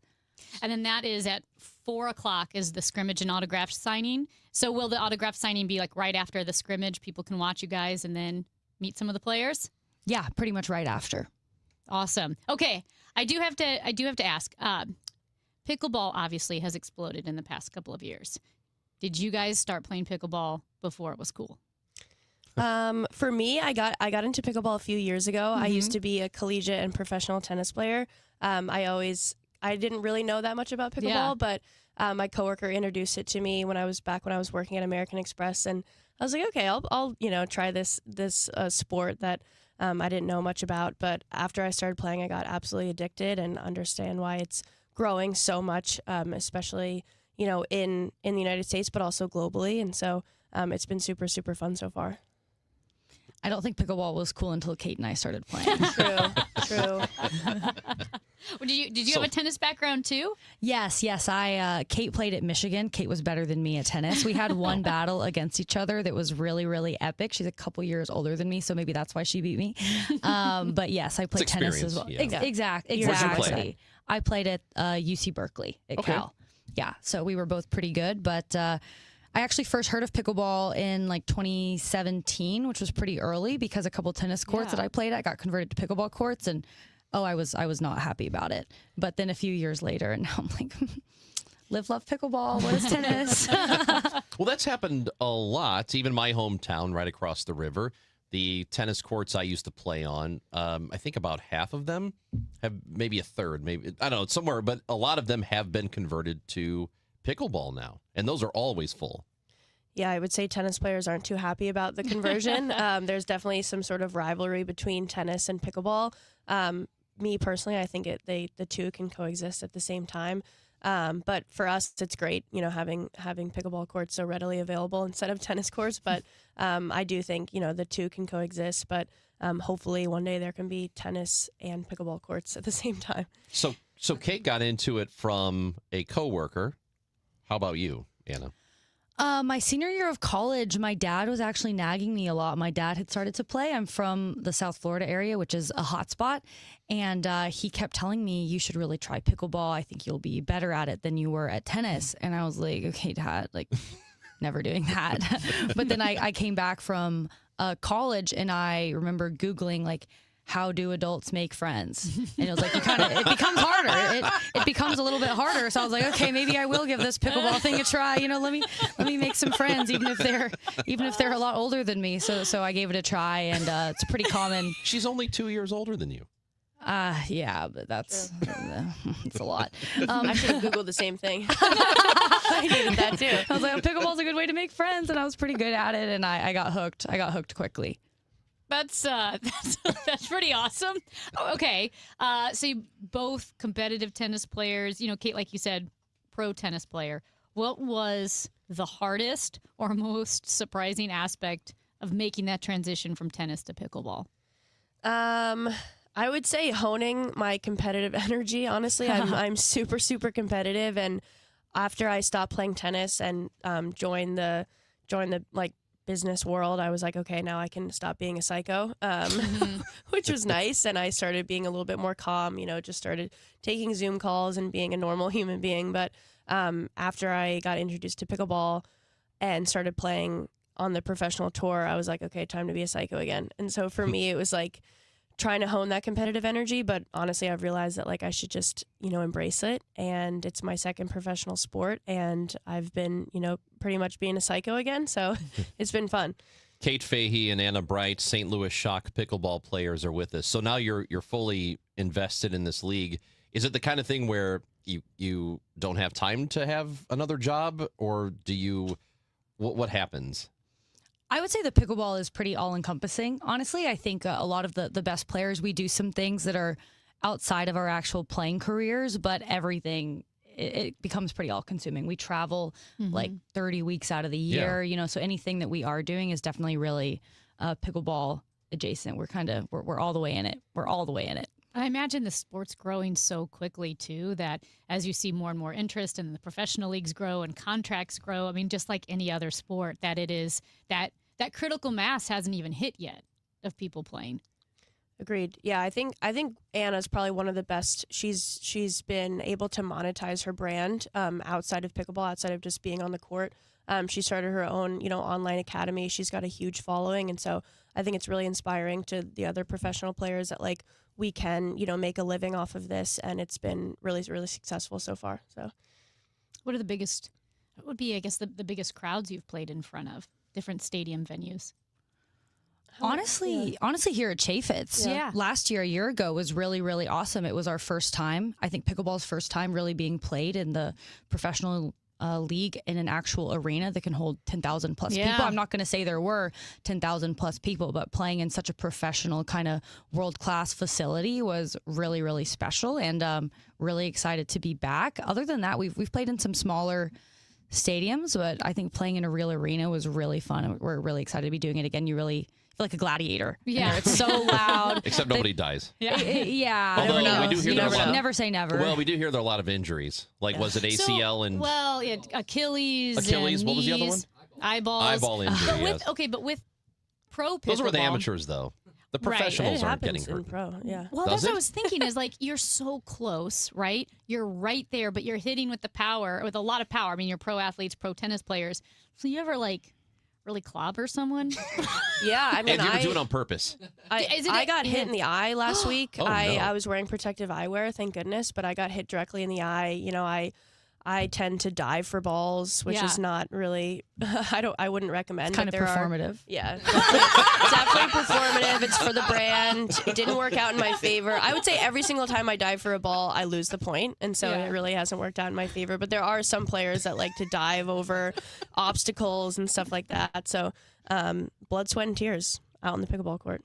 And then that is at 4:00 is the scrimmage and autograph signing. So will the autograph signing be like right after the scrimmage? People can watch you guys and then meet some of the players? Yeah, pretty much right after. Awesome. Okay, I do have to ask. Pickleball obviously has exploded in the past couple of years. Did you guys start playing pickleball before it was cool? For me, I got into pickleball a few years ago. I used to be a collegiate and professional tennis player. I didn't really know that much about pickleball, but my coworker introduced it to me when I was working at American Express, and I was like, okay, I'll try this sport that I didn't know much about. But after I started playing, I got absolutely addicted and understand why it's growing so much, especially in the United States, but also globally. And so it's been super, super fun so far. I don't think pickleball was cool until Kate and I started playing. True. Did you have a tennis background too? Yes. Kate played at Michigan. Kate was better than me at tennis. We had one battle against each other that was really, really epic. She's a couple years older than me, so maybe that's why she beat me. But yes, I played tennis as well. Yeah. Exactly. Where'd you play? I played at UC Berkeley at Cal. Yeah, so we were both pretty good, but I actually first heard of pickleball in like 2017, which was pretty early because a couple tennis courts that I played at got converted to pickleball courts, and I was not happy about it. But then a few years later, and now I'm like, live, love pickleball. What is tennis? Well, that's happened a lot. Even my hometown, right across the river, the tennis courts I used to play on, I think about half of them have, maybe a third, maybe, I don't know, somewhere, but a lot of them have been converted to pickleball now, and those are always full. Yeah, I would say tennis players aren't too happy about the conversion. There's definitely some sort of rivalry between tennis and pickleball. Me personally, I think the two can coexist at the same time. But for us, it's great, having pickleball courts so readily available instead of tennis courts. But I do think, the two can coexist. But hopefully one day there can be tennis and pickleball courts at the same time. So Kate got into it from a coworker. How about you, Anna? My senior year of college, my dad was actually nagging me a lot. My dad had started to play. I'm from the South Florida area, which is a hot spot. And he kept telling me, you should really try pickleball. I think you'll be better at it than you were at tennis. And I was like, okay, Dad, never doing that. But then I came back from college, and I remember Googling, how do adults make friends? And it was like, it becomes harder. It becomes a little bit harder. So I was like, okay, maybe I will give this pickleball thing a try. Let me make some friends, even if they're a lot older than me. So I gave it a try, and it's pretty common. She's only 2 years older than you. Yeah, but that's it's a lot. I should have Googled the same thing. I needed that too. I was like, pickleball's a good way to make friends, and I was pretty good at it, and I got hooked. I got hooked quickly. That's pretty awesome. Okay, so you both competitive tennis players. Kate, like you said, pro tennis player. What was the hardest or most surprising aspect of making that transition from tennis to pickleball? I would say honing my competitive energy. Honestly, I'm super, super competitive, and after I stopped playing tennis and joined the business world, I was like, okay, now I can stop being a psycho, which was nice. And I started being a little bit more calm, just started taking Zoom calls and being a normal human being. But after I got introduced to pickleball and started playing on the professional tour, I was like, okay, time to be a psycho again. And so for me, it was like trying to hone that competitive energy. But honestly, I've realized that I should just, embrace it. And it's my second professional sport. And I've been, pretty much being a psycho again. So it's been fun. Kate Fahey and Anna Bright, St. Louis Shock pickleball players, are with us. So now you're fully invested in this league. Is it the kind of thing where you don't have time to have another job, or do you? What happens? I would say the pickleball is pretty all-encompassing. Honestly, I think a lot of the best players, we do some things that are outside of our actual playing careers, but everything, it becomes pretty all-consuming. We travel 30 weeks out of the year, so anything that we are doing is definitely really pickleball adjacent. We're all the way in it. We're all the way in it. I imagine the sport's growing so quickly, too, that as you see more and more interest and the professional leagues grow and contracts grow, I mean, just like any other sport, that it is that critical mass hasn't even hit yet of people playing. Agreed. Yeah, I think Anna's probably one of the best. She's been able to monetize her brand outside of pickleball, outside of just being on the court. She started her own, online academy. She's got a huge following, and so I think it's really inspiring to the other professional players that we can, make a living off of this, and it's been really, really successful so far. So, what would be, I guess, the biggest crowds you've played in front of, different stadium venues? Honestly, here at Chaffetz, last year, a year ago, was really, really awesome. It was our first time, I think pickleball's first time really being played in the professional league in an actual arena that can hold 10,000 plus people. I'm not going to say there were 10,000 plus people, but playing in such a professional kind of world-class facility was really, really special, and really excited to be back. Other than that, we've played in some smaller stadiums, but I think playing in a real arena was really fun. We're really excited to be doing it again. You really feel like a gladiator. Yeah. It's so loud. Except nobody dies. Yeah. Although we do hear never say never. Well, we do hear there are a lot of injuries. Like, was it ACL and... Well, Achilles, Achilles, and what was the other one? knees, eyeballs. Eyeball injury, yes. But with pro pickleball... Those were the amateurs, though. The professionals aren't getting hurt. Pro, yeah. Well, that's what I was thinking is you're so close, right? You're right there, but you're hitting with a lot of power. I mean, you're pro athletes, pro tennis players. So you ever really clobber someone? Yeah, I mean, and you were doing it on purpose. I got hit in the eye last week. Oh, no. I was wearing protective eyewear, thank goodness, but I got hit directly in the eye. I tend to dive for balls, which is not really. I wouldn't recommend. It's kind of performative. Yeah, definitely performative. It's for the brand. It didn't work out in my favor. I would say every single time I dive for a ball, I lose the point, and so it really hasn't worked out in my favor. But there are some players that like to dive over obstacles and stuff like that. So, blood, sweat, and tears out on the pickleball court.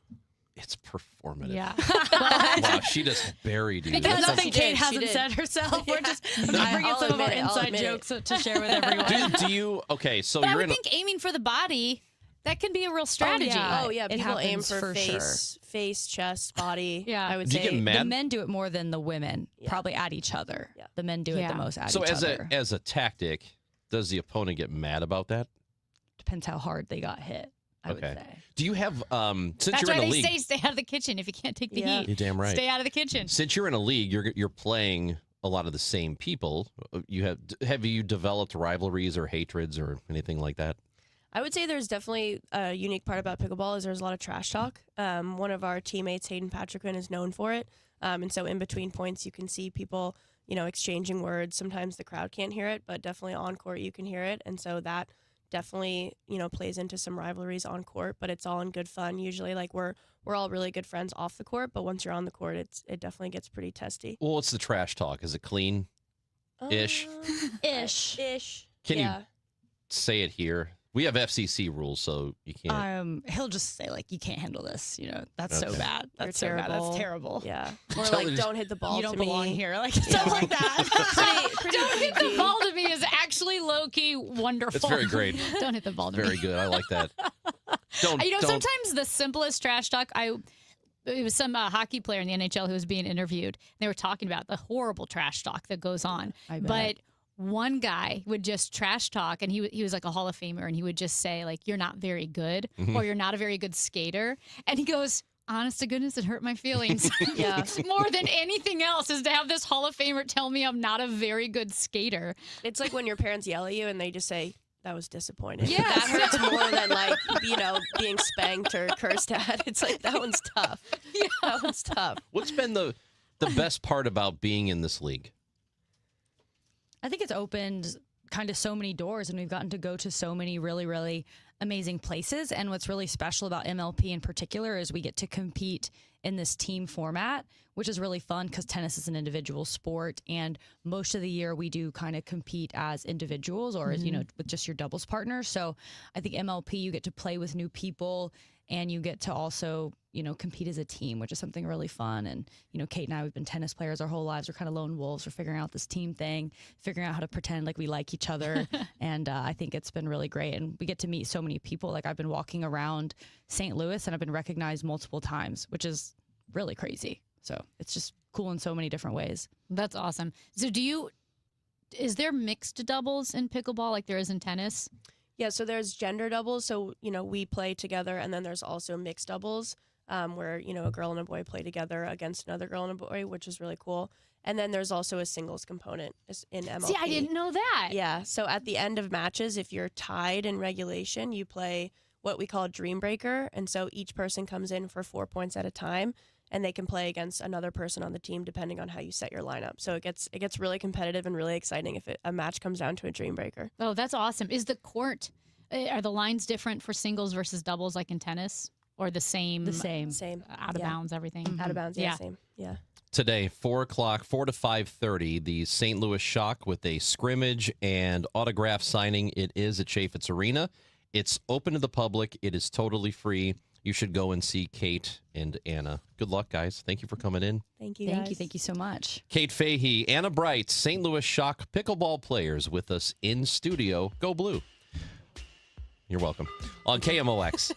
It's performative. Yeah. Wow, she just buried you. Because nothing Kate She hasn't did. said herself. We're just bringing some of our inside jokes to share with everyone. Do you? Okay, so But I you're would in. think aiming for the body, that can be a real strategy. Oh yeah, It people aim happens for for face, chest, body. Yeah, I would Do you say. get mad? The men do it more than the women, probably at each other. Yeah. The men do it the most at So each other. as a tactic, does the opponent get mad about that? Depends how hard they got hit, I would say. Do you have since That's you're why in a they league? say stay out of the kitchen if you can't take the heat. You're damn right. Stay out of the kitchen. Since you're in a league, you're playing a lot of the same people. Have you developed rivalries or hatreds or anything like that? I would say there's definitely a unique part about pickleball is there's a lot of trash talk. One of our teammates, Hayden Patrickman, is known for it. And so in between points, you can see people, exchanging words. Sometimes the crowd can't hear it, but definitely on court you can hear it. And so that definitely, plays into some rivalries on court, but it's all in good fun. Usually, we're all really good friends off the court, but once you're on the court, it definitely gets pretty testy. Well, what's the trash talk? Is it clean? Ish. Ish. Can you say it here? We have FCC rules, so you can't. He'll just say you can't handle this. That's so Okay. bad. That's You're so bad. That's terrible. terrible. Yeah. Or Tell her don't hit the ball. You don't to belong me. here. Stuff like that. Don't hit the ball to me is actually low key wonderful. It's very great. Don't hit the ball to me. Very good. I like that. Don't. Sometimes the simplest trash talk. It was some hockey player in the NHL who was being interviewed. They were talking about the horrible trash talk that goes on. I bet. But one guy would just trash talk, and he was like a Hall of Famer, and he would just say you're not very good, or you're not a very good skater, and he goes, honest to goodness, it hurt my feelings. Yeah. More than anything else is to have this Hall of Famer tell me I'm not a very good skater. It's like when your parents yell at you and they just say, that was disappointing. Yeah. That hurts more than being spanked or cursed at. It's that one's tough. Yeah. That one's tough. What's been the best part about being in this league? I think it's opened kind of so many doors, and we've gotten to go to so many really, really amazing places. And what's really special about MLP in particular is we get to compete in this team format, which is really fun because tennis is an individual sport. And most of the year we do kind of compete as individuals or as, with just your doubles partner. So I think MLP, you get to play with new people and you get to also, compete as a team, which is something really fun. And, Kate and I, we've been tennis players our whole lives. We're kind of lone wolves. We're figuring out this team thing, figuring out how to pretend like we like each other. And I think it's been really great. And we get to meet so many people. Like, I've been walking around St. Louis and I've been recognized multiple times, which is really crazy. So it's just cool in so many different ways. That's awesome. So is there mixed doubles in pickleball like there is in tennis? Yeah, so there's gender doubles. So, we play together, and then there's also mixed doubles where, a girl and a boy play together against another girl and a boy, which is really cool. And then there's also a singles component in MLP. See, I didn't know that. Yeah, so at the end of matches, if you're tied in regulation, you play what we call Dream Breaker. And so each person comes in for 4 points at a time, and they can play against another person on the team depending on how you set your lineup. So it gets really competitive and really exciting if a match comes down to a Dream Breaker. Oh, that's awesome. Is the court, are the lines different for singles versus doubles like in tennis? Or the same? Same. Out of bounds, everything? Out of bounds, yeah, same. Yeah. Today, 4 o'clock, 4 to 5:30, the St. Louis Shock with a scrimmage and autograph signing. It is at Chaffetz Arena. It's open to the public. It is totally free. You should go and see Kate and Anna. Good luck, guys. Thank you for coming in. Thank you, guys. Thank you so much. Kate Fahey, Anna Bright, St. Louis Shock pickleball players with us in studio. Go Blue. You're welcome. On KMOX.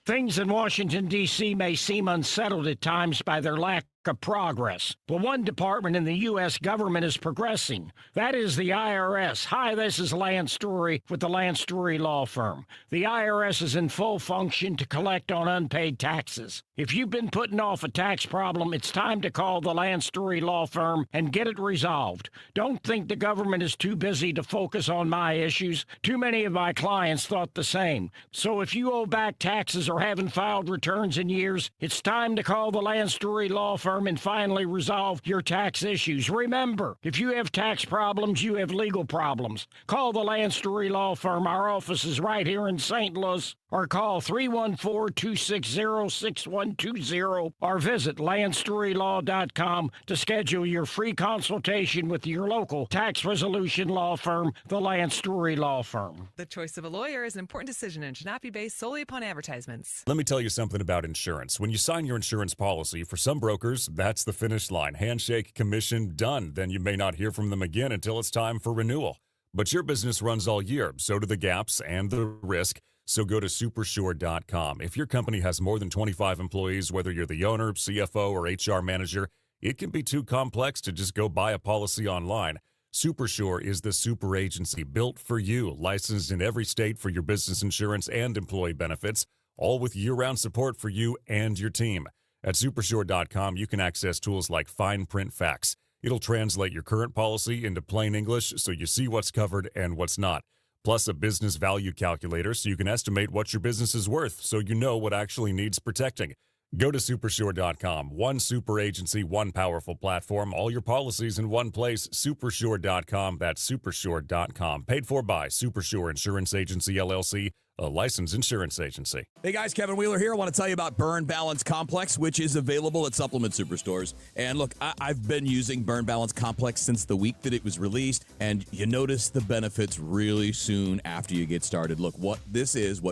Things in Washington, D.C. may seem unsettled at times by their lack of progress. But one department in the U.S. government is progressing. That is the IRS. Hi, this is Lance Story with the Lance Story Law Firm. The IRS is in full function to collect on unpaid taxes. If you've been putting off a tax problem, it's time to call the Lance Story Law Firm and get it resolved. Don't think the government is too busy to focus on my issues. Too many of my clients thought the same. So if you owe back taxes or haven't filed returns in years, it's time to call the Lance Story Law Firm and finally resolve your tax issues. Remember, if you have tax problems, you have legal problems. Call the Lance Story Law Firm. Our office is right here in St. Louis. Or call 314-260-6120 or visit LanceStoryLaw.com to schedule your free consultation with your local tax resolution law firm, the Lance Story Law Firm. The choice of a lawyer is an important decision and should not be based solely upon advertisements. Let me tell you something about insurance. When you sign your insurance policy, for some brokers, that's the finish line. Handshake, commission, done. Then you may not hear from them again until it's time for renewal. But your business runs all year, so do the gaps and the risk. So go to Supersure.com. If your company has more than 25 employees, whether you're the owner, CFO, or HR manager, it can be too complex to just go buy a policy online. Supersure is the super agency built for you, licensed in every state for your business insurance and employee benefits, all with year-round support for you and your team. At Supersure.com, you can access tools like Fine Print Facts. It'll translate your current policy into plain English so you see what's covered and what's not. Plus a business value calculator so you can estimate what your business is worth so you know what actually needs protecting. Go to Supersure.com. One super agency, one powerful platform, all your policies in one place. Supersure.com. That's Supersure.com. Paid for by Supersure Insurance Agency, LLC, a licensed insurance agency. Hey guys, Kevin Wheeler here. I want to tell you about Burn Balance Complex, which is available at Supplement Superstores. And look, I've been using Burn Balance Complex since the week that it was released, and you notice the benefits really soon after you get started. Look, what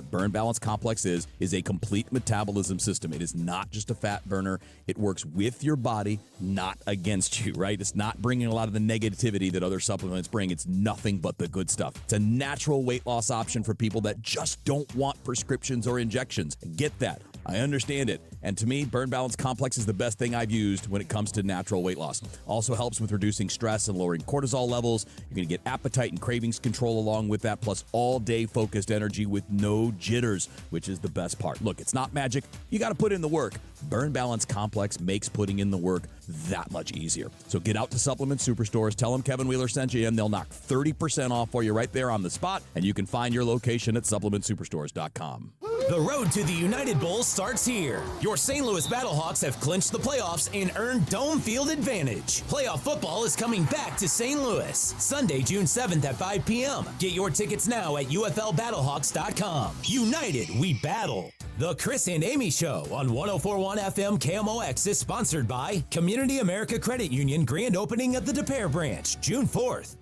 Burn Balance Complex is a complete metabolism system. It is not just a fat burner. It works with your body, not against you, right? It's not bringing a lot of the negativity that other supplements bring. It's nothing but the good stuff. It's a natural weight loss option for people that just don't want prescriptions or injections. Get that. I understand it. And to me, Burn Balance Complex is the best thing I've used when it comes to natural weight loss. Also helps with reducing stress and lowering cortisol levels. You're going to get appetite and cravings control along with that, plus all-day focused energy with no jitters, which is the best part. Look, it's not magic. You got to put in the work. Burn Balance Complex makes putting in the work that much easier. So get out to Supplement Superstores. Tell them Kevin Wheeler sent you, and they'll knock 30% off for you right there on the spot. And you can find your location at SupplementSuperstores.com. The road to the United Bowl starts here. Your St. Louis Battlehawks have clinched the playoffs and earned Dome Field advantage. Playoff football is coming back to St. Louis, Sunday, June 7th at 5 p.m. Get your tickets now at UFLBattlehawks.com. United, we battle. The Chris and Amy Show on 104.1 FM KMOX is sponsored by Community America Credit Union grand opening of the Des Peres branch, June 4th.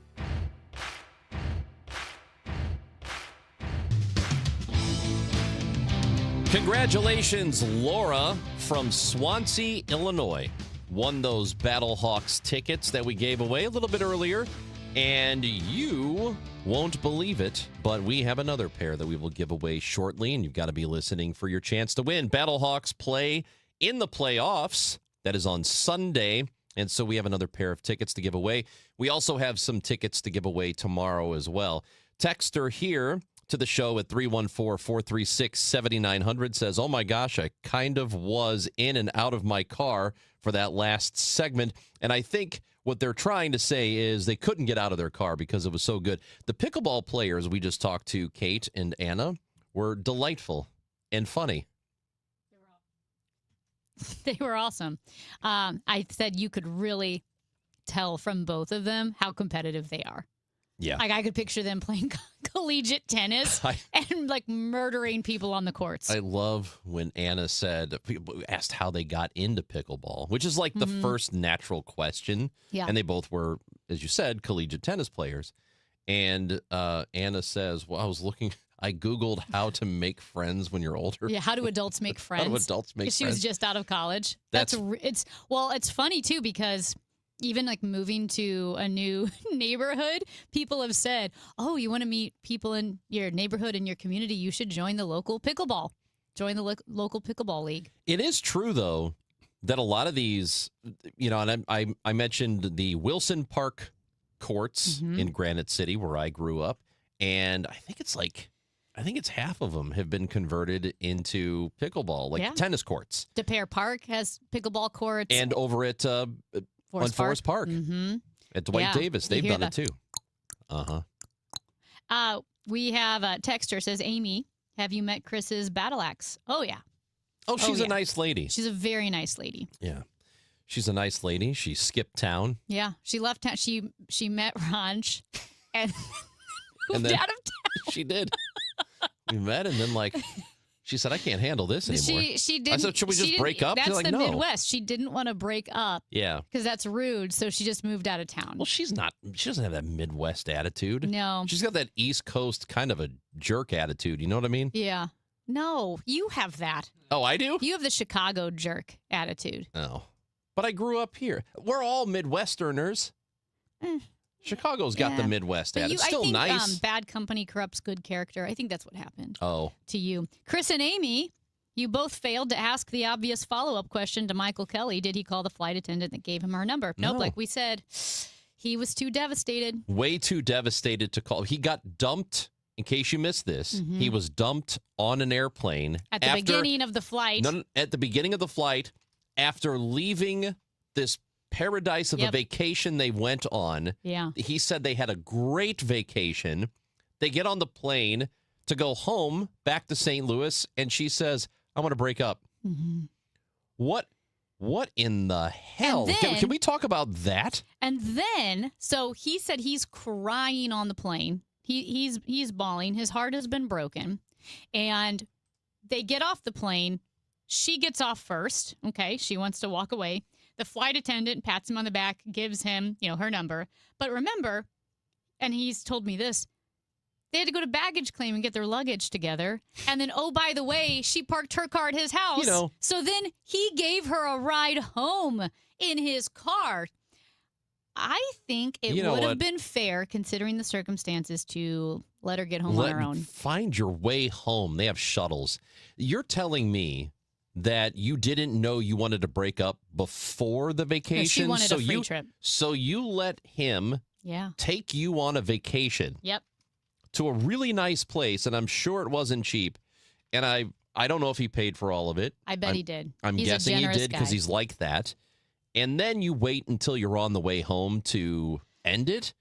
Congratulations, Laura from Swansea, Illinois. Won those Battlehawks tickets that we gave away a little bit earlier. And you won't believe it, but we have another pair that we will give away shortly, and you've got to be listening for your chance to win. Battlehawks play in the playoffs. That is on Sunday, and so we have another pair of tickets to give away. We also have some tickets to give away tomorrow as well. Texter here to the show at 314-436-7900 says, oh my gosh, I kind of was in and out of my car for that last segment, and I think what they're trying to say is they couldn't get out of their car because it was so good. The pickleball players we just talked to, Kate and Anna, were delightful and funny. They were awesome. I said you could really tell from both of them how competitive they are. Yeah. Like I could picture them playing collegiate tennis and like murdering people on the courts. I love when Anna said, people asked how they got into pickleball, which is like the first natural question. Yeah. And they both were, as you said, collegiate tennis players. And Anna says, well, I Googled how to make friends when you're older. Yeah, how do adults make friends? How do adults make 'Cause she friends? was just out of college. It's funny too because even like moving to a new neighborhood, people have said, oh, you want to meet people in your neighborhood, in your community, you should join the local pickleball. Join the local pickleball league. It is true, though, that a lot of these, and I mentioned the Wilson Park courts in Granite City where I grew up, and I think it's half of them have been converted into pickleball, like tennis courts. De Pere Park has pickleball courts. And over at Forest Park. At Dwight Davis, they've done it too. We have a texter says, Amy, have you met Chris's battle axe? Oh, yeah. Oh, she's a nice lady. She's a very nice lady. Yeah. She's a nice lady. She skipped town. Yeah. She left town. She met Ranch and moved then out of town. She did. We met and then she said, I can't handle this anymore. She didn't. I said, should we just break up? That's She's like, the no. Midwest. She didn't want to break up. Yeah. Because that's rude. So she just moved out of town. Well, she doesn't have that Midwest attitude. No. She's got that East Coast kind of a jerk attitude. You know what I mean? Yeah. No, you have that. Oh, I do? You have the Chicago jerk attitude. Oh. But I grew up here. We're all Midwesterners. Chicago's got the Midwest attitude. It's still nice. Bad company corrupts good character. I think that's what happened to you. Chris and Amy, you both failed to ask the obvious follow-up question to Michael Kelly. Did he call the flight attendant that gave him her number? Nope, like we said, he was too devastated. Way too devastated to call. He got dumped, in case you missed this, he was dumped on an airplane. At the beginning of the flight. No, at the beginning of the flight, after leaving this paradise of a vacation they went on. Yeah. He said they had a great vacation. They get on the plane to go home back to St. Louis, and she says, I want to break up. What in the hell? Then, can we talk about that? And then, so he said he's crying on the plane. He's bawling. His heart has been broken. And they get off the plane. She gets off first. Okay, she wants to walk away. The flight attendant pats him on the back, gives him, her number. But remember, and he's told me this, they had to go to baggage claim and get their luggage together. And then, oh, by the way, she parked her car at his house. So then he gave her a ride home in his car. I think it would have been fair, considering the circumstances, to let her get home on her own. Find your way home. They have shuttles. You're telling me that you didn't know you wanted to break up before the vacation? She wanted a free trip. So you let him take you on a vacation. Yep. To a really nice place, and I'm sure it wasn't cheap. And I don't know if he paid for all of it. I bet he did. I'm guessing he did because he's like that. And then you wait until you're on the way home to end it?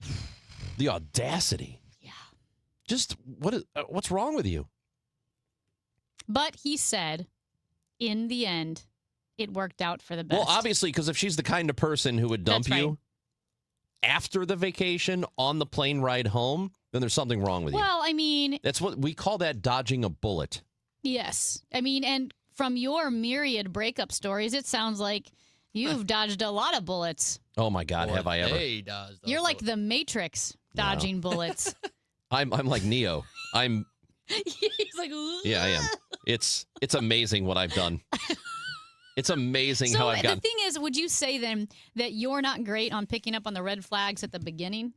The audacity. Yeah. Just what's wrong with you? But he said, in the end, it worked out for the best. Well, obviously, because if she's the kind of person who would dump you after the vacation on the plane ride home, then there's something wrong with you. Well, I mean, that's what we call that dodging a bullet. Yes. I mean, and from your myriad breakup stories, it sounds like you've dodged a lot of bullets. Oh, my God, have I ever? You're like the Matrix dodging bullets. I'm like Neo. He's like, Yeah, I am. It's amazing what I've done. It's amazing how I've the gotten. thing is, would you say then that you're not great on picking up on the red flags at the beginning?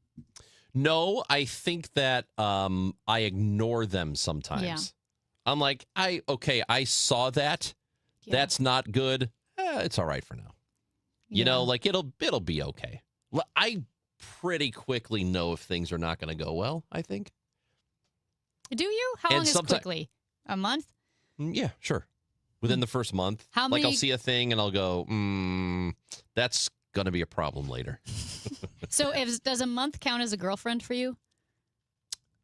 No, I think that I ignore them sometimes. Yeah. I'm like, I saw that. Yeah. That's not good. It's all right for now. You know, like it'll be okay. I pretty quickly know if things are not going to go well, I think. Do you? How And long is someti- quickly? A month? Yeah, sure. Within the first month. How Like I'll many- see a thing and I'll go, that's going to be a problem later. So does a month count as a girlfriend for you?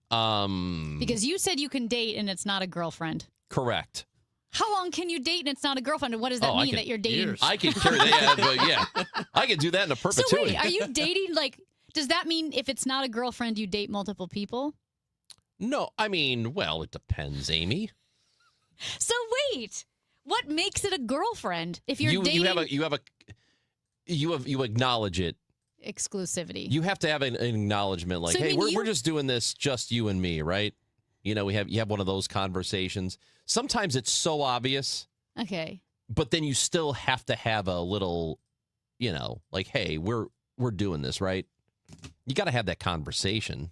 Because you said you can date and it's not a girlfriend. Correct. How long can you date and it's not a girlfriend? And what does that mean that you're dating? I can carry that, but yeah, I can do that in a So perpetuity. wait, are you dating does that mean if it's not a girlfriend, you date multiple people? No, I mean, well, it depends, Amy. So wait, what makes it a girlfriend if you're dating you acknowledge it. exclusivity? You have to have an acknowledgement, like, So, I hey, mean, we're just doing this, just you and me, right? You know, you have one of those conversations. Sometimes it's so obvious, Okay. but then you still have to have a little, you know, like, hey, we're doing this, right? You got to have that conversation.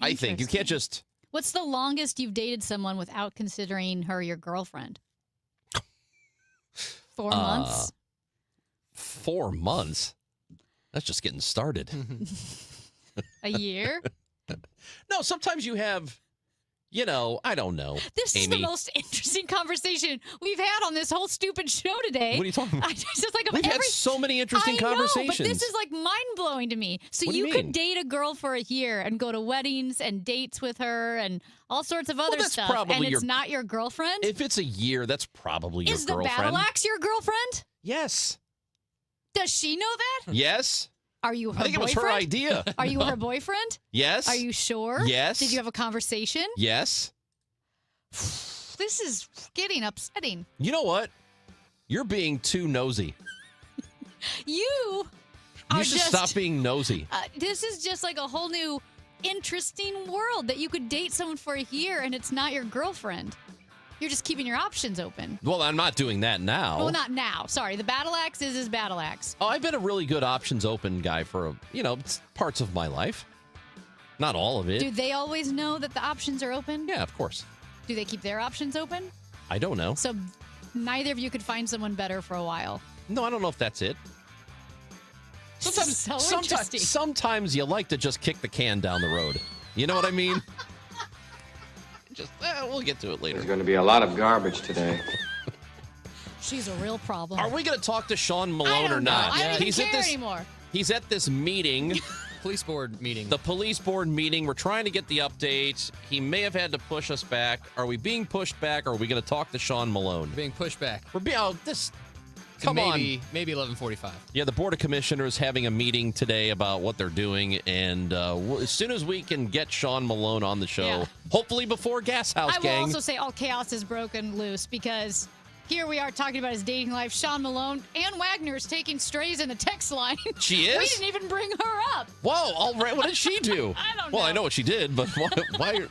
I think you can't just. What's the longest you've dated someone without considering her your girlfriend? 4 months? 4 months. That's just getting started. A year? No, sometimes you have, you know, I don't know. This is Amy. the most interesting conversation we've had on this whole stupid show today. What are you talking about? It's just like We've had so many interesting I know, conversations. but this is like mind-blowing to me. So What do you you could mean? date a girl for a year and go to weddings and dates with her and all sorts of other that's stuff, probably and it's your- not your girlfriend? If it's a year, that's probably your Is the girlfriend. battle axe your girlfriend? Yes. Does she know that? Yes. Are you her I think boyfriend? it was her idea. Are you her boyfriend? Yes. Are you sure? Yes. Did you have a conversation? Yes. This is getting upsetting. You know what? You're being too nosy. You You are should just stop being nosy. this is just like a whole new interesting world that you could date someone for a year and it's not your girlfriend. You're just keeping your options open. Well, I'm not doing that now. Well, not now. Sorry. The battle axe is battle axe. Oh, I've been a really good options open guy for, parts of my life. Not all of it. Do they always know that the options are open? Yeah, of course. Do they keep their options open? I don't know. So neither of you could find someone better for a while. No, I don't know if that's it. So interesting. Sometimes you like to just kick the can down the road. You know what I mean? We'll get to it later. There's going to be a lot of garbage today. She's a real problem. Are we going to talk to Sean Malone I don't or not? know. I don't He's even at care this. anymore. He's at this meeting. Police board meeting. The police board meeting. We're trying to get the updates. He may have had to push us back. Are we being pushed back, or are we going to talk to Sean Malone? Being pushed back. We're being. Oh, this. To Come maybe, on. Maybe 11:45. Yeah, the Board of Commissioners having a meeting today about what they're doing, and as soon as we can get Sean Malone on the show, Yeah. hopefully before Gas House I will Gang. also say all chaos is broken loose because here we are talking about his dating life. Sean Malone, Ann Wagner's taking strays in the text line. She We is? didn't even bring her up. Whoa, all right. What did she do? I don't Well, know. I know what she did, but why?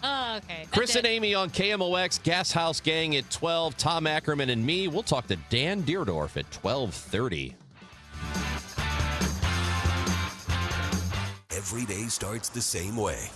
Okay. Chris That's and it. Amy on KMOX, Gas House Gang at 12, Tom Ackerman and me. We'll talk to Dan Deerdorf at 12:30. Every day starts the same way,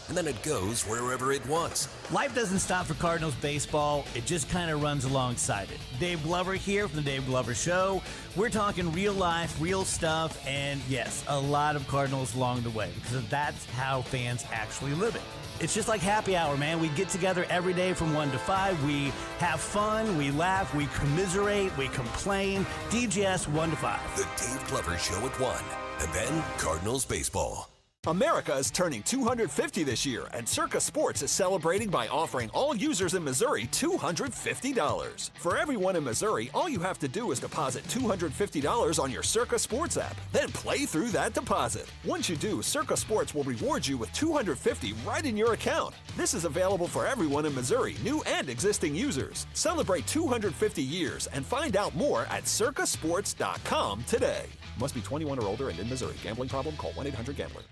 and then it goes wherever it wants. Life doesn't stop for Cardinals baseball. It just kind of runs alongside it. Dave Glover here from the Dave Glover Show. We're talking real life, real stuff, and yes, a lot of Cardinals along the way because that's how fans actually live it. It's just like happy hour, man. We get together every day from 1 to 5. We have fun, we laugh, we commiserate, we complain. DGS 1 to 5. The Dave Glover Show at 1, and then Cardinals baseball. America is turning 250 this year, and Circa Sports is celebrating by offering all users in Missouri $250. For everyone in Missouri, all you have to do is deposit $250 on your Circa Sports app, then play through that deposit. Once you do, Circa Sports will reward you with $250 right in your account. This is available for everyone in Missouri, new and existing users. Celebrate 250 years and find out more at circasports.com today. Must be 21 or older and in Missouri. Gambling problem? Call 1-800-GAMBLER.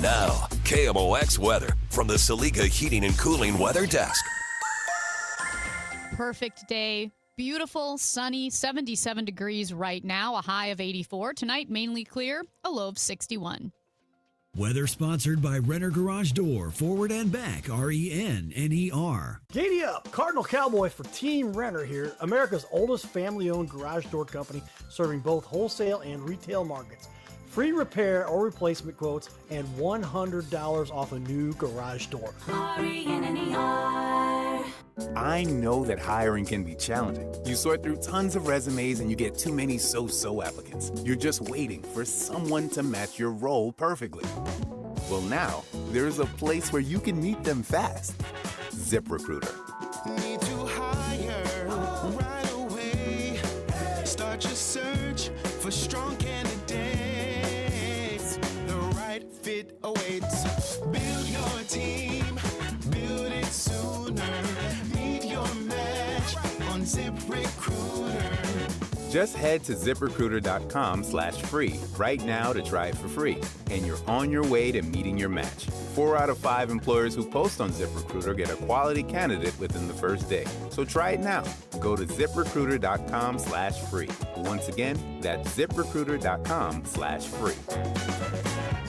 Now, KMOX weather from the Saliga Heating and Cooling Weather Desk. perfect day. Beautiful, sunny, 77 degrees right now, a high of 84. Tonight, mainly clear, a low of 61. Weather sponsored by Renner Garage Door, forward and back, RENNER. Giddy up! Cardinal Cowboy for Team Renner here, America's oldest family-owned garage door company serving both wholesale and retail markets. Free repair or replacement quotes and $100 off a new garage door. RENNER. I know that hiring can be challenging. You sort through tons of resumes and you get too many so-so applicants. You're just waiting for someone to match your role perfectly. Well, now, there's a place where you can meet them fast. ZipRecruiter. Need to hire right away. Start your search for strong candidates. The right fit awaits. Build your team. Build it sooner. Meet your match on ZipRecruiter. Just head to ZipRecruiter.com/free right now to try it for free. And you're on your way to meeting your match. 4 out of 5 employers who post on ZipRecruiter get a quality candidate within the first day. So try it now. Go to ZipRecruiter.com/free. Once again, that's ZipRecruiter.com/free.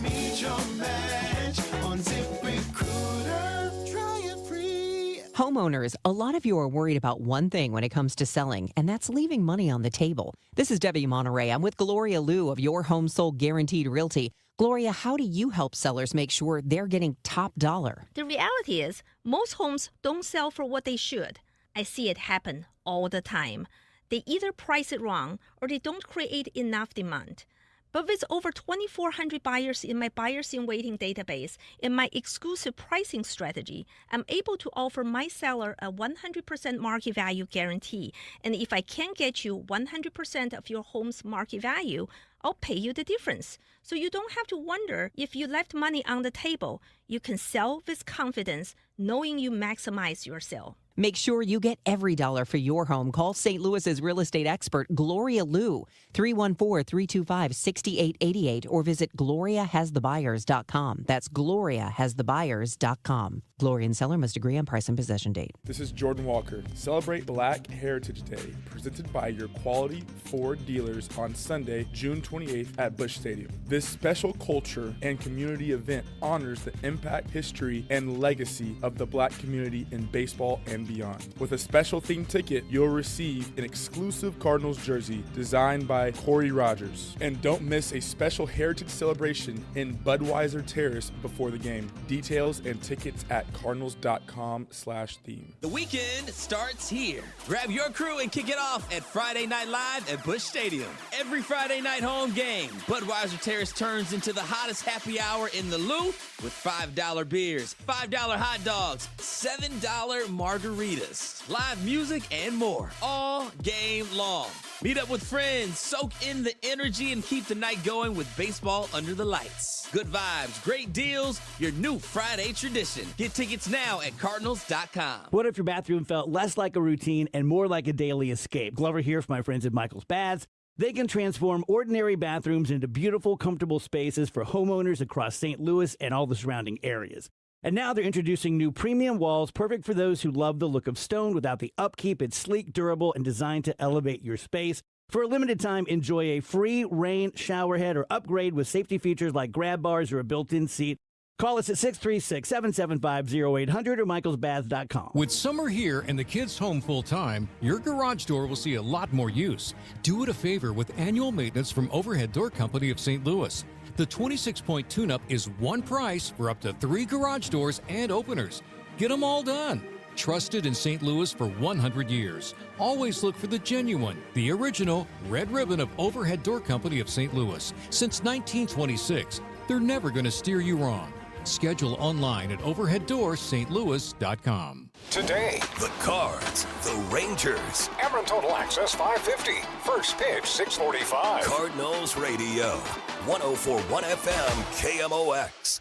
Meet your match on ZipRecruiter. Try it free. Homeowners, a lot of you are worried about one thing when it comes to selling, and that's leaving money on the table. This is Debbie Monterey. I'm with Gloria Liu of Your Home Sold Guaranteed Realty. Gloria, how do you help sellers make sure they're getting top dollar? The reality is, most homes don't sell for what they should. I see it happen all the time. They either price it wrong or they don't create enough demand. But with over 2,400 buyers in my buyers in waiting database and my exclusive pricing strategy, I'm able to offer my seller a 100% market value guarantee. And if I can get you 100% of your home's market value, I'll pay you the difference. So you don't have to wonder if you left money on the table. You can sell with confidence, knowing you maximize your sale. Make sure you get every dollar for your home. Call St. Louis's real estate expert, Gloria Liu, 314-325-6888, or visit GloriaHasTheBuyers.com. That's GloriaHasTheBuyers.com. Gloria and seller must agree on price and possession date. This is Jordan Walker. Celebrate Black Heritage Day, presented by your quality Ford dealers on Sunday, June 28th at Busch Stadium. This special culture and community event honors the impact, history, and legacy of the Black community in baseball and beyond. With a special themed ticket, you'll receive an exclusive Cardinals jersey designed by Corey Rogers. And don't miss a special heritage celebration in Budweiser Terrace before the game. Details and tickets at cardinals.com/theme. The weekend starts here. Grab your crew and kick it off at Friday Night Live at Busch Stadium. Every Friday night home game, Budweiser Terrace turns into the hottest happy hour in the Lou with $5 beers, $5 hot dogs, $7 margaritas, live music, and more all game long. Meet up with friends, soak in the energy, and keep the night going with baseball under the lights. Good vibes, great deals, your new Friday tradition. Get tickets now at Cardinals.com. What if your bathroom felt less like a routine and more like a daily escape? Glover here from my friends at Michael's Baths. They can transform ordinary bathrooms into beautiful, comfortable spaces for homeowners across St. Louis and all the surrounding areas. And now they're introducing new premium walls, perfect for those who love the look of stone without the upkeep. It's sleek, durable, and designed to elevate your space. For a limited time, enjoy a free rain shower head or upgrade with safety features like grab bars or a built-in seat. Call us at 636-775-0800 or michaelsbaths.com. With summer here and the kids home full-time, your garage door will see a lot more use. Do it a favor with annual maintenance from Overhead Door Company of St. Louis. The 26-point tune-up is one price for up to 3 garage doors and openers. Get them all done. Trusted in St. Louis for 100 years. Always look for the genuine, the original Red Ribbon of Overhead Door Company of St. Louis. Since 1926, they're never going to steer you wrong. Schedule online at overheaddoorsstlouis.com. Today, the Cards, the Rangers. Ameren Total Access 550. First pitch 6:45. Cardinals Radio. 104.1 FM KMOX.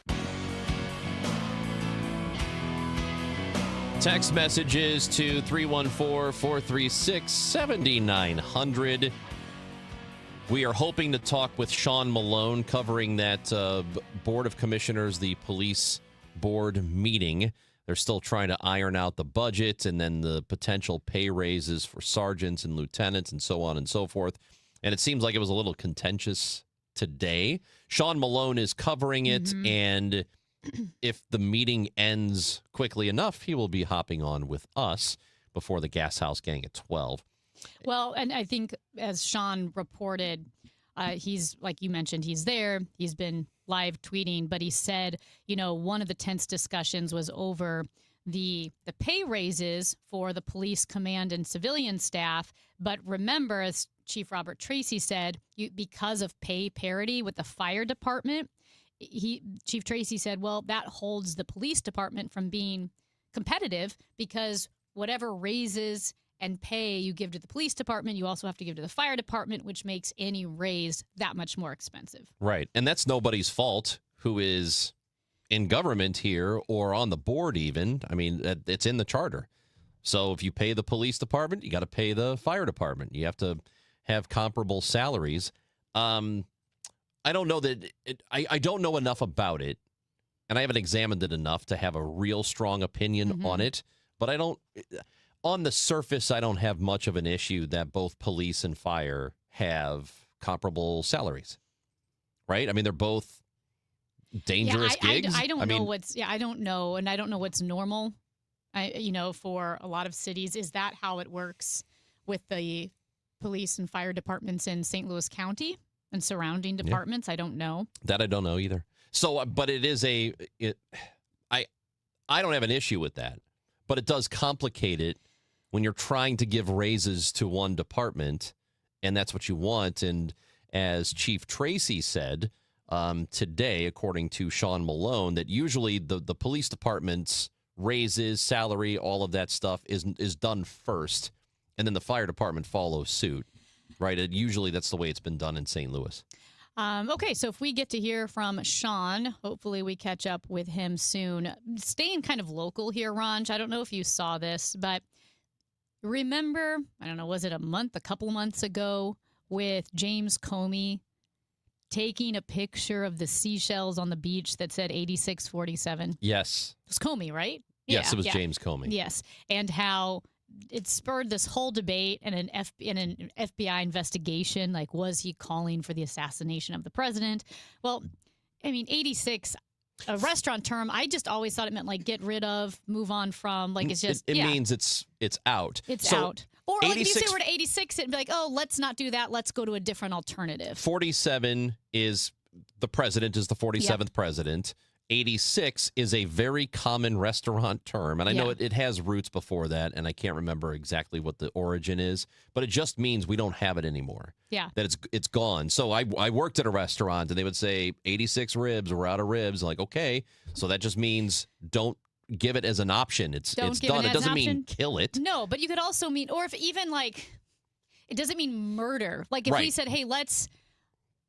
Text messages to 314-436-7900. We are hoping to talk with Sean Malone covering that Board of Commissioners, the police board meeting. They're still trying to iron out the budget and then the potential pay raises for sergeants and lieutenants and so on and so forth. And it seems like it was a little contentious today. Sean Malone is covering it, and if the meeting ends quickly enough, he will be hopping on with us before the Gas House Gang at 12. Well, and I think as Sean reported, he's, like you mentioned, he's there. He's been live tweeting, but he said, one of the tense discussions was over the pay raises for the police command and civilian staff. But remember, as Chief Robert Tracy said, because of pay parity with the fire department, Chief Tracy said, well, that holds the police department from being competitive because whatever raises and pay you give to the police department, you also have to give to the fire department, which makes any raise that much more expensive. Right. And that's nobody's fault who is in government here or on the board even. I mean, it's in the charter. So if you pay the police department, you got to pay the fire department. You have to have comparable salaries. I don't know that I don't know enough about it, and I haven't examined it enough to have a real strong opinion on it. But on the surface, I don't have much of an issue that both police and fire have comparable salaries, right? I mean, they're both dangerous gigs. I don't know what's I don't know, and I don't know what's normal. For a lot of cities, is that how it works with the police and fire departments in St. Louis County and surrounding departments? I don't know. That I don't know either. So, but it is I don't have an issue with that, but it does complicate it when you're trying to give raises to one department, and that's what you want. And as Chief Tracy said today, according to Sean Malone, that usually the police department's raises, salary, all of that stuff is done first, and then the fire department follows suit, right? Usually that's the way it's been done in St. Louis. Okay, so if we get to hear from Sean, hopefully we catch up with him soon. Staying kind of local here, Ronj, I don't know if you saw this, but remember, I don't know, was it a couple months ago, with James Comey taking a picture of the seashells on the beach that said 8647? Yes. It was Comey, right? Yes, it was James Comey. Yes, and how it spurred this whole debate and an FBI investigation. Like, was he calling for the assassination of the president? Well, I mean, 86, a restaurant term, I just always thought it meant like get rid of, move on from. Like, it's just it means it's out. It's out. Or like if you say we're to 86, it'd be like, oh, let's not do that. Let's go to a different alternative. 47 is the president is the 47th president. 86 is a very common restaurant term, and I know it has roots before that, and I can't remember exactly what the origin is, but it just means we don't have it anymore. Yeah. That it's gone. So I worked at a restaurant, and they would say 86 ribs, we're out of ribs. Like, okay, so that just means don't give it as an option. It's done. It doesn't mean kill it. No, but you could also mean, or if even like, it doesn't mean murder. Like if we said, hey,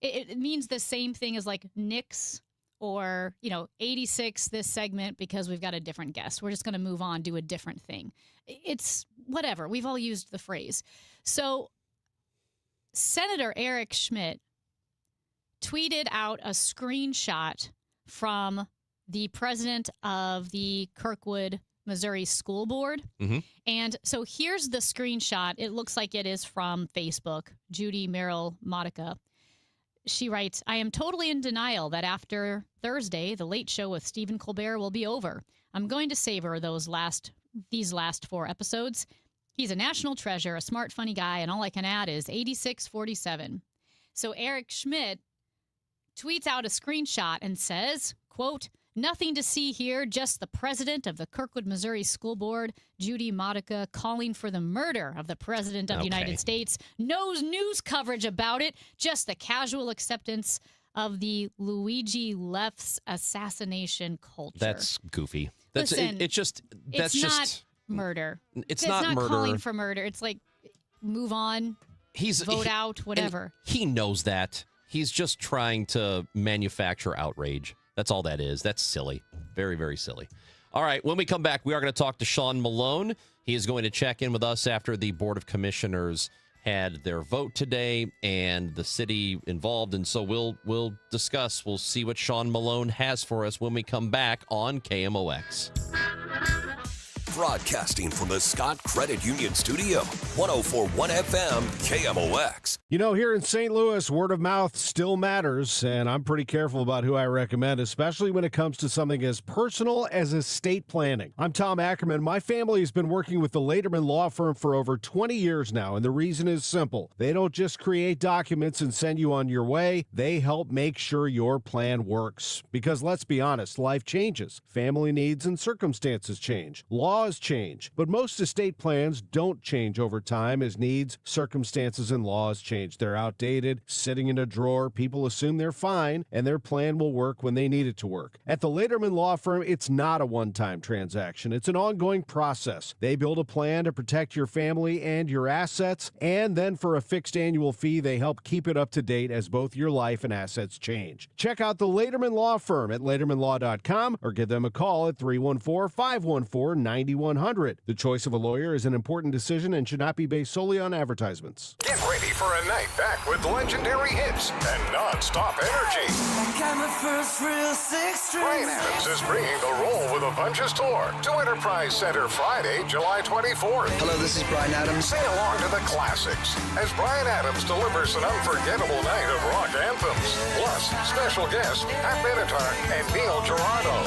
it means the same thing as like nix. Or, 86 this segment because we've got a different guest. We're just going to move on, do a different thing. It's whatever. We've all used the phrase. So Senator Eric Schmidt tweeted out a screenshot from the president of the Kirkwood, Missouri School Board. And so here's the screenshot. It looks like it is from Facebook, Judy Merrill Modica. She writes, I am totally in denial that after Thursday, the Late Show with Stephen Colbert will be over. I'm going to savor these last 4 episodes. He's a national treasure, a smart, funny guy, and all I can add is 8647. So Eric Schmidt tweets out a screenshot and says, quote, nothing to see here, just the president of the Kirkwood, Missouri School Board, Judy Modica, calling for the murder of the president of the United States. No news coverage about it, just the casual acceptance of the Luigi Left's assassination culture. That's goofy. That's Listen, that's not murder. It's not murder. Calling for murder. It's like move on, vote out, whatever. He knows that. He's just trying to manufacture outrage. That's all that is. That's silly. Very, very silly. All right. When we come back, we are going to talk to Sean Malone. He is going to check in with us after the Board of Commissioners had their vote today, and the city involved. And so we'll discuss. We'll see what Sean Malone has for us when we come back on KMOX. Broadcasting from the Scott Credit Union Studio, 104.1 FM KMOX. You know, here in St. Louis, word of mouth still matters, and I'm pretty careful about who I recommend, especially when it comes to something as personal as estate planning. I'm Tom Ackerman. My family has been working with the Laterman Law Firm for over 20 years now, and the reason is simple. They don't just create documents and send you on your way. They help make sure your plan works. Because let's be honest, life changes. Family needs and circumstances change. Laws change. But most estate plans don't change over time as needs, circumstances, and laws change. They're outdated, sitting in a drawer. People assume they're fine, and their plan will work when they need it to work. At the Laterman Law Firm, it's not a one-time transaction. It's an ongoing process. They build a plan to protect your family and your assets, and then for a fixed annual fee, they help keep it up to date as both your life and assets change. Check out the Laterman Law Firm at latermanlaw.com or give them a call at 314-514-9100. The choice of a lawyer is an important decision and should not be based solely on advertisements. Get ready for a night back with legendary hits and non-stop energy. Bryan Adams is bringing the Roll with a Bunches tour to Enterprise Center Friday, July 24th. Hello, this is Bryan Adams. Sing along to the classics as Bryan Adams delivers an unforgettable night of rock anthems. Plus, special guests Pat Benatar and Neil Giraldo.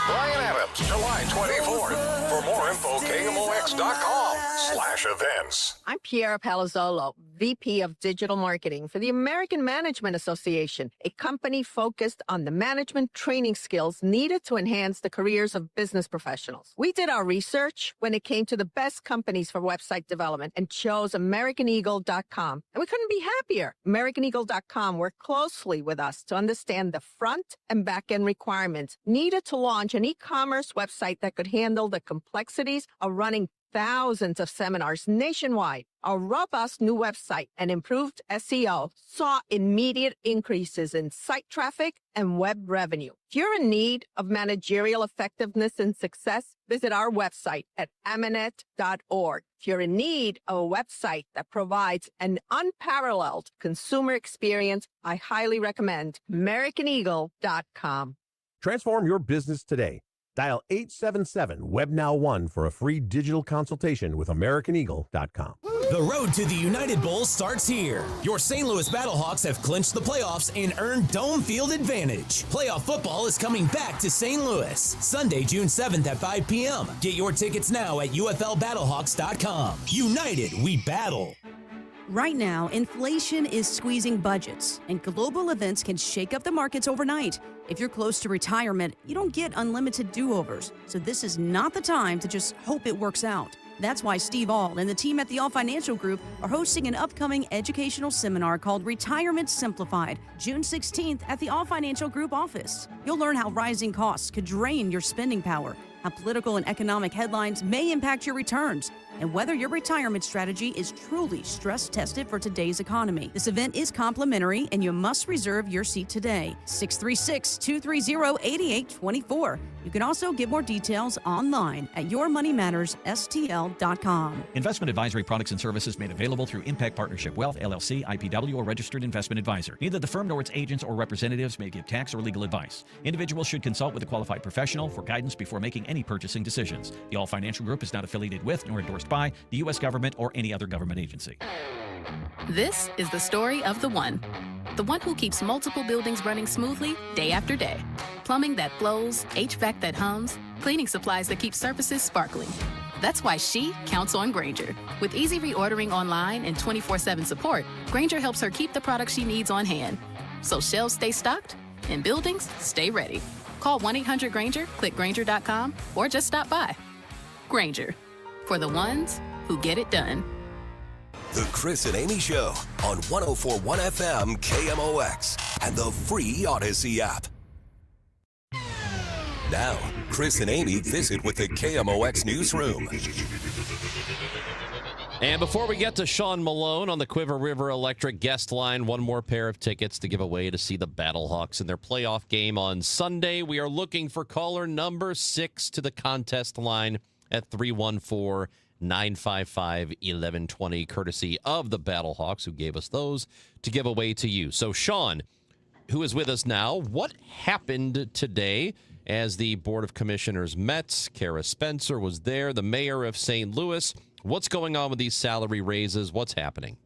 Bryan Adams, July 24th. For more info, KMOX.com/events. I'm Piera Palazzolo, VP of Digital Marketing for the American Management Association, a company focused on the management training skills needed to enhance the careers of business professionals. We did our research when it came to the best companies for website development and chose AmericanEagle.com. And we couldn't be happier. AmericanEagle.com worked closely with us to understand the front and back end requirements needed to launch an e-commerce website that could handle the complexities of running thousands of seminars nationwide. Our robust new website and improved SEO saw immediate increases in site traffic and web revenue. If you're in need of managerial effectiveness and success, visit our website at Amanet.org. If you're in need of a website that provides an unparalleled consumer experience, I highly recommend AmericanEagle.com. Transform your business today. Dial 877-WebNow1 for a free digital consultation with AmericanEagle.com. The road to the United Bowl starts here. Your St. Louis Battlehawks have clinched the playoffs and earned Dome Field advantage. Playoff football is coming back to St. Louis, Sunday, June 7th at 5 p.m. Get your tickets now at UFLBattlehawks.com. United, we battle. Right now, inflation is squeezing budgets, and global events can shake up the markets overnight. If you're close to retirement, you don't get unlimited do-overs, so this is not the time to just hope it works out. That's why Steve Auld and the team at the All Financial Group are hosting an upcoming educational seminar called Retirement Simplified, June 16th at the All Financial Group office. You'll learn how rising costs could drain your spending power, how political and economic headlines may impact your returns, and whether your retirement strategy is truly stress-tested for today's economy. This event is complimentary, and you must reserve your seat today. 636-230-8824. You can also get more details online at yourmoneymattersstl.com. Investment advisory products and services made available through Impact Partnership Wealth, LLC, IPW, or registered investment advisor. Neither the firm nor its agents or representatives may give tax or legal advice. Individuals should consult with a qualified professional for guidance before making any purchasing decisions. The All Financial Group is not affiliated with nor endorsed by the U.S. government or any other government agency. This is the story of the one who keeps multiple buildings running smoothly day after day. Plumbing that flows, HVAC that hums, cleaning supplies that keep surfaces sparkling. That's why she counts on Grainger. With easy reordering online and 24/7 support, Grainger helps her keep the products she needs on hand. So shelves stay stocked and buildings stay ready. Call 1-800-GRAINGER, click Grainger.com, or just stop by. Grainger, for the ones who get it done. The Chris and Amy Show on 104.1 FM KMOX and the free Odyssey app. Now, Chris and Amy visit with the KMOX newsroom. And before we get to Sean Malone on the Quiver River Electric guest line, one more pair of tickets to give away to see the Battlehawks in their playoff game on Sunday. We are looking for caller number 6 to the contest line at 314-9 955-1120, courtesy of the Battlehawks, who gave us those to give away to you. So, Sean, who is with us now, what happened today as the Board of Commissioners met? Kara Spencer was there, the mayor of St. Louis. What's going on with these salary raises? What's happening?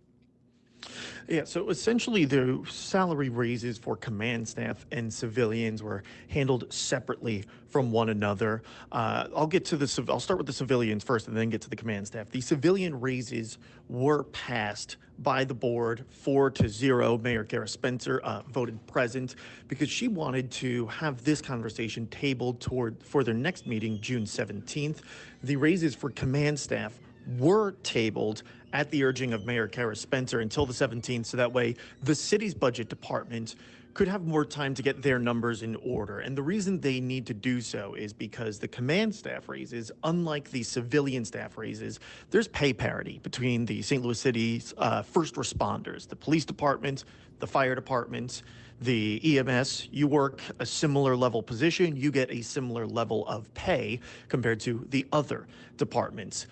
Yeah, so essentially the salary raises for command staff and civilians were handled separately from one another. I'll start with the civilians first and then get to the command staff. The civilian raises were passed by the board 4-0. Mayor Kara Spencer voted present because she wanted to have this conversation tabled for their next meeting, June 17th. The raises for command staff were tabled at the urging of Mayor Kara Spencer until the 17th, so that way the city's budget department could have more time to get their numbers in order. And the reason they need to do so is because the command staff raises, unlike the civilian staff raises, there's pay parity between the St. Louis City's first responders, the police department, the fire department, the EMS. You work a similar level position, you get a similar level of pay compared to the other departments.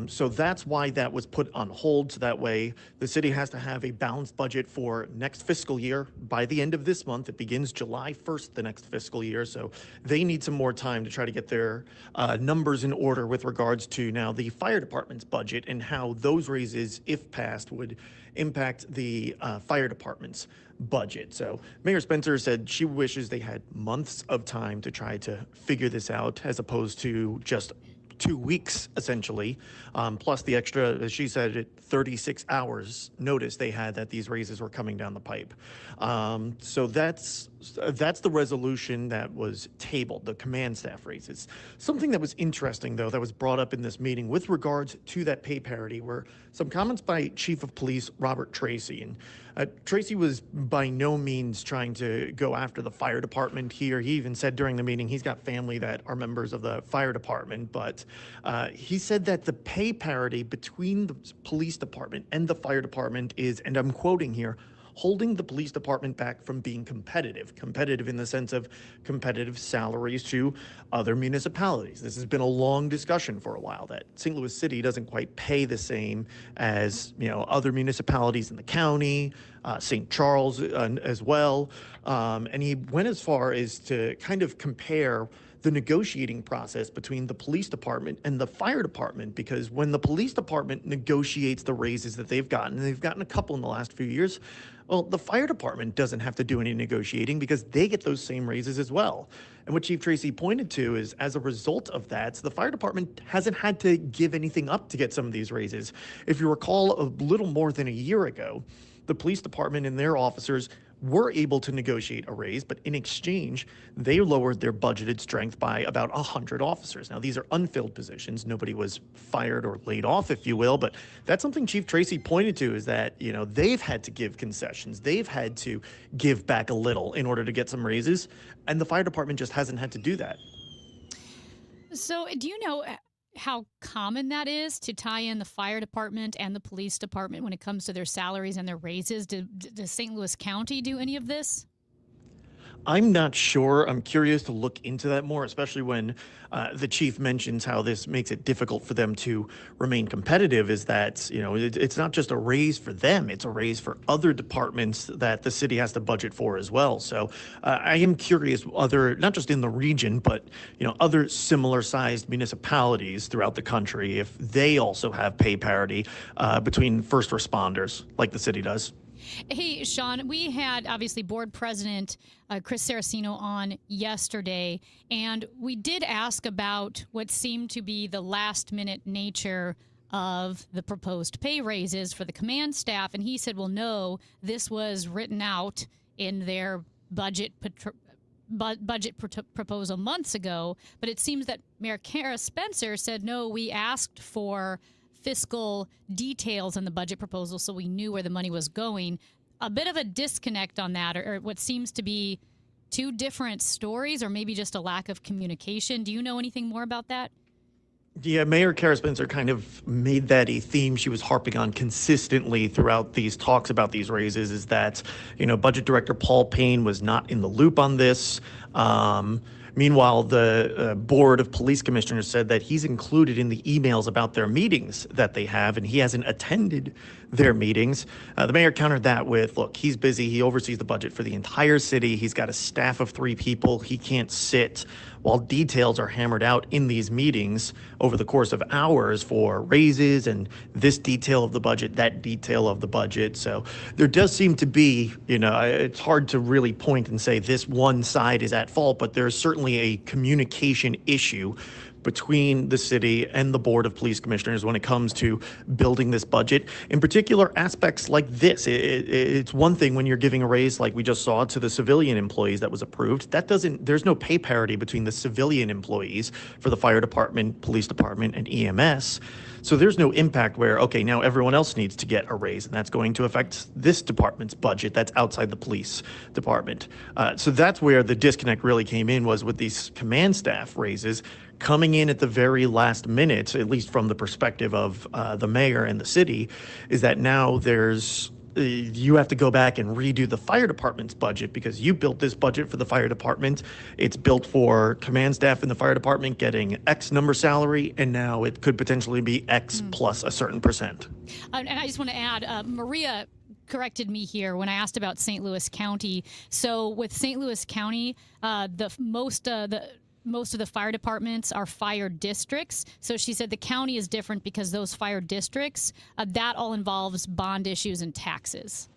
So that's why that was put on hold. So that way the city has to have a balanced budget for next fiscal year. By the end of this month, it begins July 1st, the next fiscal year. So they need some more time to try to get their numbers in order with regards to now the fire department's budget and how those raises, if passed, would impact the fire department's budget. So Mayor Spencer said she wishes they had months of time to try to figure this out as opposed to just 2 weeks, essentially, plus the extra, as she said, 36 hours notice they had that these raises were coming down the pipe. So that's the resolution that was tabled, the command staff raises. Something that was interesting, though, that was brought up in this meeting with regards to that pay parity were some comments by Chief of Police Robert Tracy. And Tracy was by no means trying to go after the fire department here. He even said during the meeting he's got family that are members of the fire department, but he said that the pay parity between the police department and the fire department is, and I'm quoting here, holding the police department back from being competitive in the sense of competitive salaries to other municipalities. This has been a long discussion for a while that St. Louis City doesn't quite pay the same as, other municipalities in the county, St. Charles as well. And he went as far as to kind of compare the negotiating process between the police department and the fire department, because when the police department negotiates the raises that they've gotten, and they've gotten a couple in the last few years, well, the fire department doesn't have to do any negotiating because they get those same raises as well. And what Chief Tracy pointed to is, as a result of that, the fire department hasn't had to give anything up to get some of these raises. If you recall, a little more than a year ago, the police department and their officers were able to negotiate a raise, but in exchange, they lowered their budgeted strength by about 100 officers. Now, these are unfilled positions. Nobody was fired or laid off, if you will, but that's something Chief Tracy pointed to, is that, they've had to give concessions. They've had to give back a little in order to get some raises, and the fire department just hasn't had to do that. So do you know how common that is to tie in the fire department and the police department when it comes to their salaries and their raises? Does St. Louis County do any of this? I'm not sure. I'm curious to look into that more, especially when the chief mentions how this makes it difficult for them to remain competitive, is that, it's not just a raise for them, it's a raise for other departments that the city has to budget for as well. So I am curious, not just in the region, but, other similar sized municipalities throughout the country, if they also have pay parity between first responders like the city does. Hey, Sean, we had obviously board president Chris Saraceno on yesterday, and we did ask about what seemed to be the last-minute nature of the proposed pay raises for the command staff, and he said, well, no, this was written out in their budget proposal months ago, but it seems that Mayor Kara Spencer said, no, we asked for fiscal details in the budget proposal so we knew where the money was going. A bit of a disconnect on that, or what seems to be two different stories, or maybe just a lack of communication. Do you know anything more about that? Yeah, Mayor Kara Spencer kind of made that a theme she was harping on consistently throughout these talks about these raises, is that, Budget Director Paul Payne was not in the loop on this. Meanwhile, the Board of Police Commissioners said that he's included in the emails about their meetings that they have, and he hasn't attended their meetings. The mayor countered that with, look, he's busy. He oversees the budget for the entire city. He's got a staff of 3 people. He can't sit while details are hammered out in these meetings over the course of hours for raises and this detail of the budget, that detail of the budget. So there does seem to be, it's hard to really point and say this one side is at fault, but there's certainly a communication issue between the city and the Board of Police Commissioners when it comes to building this budget. In particular, aspects like this, it's one thing when you're giving a raise like we just saw to the civilian employees that was approved. There's no pay parity between the civilian employees for the fire department, police department, and EMS. So there's no impact where, okay, now everyone else needs to get a raise, and that's going to affect this department's budget that's outside the police department. So that's where the disconnect really came in, was with these command staff raises coming in at the very last minute, at least from the perspective of the mayor and the city, is that now you have to go back and redo the fire department's budget because you built this budget for the fire department. It's built for command staff in the fire department getting X number salary, and now it could potentially be X plus a certain percent. And I just want to add, Maria corrected me here when I asked about St. Louis County. So with St. Louis County, most of the fire departments are fire districts. So she said the county is different because those fire districts, that all involves bond issues and taxes.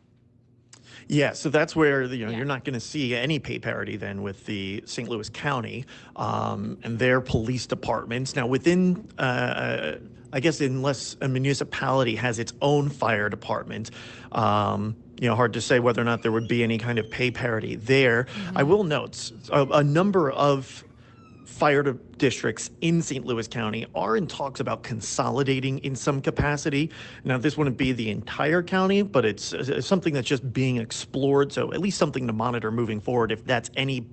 Yeah, so that's where you're not going to see any pay parity then with the St. Louis County and their police departments. Now within, I guess unless a municipality has its own fire department, hard to say whether or not there would be any kind of pay parity there. I will note a number of fire districts in St. Louis County are in talks about consolidating in some capacity. Now, this wouldn't be the entire county, but it's something that's just being explored. So at least something to monitor moving forward if that's any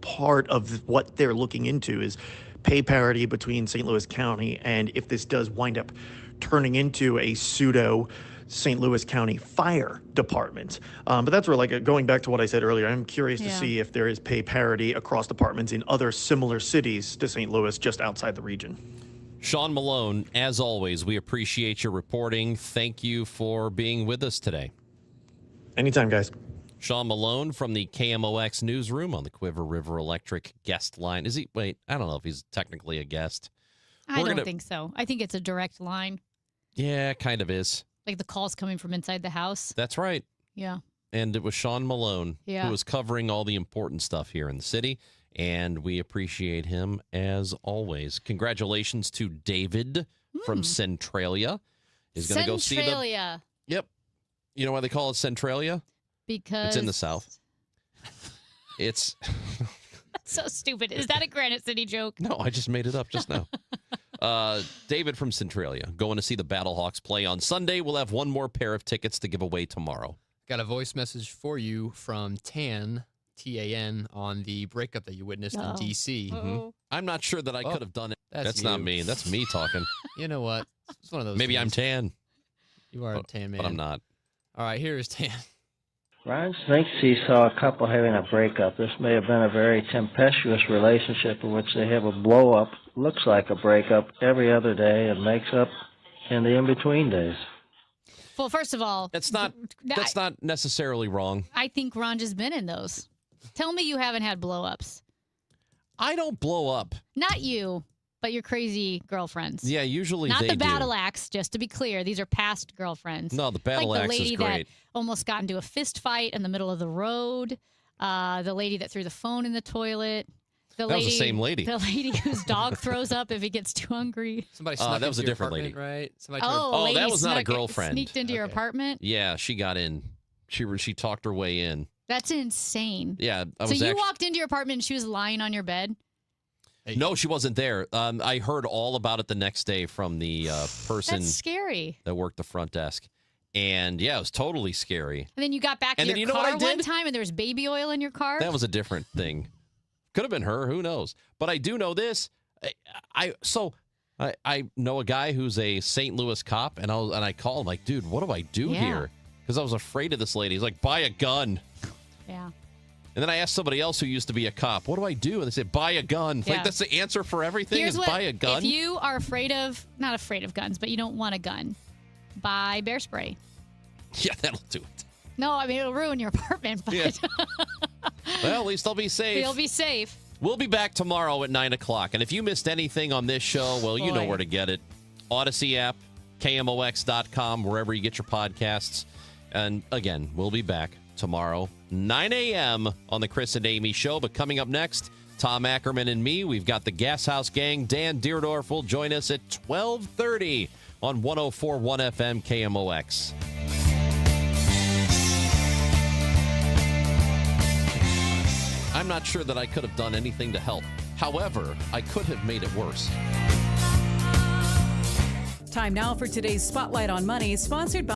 part of what they're looking into, is pay parity between St. Louis County, and if this does wind up turning into a pseudo St. Louis County Fire Department. But that's where, going back to what I said earlier, I'm curious to see if there is pay parity across departments in other similar cities to St. Louis just outside the region. Sean Malone, as always, we appreciate your reporting. Thank you for being with us today. Anytime, guys. Sean Malone from the KMOX newsroom on the Quiver River Electric guest line. Is he? Wait, I don't know if he's technically a guest. I don't think so. I think it's a direct line. Yeah, kind of is. Like the calls coming from inside the house. That's right. Yeah. And it was Sean Malone who was covering all the important stuff here in the city, and we appreciate him as always. Congratulations to David from Centralia. He's going to go see the... Centralia. Yep. You know why they call it Centralia? Because... It's in the South. It's... So stupid. Is that a Granite City joke? No, I just made it up just now. David from Centralia going to see the Battlehawks play on Sunday. We'll have one more pair of tickets to give away tomorrow. Got a voice message for you from Tan, T-A-N, on the breakup that you witnessed in D.C. Mm-hmm. I'm not sure that I could have done it. That's you. not me. That's me talking. You know what? It's one of those Maybe things. I'm Tan. You are a Tan man. But I'm not. All right, here is Tan. Ryan thinks he saw a couple having a breakup. This may have been a very tempestuous relationship in which they have a blow-up, looks like a breakup, every other day and makes up in the in-between days. Well, first of all... That's not necessarily wrong. I think Ron has been in those. Tell me you haven't had blow-ups. I don't blow up. Not you, but your crazy girlfriends. Yeah, usually Not they the do. battle axe, just to be clear. These are past girlfriends. No, the battle like axe the lady is great. that almost got into a fist fight in the middle of the road. The lady that threw the phone in the toilet. That was the same lady. The lady whose dog throws up if he gets too hungry. Somebody snuck that was a into your different lady. apartment, right? Somebody that was not a girlfriend. Sneaked into your apartment. Yeah, she got in. She talked her way in. That's insane. Yeah, So you walked into your apartment and she was lying on your bed? No, she wasn't there. I heard all about it the next day from the person That's scary. that worked the front desk. And yeah, it was totally scary. And then you got back to And then your you know what car I did? one time and there was baby oil in your car? That was a different thing. Could have been her. Who knows? But I do know this. I know a guy who's a St. Louis cop, and I call him like, dude, what do I do here? Because I was afraid of this lady. He's like, buy a gun. Yeah. And then I asked somebody else who used to be a cop, what do I do? And they said, buy a gun. Yeah. Like, that's the answer for everything is buy a gun? If you are not afraid of guns, but you don't want a gun, buy bear spray. Yeah, that'll do it. No, I mean, it'll ruin your apartment. But Yeah. Well, at least I'll be safe. You'll be safe. We'll be back tomorrow at 9 o'clock. And if you missed anything on this show, well, you know Boy. where to get it. Odyssey app, KMOX.com, wherever you get your podcasts. And again, we'll be back tomorrow, 9 a.m. on the Chris and Amy Show. But coming up next, Tom Ackerman and me, we've got the Gas House Gang. Dan Deerdorf will join us at 12:30 on 104.1 FM KMOX. I'm not sure that I could have done anything to help. However, I could have made it worse. Time now for today's Spotlight on Money, sponsored by